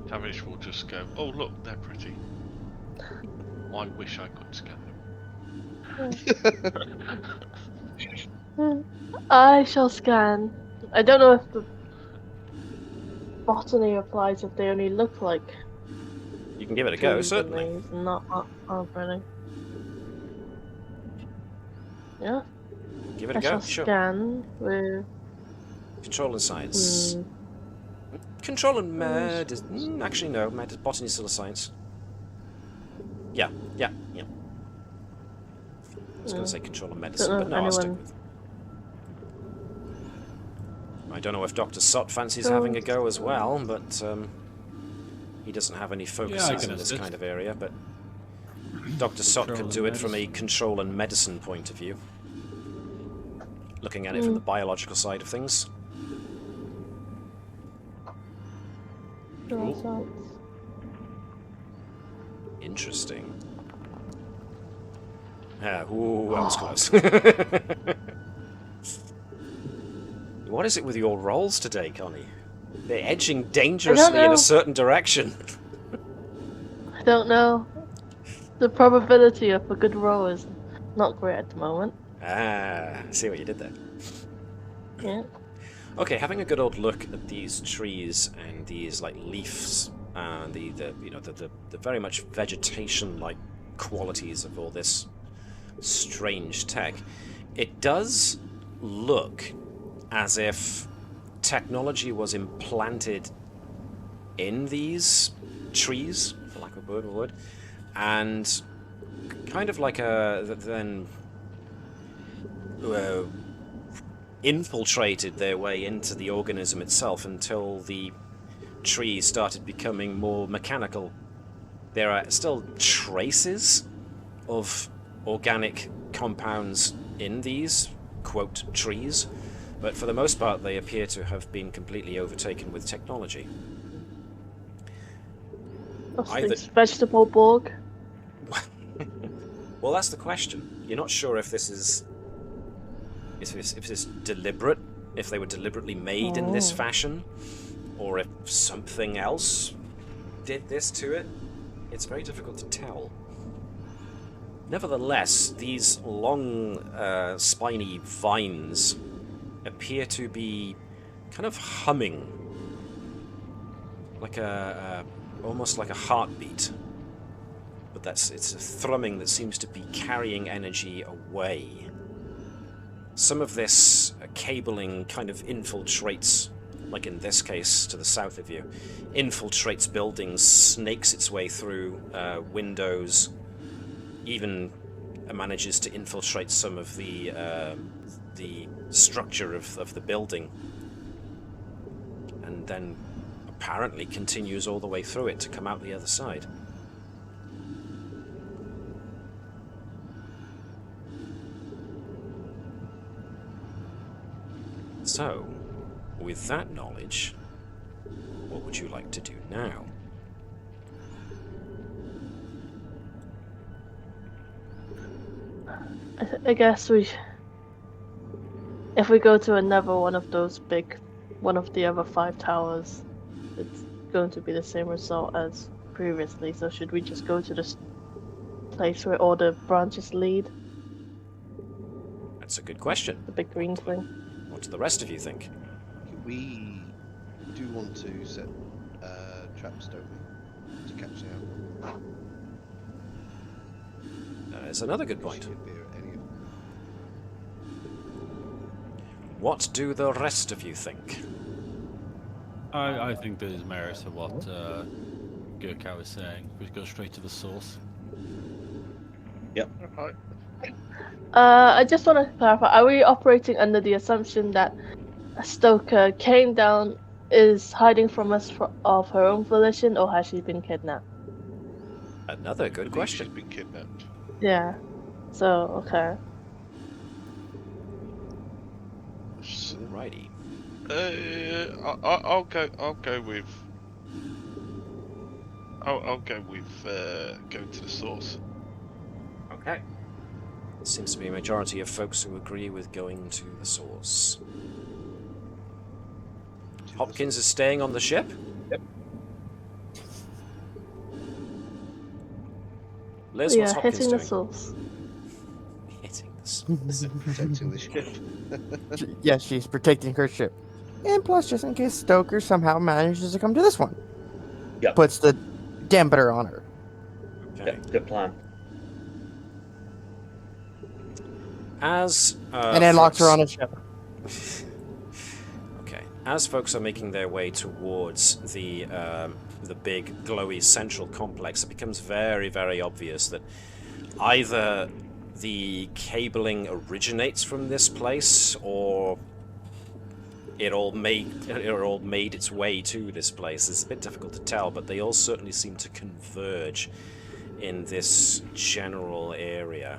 Tavish will just go, oh look, they're pretty. I wish I could scan them. I shall scan. I don't know if the botany applies if they only look like You can give it a go, trees and certainly. things, and not really. Yeah. Give it a I go, shall sure. scan with. Control and science. Control and med is... actually, no. Botany is still a science. Yeah. I was going to say control and medicine, Don't know but no, I'll stick anyone- with... I don't know if Dr. Sott fancies having a go as well, but he doesn't have any focuses in this assist. kind of area, but Dr. Sott Control could and do it from a medicine. control and medicine point of view. Looking at it from the biological side of things. Interesting. Ooh, that was close. What is it with your rolls today, Connie? They're edging dangerously in a certain direction. I don't know. The probability of a good roll is not great at the moment. Ah, see what you did there. Yeah. Okay, having a good old look at these trees and these like leaves and the very much vegetation-like qualities of all this strange tech, it does look as if technology was implanted in these trees, for lack of a better word, and kind of like infiltrated their way into the organism itself until the tree started becoming more mechanical. There are still traces of organic compounds in these, quote, trees, but for the most part they appear to have been completely overtaken with technology. It's vegetable Borg. Well, that's the question. You're not sure if this is if this is deliberate, if they were deliberately made in this fashion, or if something else did this to it. It's very difficult to tell. Nevertheless, these long, spiny vines appear to be kind of humming, like almost like a heartbeat. But it's a thrumming that seems to be carrying energy away. Some of this cabling kind of infiltrates, like in this case to the south of you, infiltrates buildings, snakes its way through windows, even manages to infiltrate some of the structure of the building, and then apparently continues all the way through it to come out the other side. So, with that knowledge, what would you like to do now? I guess if we go to another one of those one of the other 5 towers, it's going to be the same result as previously. So should we just go to this place where all the branches lead? That's a good question. The big green thing. What do the rest of you think? We do want to set traps, don't we, to catch the animal? That's another good point. Should be any of them. What do the rest of you think? I think there's merit to what Gurkha was saying. We go straight to the source. Yep. Right. I just want to clarify, are we operating under the assumption that Stoker came down, is hiding from us of her own volition, or has she been kidnapped? Another good question. She's been kidnapped. Yeah. So, okay. Alrighty. I'll go with going to the source. Okay. There seems to be a majority of folks who agree with going to the source. Hopkins is staying on the ship? Yep. Liz, Yeah, what's Hopkins hitting doing? the source. Hitting the source. Protecting the ship. Yes, she's protecting her ship. And plus, just in case Stoker somehow manages to come to this one. Yep. Puts the dampener on her. Okay. Yep, good plan. As And then locks her folks- on a ship. Okay. As folks are making their way towards the big glowy central complex, it becomes very, very obvious that either the cabling originates from this place, or it all made its way to this place. It's a bit difficult to tell, but they all certainly seem to converge in this general area.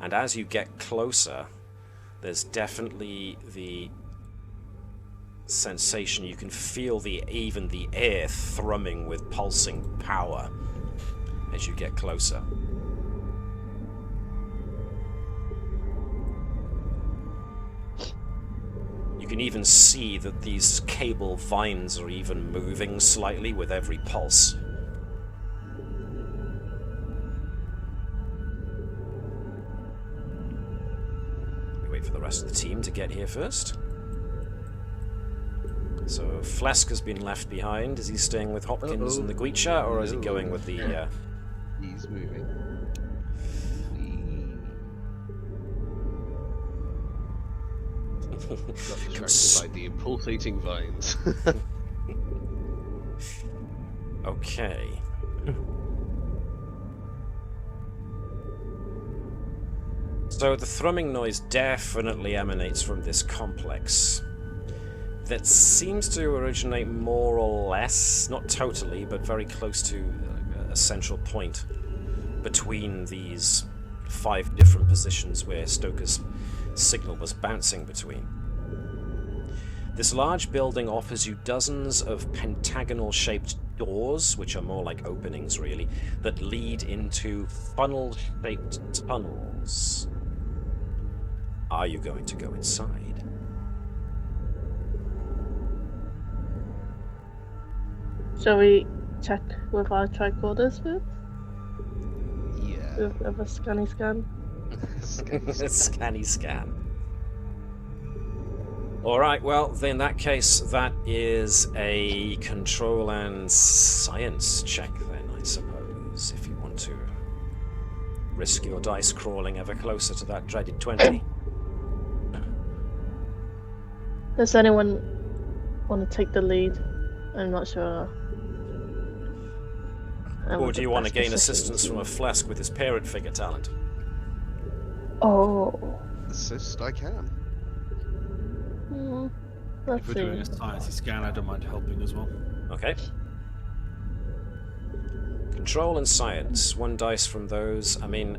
And as you get closer, there's definitely the sensation, you can feel even the air thrumming with pulsing power as you get closer. You can even see that these cable vines are even moving slightly with every pulse. We wait for the rest of the team to get here first. So Flesk has been left behind. Is he staying with Hopkins and the Gweetcha, or is he going with the... He's moving. Got distracted by the pulsating vines. Okay. So the thrumming noise definitely emanates from this complex. That seems to originate more or less, not totally, but very close to a central point between these 5 different positions where Stoker's signal was bouncing between. This large building offers you dozens of pentagonal-shaped doors, which are more like openings, really, that lead into funnel-shaped tunnels. Are you going to go inside? Shall we check with our tricorders first? Yeah. With a scanny scan? Scanny scan. Alright, well, in that case, that is a control and science check then, I suppose, if you want to risk your dice crawling ever closer to that dreaded 20. Does anyone want to take the lead? I'm not sure. Or do you want to gain assistance from a Flesk with his parent figure talent? Oh. Assist, I can. Let's If we're see. doing a sciencey scan, I don't mind helping as well. Okay. Control and science. 1 dice from those. I mean,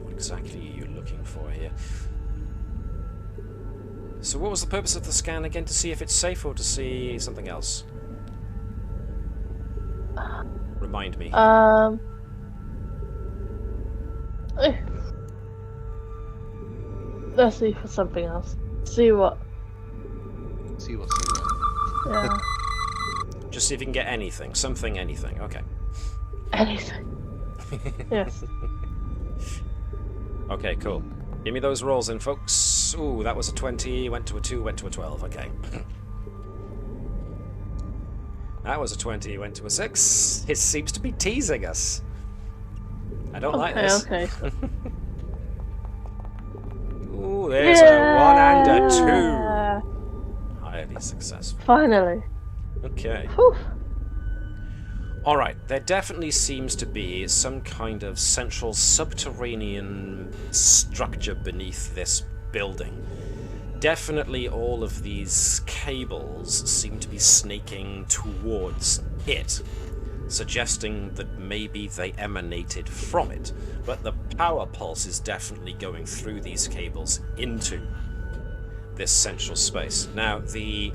what exactly are you looking for here? So what was the purpose of the scan again? To see if it's safe or to see something else? Remind me. Let's see for something else. See what? See what's in there. Yeah. Just see if you can get anything. Something, anything. Okay. Anything. Yes. Okay, cool. Give me those rolls in, folks. Ooh, that was a 20, went to a 2, went to a 12. Okay. That was a 20, went to a 6. It seems to be teasing us. I don't like this. Okay. Ooh, there's a 1 and a 2. Highly successful. Finally. Okay. Whew. Alright, there definitely seems to be some kind of central subterranean structure beneath this building. Definitely all of these cables seem to be snaking towards it, suggesting that maybe they emanated from it, but the power pulse is definitely going through these cables into this central space. Now, the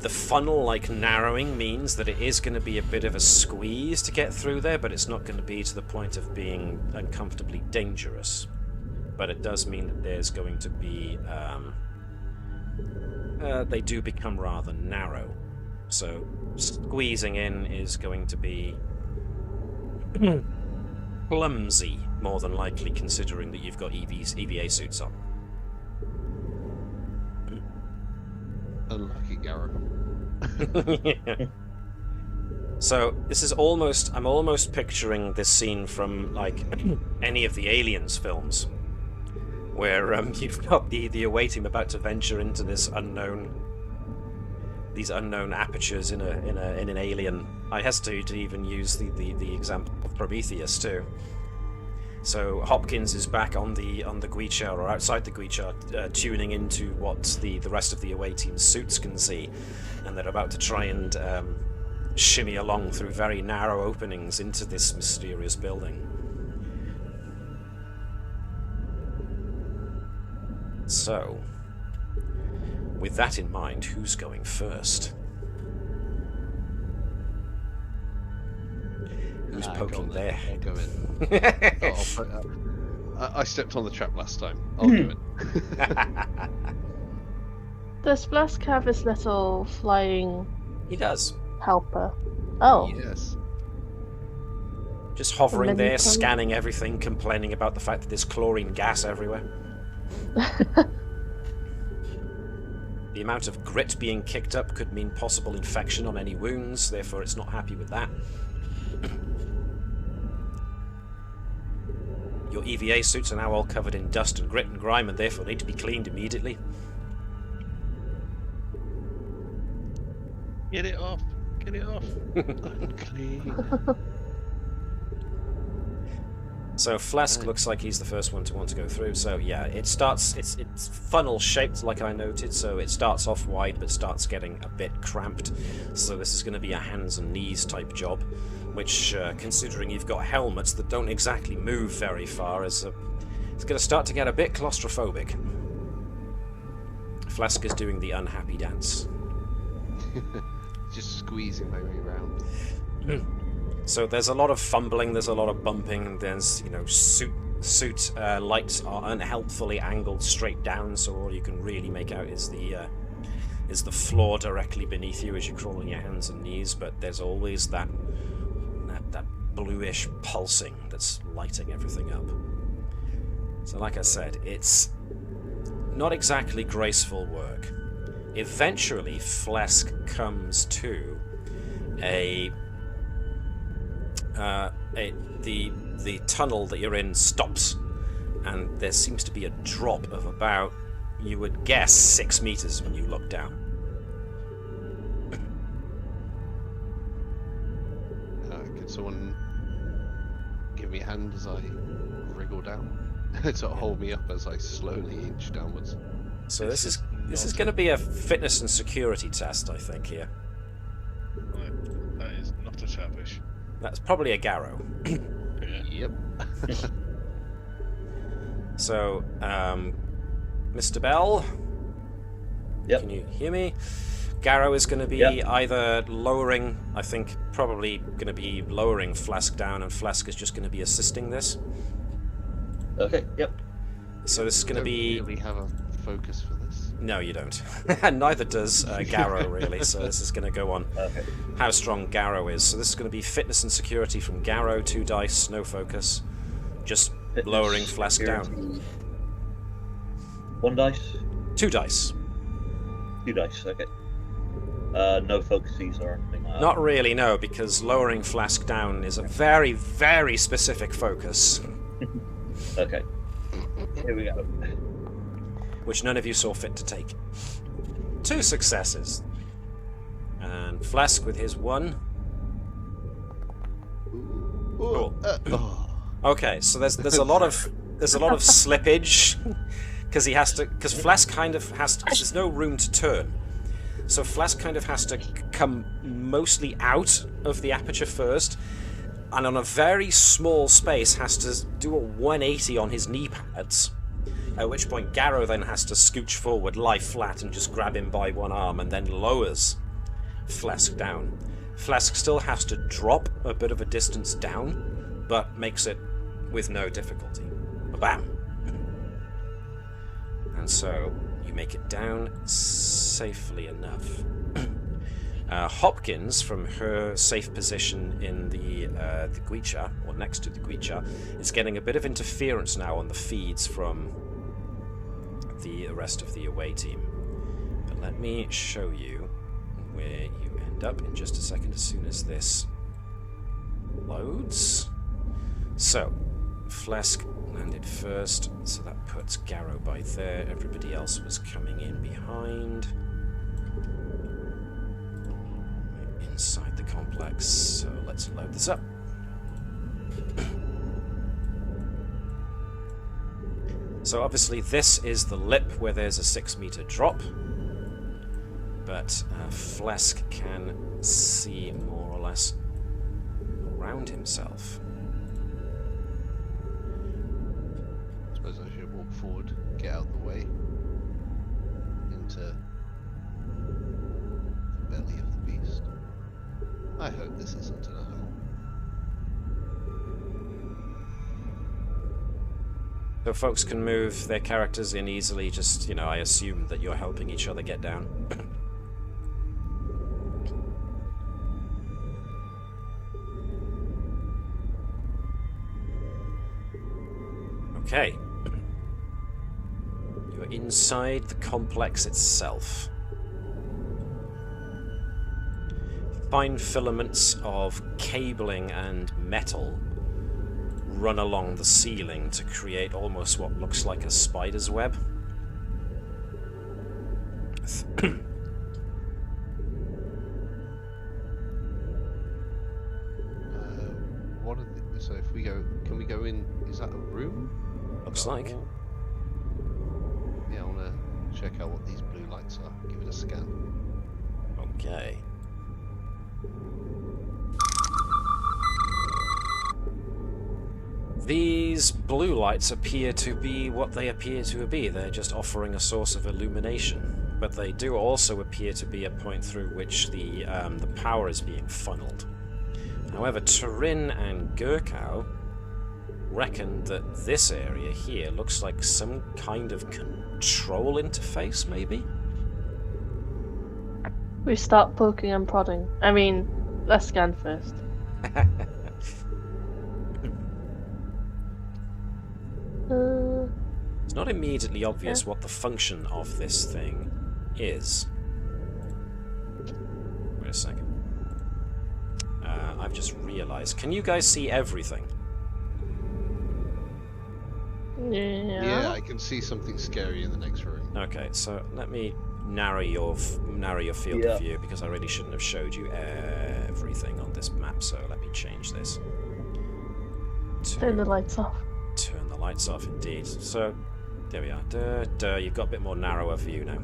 funnel-like narrowing means that it is going to be a bit of a squeeze to get through there, but it's not going to be to the point of being uncomfortably dangerous. But it does mean that there's going to be... they do become rather narrow. So squeezing in is going to be clumsy, more than likely, considering that you've got EVA suits on. Unlucky Garrow. So this is almost, I'm almost picturing this scene from like any of the Aliens films, where you've got the away team about to venture into these unknown apertures in an alien. I hesitate to even use the example of Prometheus too. So Hopkins is back on the Gweechar, or outside the Gweechar, tuning into what the rest of the away team's suits can see, and they're about to try and shimmy along through very narrow openings into this mysterious building. So, with that in mind, who's going first? Who's poking there? I'll go in. I stepped on the trap last time. I'll do it. Does Flask have his little flying He does. helper? Oh, Yes. Just hovering And then there, you come- scanning everything, complaining about the fact that there's chlorine gas everywhere. The amount of grit being kicked up could mean possible infection on any wounds, therefore it's not happy with that. Your EVA suits are now all covered in dust and grit and grime and therefore need to be cleaned immediately. Get it off. Get it off. Unclean. So Flask looks like he's the first one to want to go through. So yeah, it starts. It's funnel shaped, like I noted. So it starts off wide, but starts getting a bit cramped. So this is going to be a hands and knees type job, which, considering you've got helmets that don't exactly move very far, it's going to start to get a bit claustrophobic. Flask is doing the unhappy dance. Just squeezing my way around. So there's a lot of fumbling, there's a lot of bumping, there's, suit lights are unhelpfully angled straight down, so all you can really make out is the floor directly beneath you as you crawl on your hands and knees, but there's always that bluish pulsing that's lighting everything up. So like I said, it's not exactly graceful work. Eventually, Flask comes to the tunnel that you're in stops, and there seems to be a drop of about, you would guess, 6 meters when you look down. Can someone give me a hand as I wriggle down? To hold me up as I slowly inch downwards. So this is going to be a fitness and security test, I think, here. Right. That is not a chappish. That's probably a Garrow. Yeah. Yep. So, Mr. Bell? Yep. Can you hear me? Garrow is going to be Yep. either lowering, I think probably going to be lowering Flask down, and Flask is just going to be assisting this. Okay, yep. So this is going to be... Don't really have a focus for this. No, you don't. And neither does Garrow, really. So this is going to go on Okay. how strong Garrow is. So this is going to be fitness and security from Garrow, 2 dice, no focus. Just Fitness, lowering Flask down. security. 1 dice? 2 dice. 2 dice, okay. No focuses or anything like that. Not really, no, because lowering Flask down is a very, very specific focus, Okay. Here we go. which none of you saw fit to take. 2 successes. And Flask with his 1. Cool. Okay, so there's a lot of slippage because Flask kind of has to, 'cause there's no room to turn. So Flask kind of has to come mostly out of the aperture first, and on a very small space has to do a 180 on his knee pads. At which point Garrow then has to scooch forward, lie flat, and just grab him by one arm, and then lowers Flask down. Flask still has to drop a bit of a distance down, but makes it with no difficulty. Bam! And so you make it down safely enough. Hopkins, from her safe position in the Guicha, or next to the Guicha, is getting a bit of interference now on the feeds from the rest of the away team. But let me show you where you end up in just a second, as soon as this loads. So, Flesk landed first, so that puts Garrow by there. Everybody else was coming in behind. We're inside the complex, so let's load this up. So obviously this is the lip where there's a 6-meter drop, but Flesk can see more or less around himself. I suppose I should walk forward, get out of the way, into the belly of the beast. I hope this isn't an animal. So folks can move their characters in easily, just, you know, I assume that you're helping each other get down. Okay. You're inside the complex itself. Fine filaments of cabling and metal run along the ceiling to create almost what looks like a spider's web. What are the, so if we go, can we go in? Is that a room? Looks like. Yeah, I want to check out what these blue lights are. Give it a scan. Okay. These blue lights appear to be what they appear to be. They're just offering a source of illumination. But they do also appear to be a point through which the power is being funneled. However, Turin and Gurkow reckon that this area here looks like some kind of control interface, maybe? We start poking and prodding. I mean, let's scan first. It's not immediately obvious what the function of this thing is. Wait a second. I've just realized. Can you guys see everything? Yeah, I can see something scary in the next room. Okay, so let me narrow your field of view, because I really shouldn't have showed you everything on this map. So let me change this. Turn the lights off. Turn the lights off, indeed. So there we are. You've got a bit more narrower view now.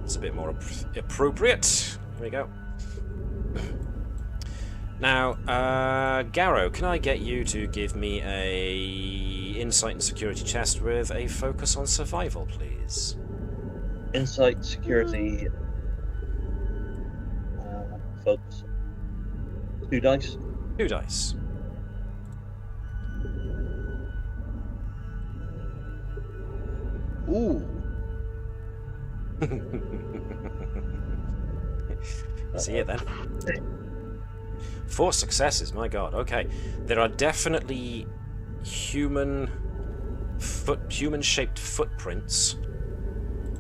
It's a bit more appropriate. There we go. Now, Garrow, can I get you to give me a insight and security test with a focus on survival, please? Insight, security, focus. 2 dice. 2 dice. Ooh. See it then. 4 successes, my god. Okay, there are definitely human-shaped footprints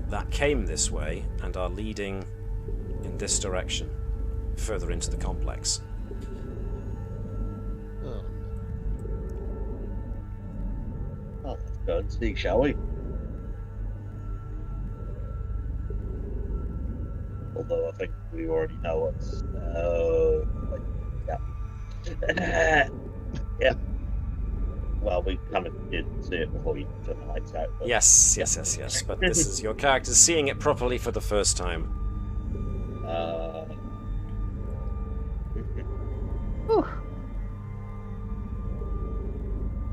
that came this way and are leading in this direction, further into the complex. Oh. Well, let's go and see, shall we? Although I think we already know what's. Yeah. Well, we kind of did see it before you turned the lights out. But... Yes. But this is your character seeing it properly for the first time.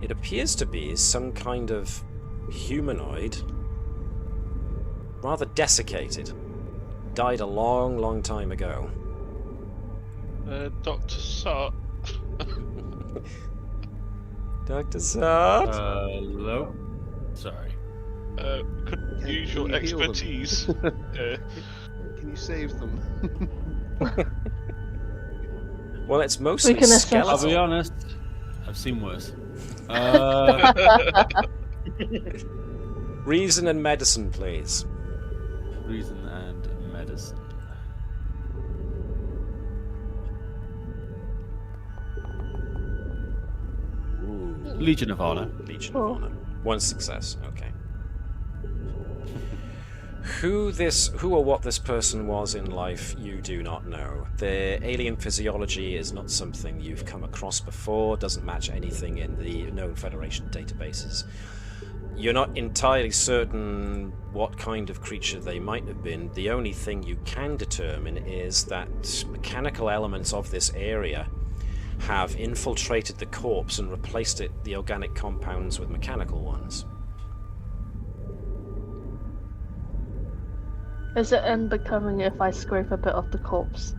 It appears to be some kind of humanoid, rather desiccated. Died a long time ago. Dr. Sart. Dr. Sart? Hello? Sorry. Could use your you heal them? expertise. Can you save them? Well, it's mostly can assess. I'll be skeletal. honest, I've seen worse. Reason and medicine, please. Reason and medicine. Ooh, Legion of Honor. Legion Oh. of Honor. One success. Okay. Who or what this person was in life, you do not know. Their alien physiology is not something you've come across before, doesn't match anything in the known Federation databases. You're not entirely certain what kind of creature they might have been. The only thing you can determine is that mechanical elements of this area have infiltrated the corpse and replaced the organic compounds with mechanical ones. Is it unbecoming if I scrape a bit of the corpse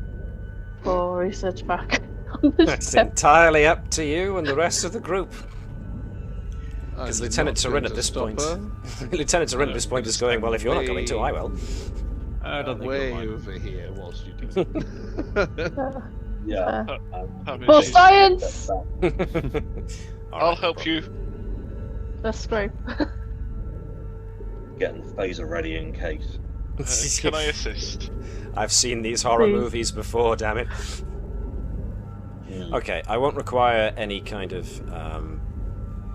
for research back on this That's ship? entirely up to you and the rest of the group. Because I'm Lieutenant not Turin going at to this stop point, her. Lieutenant Turin at this point is going, well, if you're not going to, I will. I don't think Way you'll mind. over here whilst you do it. Yeah. Having For these- science! I'll help you. Let's scrape. Getting the phaser ready in case. Can I assist? I've seen these horror Please. movies before, damn it. Okay, I won't require any kind of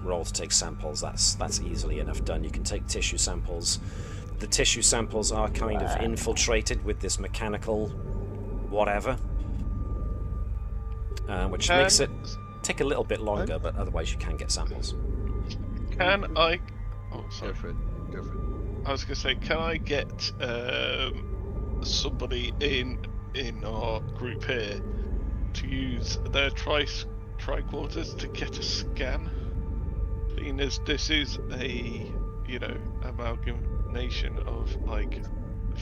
roll to take samples. That's easily enough done. You can take tissue samples. The tissue samples are kind of infiltrated with this mechanical whatever, which makes it take a little bit longer, but otherwise you can get samples. Can I? Oh, Go sorry. for it. Go for it. I was going to say, can I get somebody in our group here to use their tricorders to get a scan? Being as this is a amalgamation of like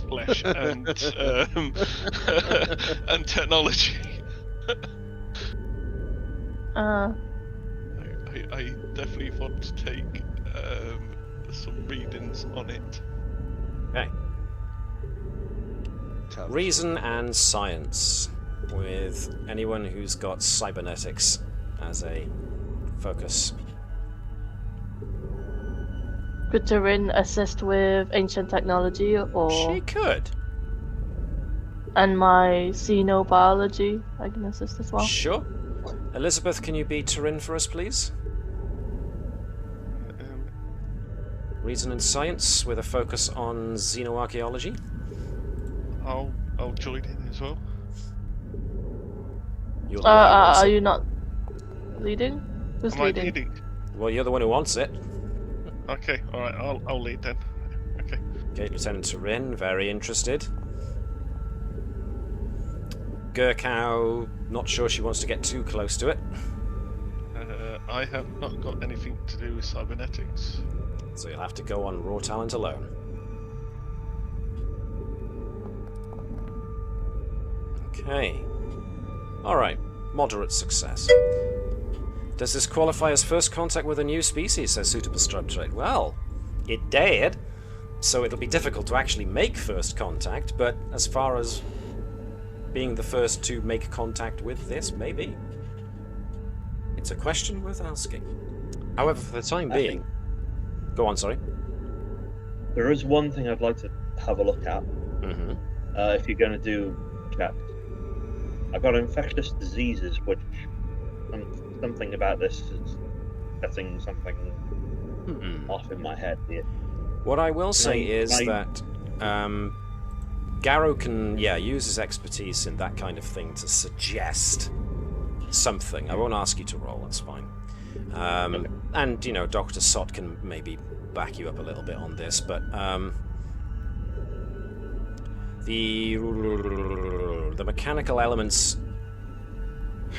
flesh and and technology. I definitely want to take some readings on it. Okay. Reason and science, with anyone who's got cybernetics as a focus. Could Turin assist with ancient technology or She could. and my xenobiology? I can assist as well. Sure. Elizabeth, can you be Turin for us, please? Reason and science, with a focus on xenoarchaeology. I'll join in as well. You're the one who wants Are it. you not leading? Who's Am I leading? leading? Well, you're the one who wants it. Okay, alright, I'll lead then. Okay. Okay, Lieutenant Turin, very interested. Gurkow, not sure she wants to get too close to it. I have not got anything to do with cybernetics. So you'll have to go on raw talent alone. Okay. Alright, moderate success. Does this qualify as first contact with a new species, says suitable structure? Well, it did, so it'll be difficult to actually make first contact, but as far as being the first to make contact with this, maybe. It's a question worth asking. However, for the time being... Go on, sorry. There is one thing I'd like to have a look at. Mm-hmm. If you're going to do checks. I've got infectious diseases, which something about this is setting something off in my head here. What I will say Can I- is that Garrow can, use his expertise in that kind of thing to suggest something. I won't ask you to roll, that's fine. Okay. And, Dr. Sott can maybe back you up a little bit on this, but the mechanical elements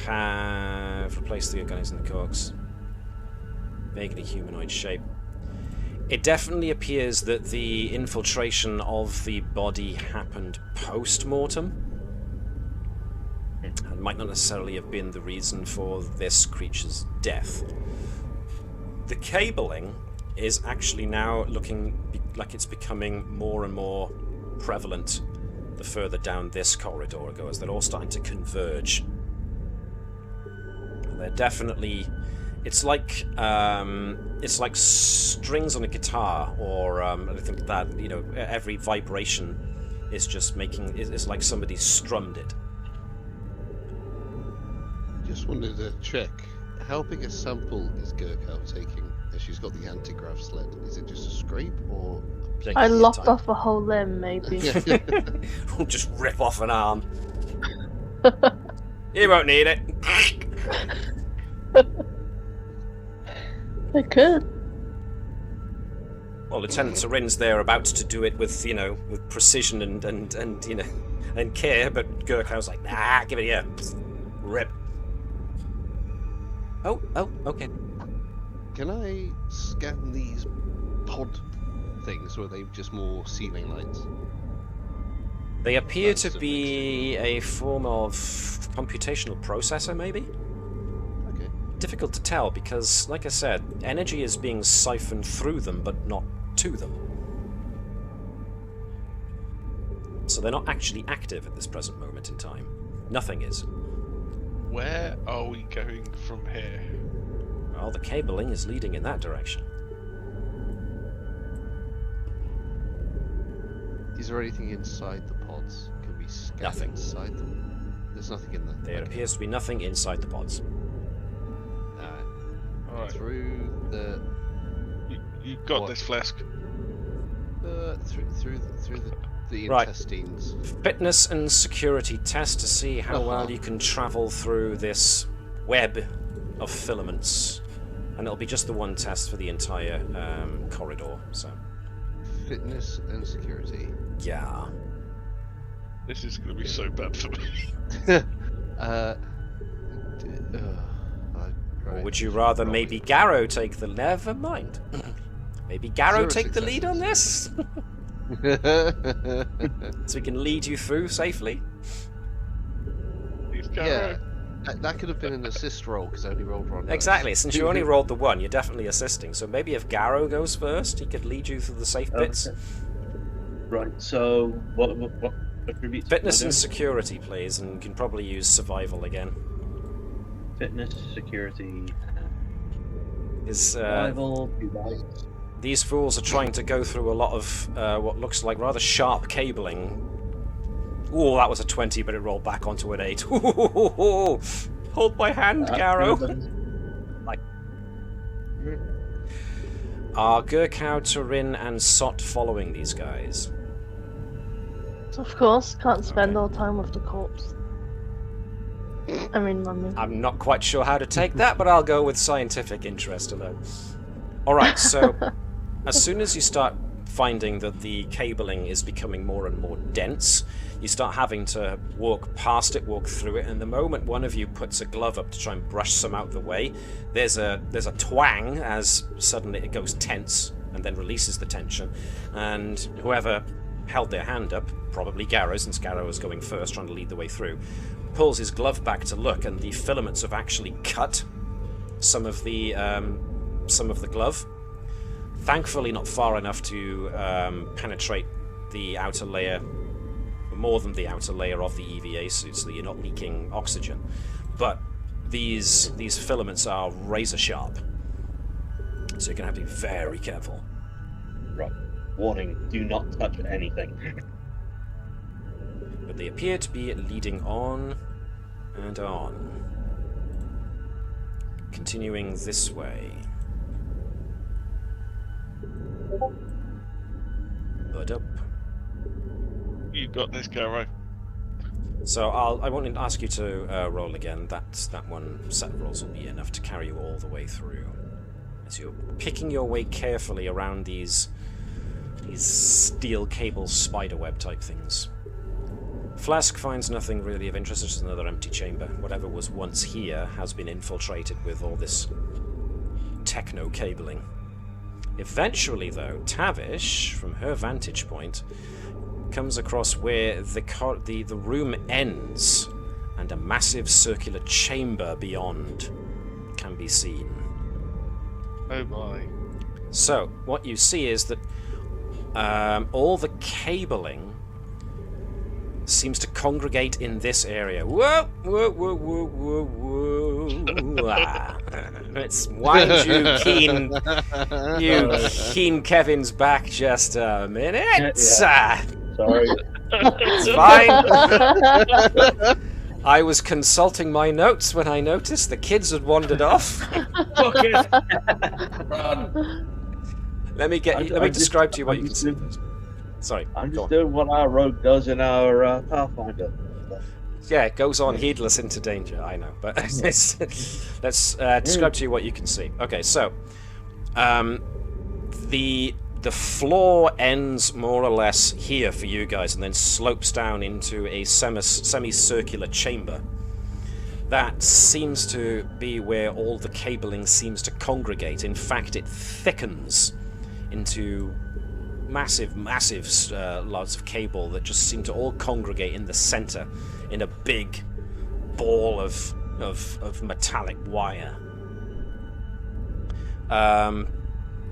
have replaced the organics and the corks. Vaguely humanoid shape. It definitely appears that the infiltration of the body happened post-mortem, and might not necessarily have been the reason for this creature's death. The cabling is actually now looking like it's becoming more and more prevalent the further down this corridor it goes. They're all starting to converge. They're definitely... It's like strings on a guitar, or anything like that. You know, every vibration is just making... It's like somebody strummed it. Just wanted to check. How big a sample is Gurkha taking? As she's got the anti-grav sled. Is it just a scrape or? I lopped off a whole limb, maybe. We'll just rip off an arm. You won't need it. I could. Well, Lieutenant Serin's there about to do it with, you know, with precision and you know, and care, but Gurkha's like, nah, give it here. Rip. Oh, okay. Can I scan these pod things, or are they just more ceiling lights? They appear to be a form of computational processor, maybe? Okay. Difficult to tell because, like I said, energy is being siphoned through them, but not to them. So they're not actually active at this present moment in time. Nothing is. Where are we going from here? Well, the cabling is leading in that direction. Is there anything inside the pods? Can we scan Nothing. inside them? There's nothing in there. There Okay. appears to be nothing inside the pods. Alright. Through the You got What? this, Flask. through the Right. intestines. Fitness and security test to see how Uh-huh. well you can travel through this web of filaments. And it'll be just the one test for the entire corridor, so... Fitness and security. Yeah. This is going to be so bad for me. Or would you rather maybe Garrow take the... Never mind. Maybe Garrow Zero take the lead on successes. this? So we can lead you through safely. He's Yeah, that could have been an assist roll because I only rolled one. dice. Exactly, since you only rolled the one, you're definitely assisting. So maybe if Garrow goes first, he could lead you through the safe bits. Okay. Right. So what attributes? Fitness can I and do? security, please, and you can probably use survival again. Fitness, security, Is survival. Two dice. these fools are trying to go through a lot of what looks like rather sharp cabling. Ooh, that was a 20, but it rolled back onto an 8. Ooh, hold my hand, Garrow. Are Gurkha, Turin, and Sot following these guys? Of course, can't spend all time with the corpse. I mean, mummy. I'm not quite sure how to take that, but I'll go with scientific interest alone. Alright, so as soon as you start finding that the cabling is becoming more and more dense, you start having to walk past it, walk through it, and the moment one of you puts a glove up to try and brush some out the way, there's a twang as suddenly it goes tense and then releases the tension, and whoever held their hand up, probably Garrow, since Garrow was going first, trying to lead the way through, pulls his glove back to look, and the filaments have actually cut some of the glove. Thankfully not far enough to penetrate the outer layer, more than the outer layer of the EVA suit, so that you're not leaking oxygen. But these filaments are razor sharp, so you're going to have to be very careful. Right. Warning: do not touch anything. But they appear to be leading on and on. Continuing this way. Hood up. You got this, Garrow. So I won't ask you to roll again. That one set of rolls will be enough to carry you all the way through. As you're picking your way carefully around these steel cable spiderweb type things. Flask finds nothing really of interest. It's just another empty chamber. Whatever was once here has been infiltrated with all this techno cabling. Eventually, though, Tavish, from her vantage point, comes across where the room ends and a massive circular chamber beyond can be seen. Oh my. So, what you see is that all the cabling seems to congregate in this area. Whoa, whoa, whoa, whoa, whoa, whoa. It's wind you keen Kevin's back just a minute. Yeah. Sorry. It's fine. I was consulting my notes when I noticed the kids had wandered off. Fuck it. Run. Let me describe to you what you can see first. Sorry. I'm go just on. doing what our rogue does in our Pathfinder. Yeah, it goes on heedless into danger. I know, but let's describe to you what you can see. Okay, so the floor ends more or less here for you guys, and then slopes down into a semicircular chamber. That seems to be where all the cabling seems to congregate. In fact, it thickens into massive lots of cable that just seem to all congregate in the center in a big ball of metallic wire.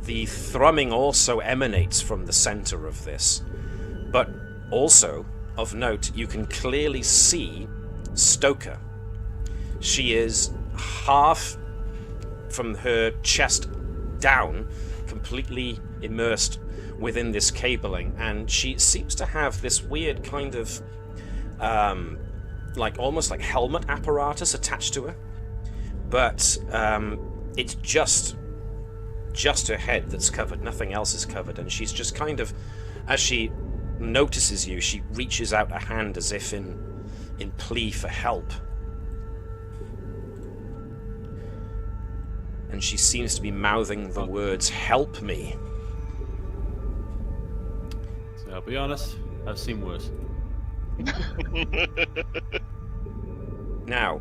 The thrumming also emanates from the center of this, but also of note, you can clearly see Stoker. She is half from her chest down, completely immersed within this cabling, and she seems to have this weird kind of almost like helmet apparatus attached to her, but it's just her head that's covered, nothing else is covered, and she's just kind of, as she notices you, she reaches out a hand as if in plea for help. And she seems to be mouthing the words, "Help me." So I'll be honest, I've seen worse. Now,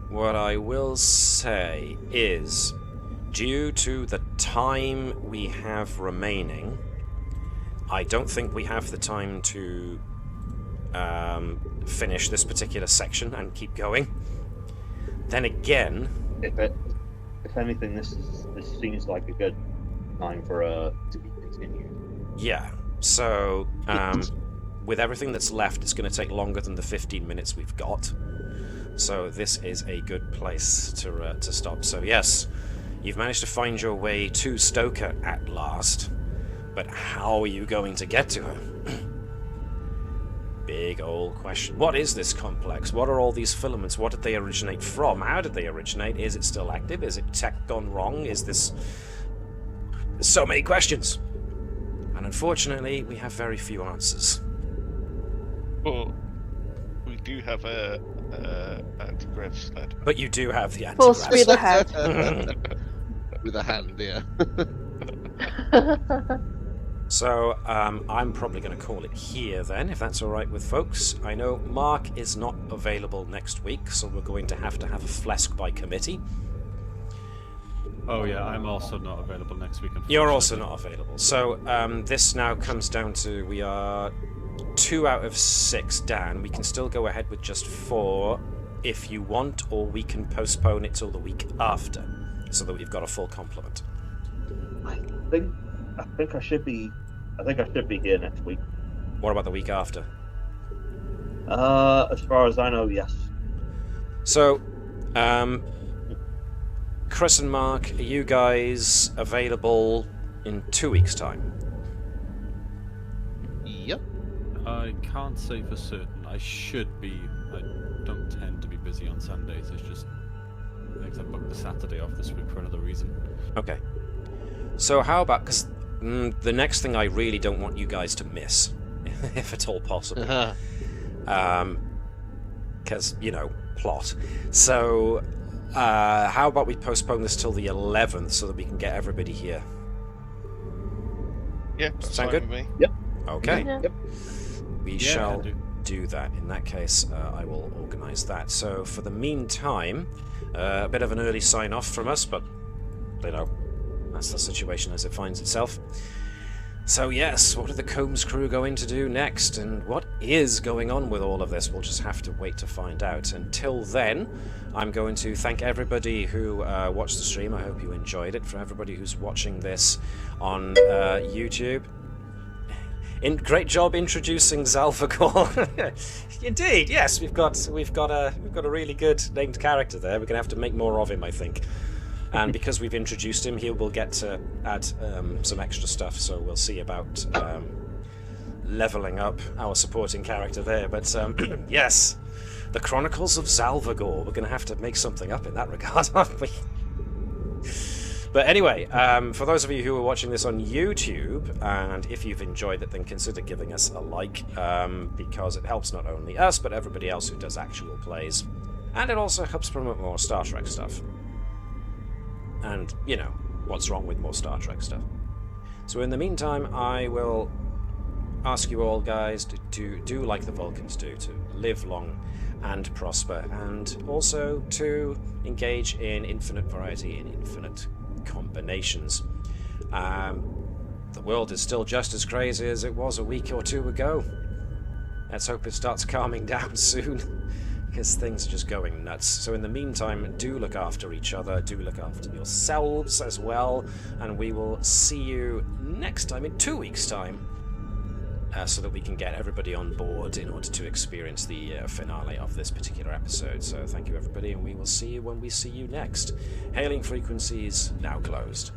what I will say is, due to the time we have remaining, I don't think we have the time to finish this particular section and keep going. Then again, if anything, this seems like a good time for to be continued. Yeah. So, with everything that's left, it's going to take longer than the 15 minutes we've got. So this is a good place to stop. So yes, you've managed to find your way to Stoker at last, but how are you going to get to her? Big old question. What is this complex? What are all these filaments? What did they originate from? How did they originate? Is it still active? Is it tech gone wrong? Is this... There's so many questions. And unfortunately, we have very few answers. Well, we do have a anti-grav sled. But you do have the Full anti-grav. speed ahead. With a hand, yeah. So, I'm probably going to call it here then, if that's alright with folks. I know Mark is not available next week, so we're going to have a Flesk by committee. Oh yeah, I'm also not available next week. You're also not available. So, this now comes down to, we are 2 out of 6 down. We can still go ahead with just 4 if you want, or we can postpone it till the week after, so that we've got a full complement. I think I should be here next week. What about the week after? As far as I know, yes. So, Chris and Mark, are you guys available in 2 weeks' time? Yep. I can't say for certain. I should be. I don't tend to be busy on Sundays. It's just I think I booked the Saturday off this week for another reason. Okay. So how about, because the next thing I really don't want you guys to miss, if at all possible, because, you know, plot. So how about we postpone this till the 11th so that we can get everybody here? Yeah, Sound fine good? with me. Yep. Okay. Yeah. Yep. We shall do that. In that case, I will organise that. So for the meantime, a bit of an early sign-off from us, but, you know, that's the situation as it finds itself. So yes, what are the Combs crew going to do next, and what is going on with all of this? We'll just have to wait to find out. Until then, I'm going to thank everybody who watched the stream. I hope you enjoyed it. For everybody who's watching this on YouTube, Great job introducing Zalvagor. Indeed, yes, we've got a really good named character there. We're gonna have to make more of him, I think. And because we've introduced him, he will get to add some extra stuff. So we'll see about leveling up our supporting character there. But yes, the Chronicles of Zalvagor. We're gonna have to make something up in that regard, aren't we? But anyway, for those of you who are watching this on YouTube, and if you've enjoyed it, then consider giving us a like, because it helps not only us, but everybody else who does actual plays. And it also helps promote more Star Trek stuff. And, you know, what's wrong with more Star Trek stuff. So in the meantime, I will ask you all, guys, to do like the Vulcans do, to live long and prosper, and also to engage in infinite variety and infinite combinations. The world is still just as crazy as it was a week or two ago. Let's hope it starts calming down soon, because things are just going nuts. So in the meantime, do look after each other, do look after yourselves as well, and we will see you next time, in 2 weeks' time, so that we can get everybody on board in order to experience the finale of this particular episode. So thank you, everybody, and we will see you when we see you next. Hailing frequencies now closed.